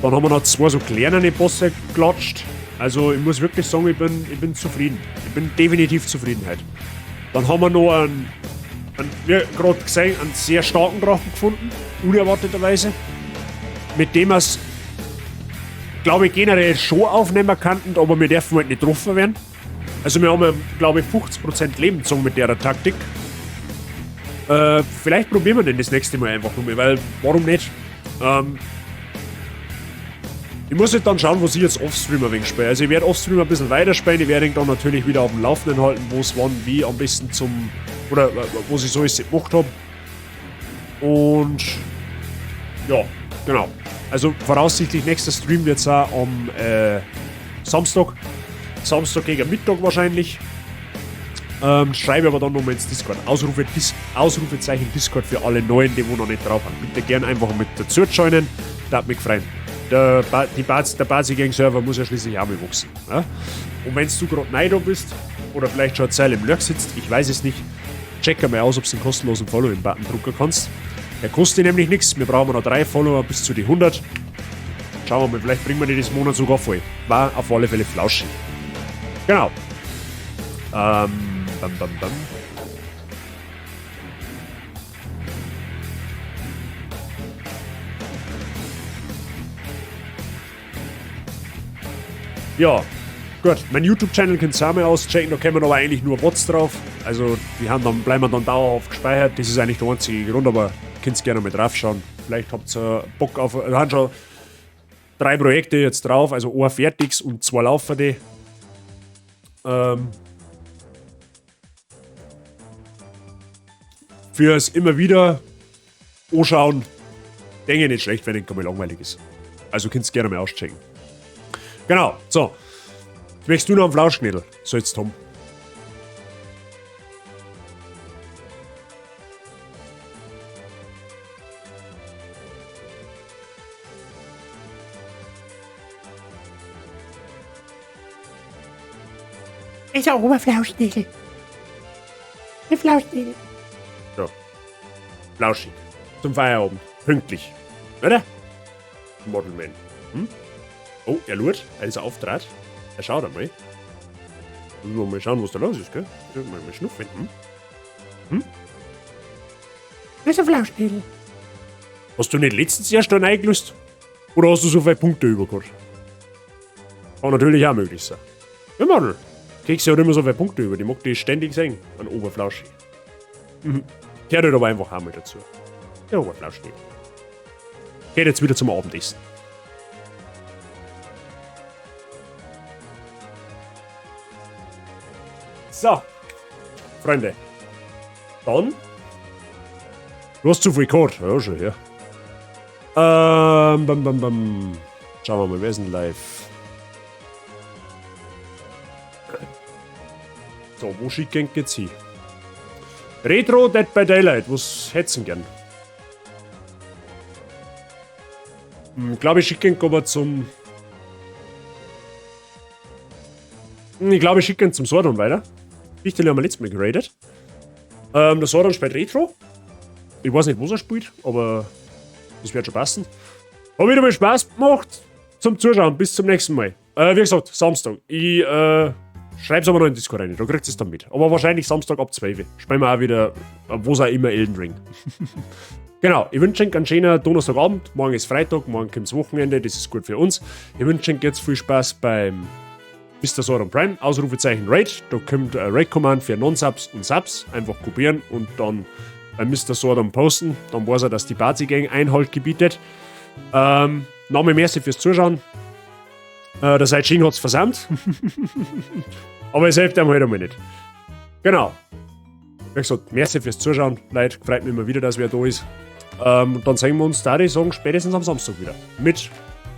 haben wir noch 2 so kleinere Bosse geklatscht. Also ich muss wirklich sagen, ich bin zufrieden. Ich bin definitiv zufrieden heute. Dann haben wir noch wie gerade gesehen, einen sehr starken Drachen gefunden, unerwarteterweise. Mit dem wir es, glaube ich, generell schon aufnehmen könnten, aber wir dürfen halt nicht getroffen werden. Also wir haben, glaube ich, 50% Leben gezogen mit der Taktik. Vielleicht probieren wir den das nächste Mal einfach nochmal, weil warum nicht? Ich muss jetzt dann schauen, was ich jetzt Offstream ein wenig spiele. Also ich werde Offstream ein bisschen weiter spielen, ich werde ihn dann natürlich wieder auf dem Laufenden halten, wo es wann wie am besten oder was ich so alles gemacht habe. Und ja, genau. Also voraussichtlich nächster Stream wird es auch am Samstag. Samstag gegen Mittag wahrscheinlich. Schreibe aber dann nochmal ins Discord. Ausrufezeichen Discord für alle Neuen, die wo noch nicht drauf haben. Bitte gern einfach mit dazu joinen. Das hat mich gefreut. Der Basi-Gang-Server muss ja schließlich auch mal wachsen. Ja? Und wenn du gerade neu da bist, oder vielleicht schon eine Zeile im Lurk sitzt, ich weiß es nicht, check einmal aus, ob du den kostenlosen Follow-in-Button drucken kannst. Der kostet nämlich nichts. Wir brauchen noch 3 Follower bis zu die 100. Schauen wir mal, vielleicht bringen wir die das Monat sogar voll. War auf alle Fälle flauschig. Genau. Ja, gut. Mein YouTube-Channel könnt ihr auch mal auschecken. Da kommen aber eigentlich nur Bots drauf. Also, bleiben dann dauerhaft gespeichert. Das ist eigentlich der einzige Grund, aber könnt ihr gerne mal drauf schauen. Vielleicht habt ihr Bock auf. Wir haben schon 3 Projekte jetzt drauf, also ein fertiges und 2 laufen die. Fürs immer wieder anschauen, denke ich nicht schlecht, wenn es mal langweilig ist. Also könnt ihr gerne mal auschecken. Genau, so. Möchtest du noch einen Flauschknädel? Sollst du haben. Ist auch ein Flauschknädel. Ein Flauschknädel. So. Flauschig. Zum Feierabend. Pünktlich. Oder? Modelman. Hm? Oh, er lurt. Er ist auftrat. Er schaut einmal. Müssen wir mal schauen, was da los ist, gell? Mal schnuffen. Hm? Das ist ein Flauschknädel. Hast du nicht letztens erst einen eingelöst? Oder hast du so viele Punkte übergehabt? Kann natürlich auch möglich sein. Ja, Mann. Kekse hat immer so viele Punkte über. Die mag die ständig sehen. An Oberflauschi. Gehört halt aber einfach einmal dazu. Der Oberflauschi. Geht jetzt wieder zum Abendessen. So. Freunde. Dann. Du hast zu viel gehabt. Ja, schon, ja. Schauen wir mal, wer ist denn live? So, wo schicken geht's hin? Retro Dead by Daylight, was hättest du gern? Ich glaube, ich schicke ihn aber zum. Ich glaube, ich schicke ihn zum Sordon weiter. Fichtel haben wir letztes Mal geradet. Der Sordon spielt Retro. Ich weiß nicht, wo er spielt, aber das wird schon passen. Hat wieder mal Spaß gemacht zum Zuschauen. Bis zum nächsten Mal. Wie gesagt, Samstag. Ich schreib's aber noch in Discord rein. Da kriegt es dann mit. Aber wahrscheinlich Samstag ab 12. Spielen wir auch wieder, wo es auch immer, Elden Ring. Genau, ich wünsche euch einen schönen Donnerstagabend. Morgen ist Freitag, morgen kommt das Wochenende, das ist gut für uns. Ich wünsche euch jetzt viel Spaß beim Mr. Sordon Prime, Ausrufezeichen Raid. Da kommt ein Raid-Command für Non-Subs und Subs. Einfach kopieren und dann bei Mr. Sordon posten. Dann weiß er, dass die Bazi-Gang Einhalt gebietet. Nochmal merci fürs Zuschauen. Der Seitsching hat es versammelt. Aber es hilft einem halt einmal nicht. Genau. Wie gesagt, merci fürs Zuschauen. Leute, freut mich immer wieder, dass wer da ist. Und dann sehen wir uns, da ich sagen, spätestens am Samstag wieder. Mit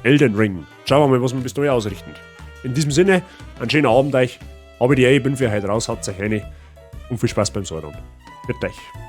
Elden Ring. Schauen wir mal, was wir bis dahin ausrichten. In diesem Sinne, einen schönen Abend euch. Habe die ich bin für heute raus, haut euch rein. Und viel Spaß beim Sordon. Bitte euch.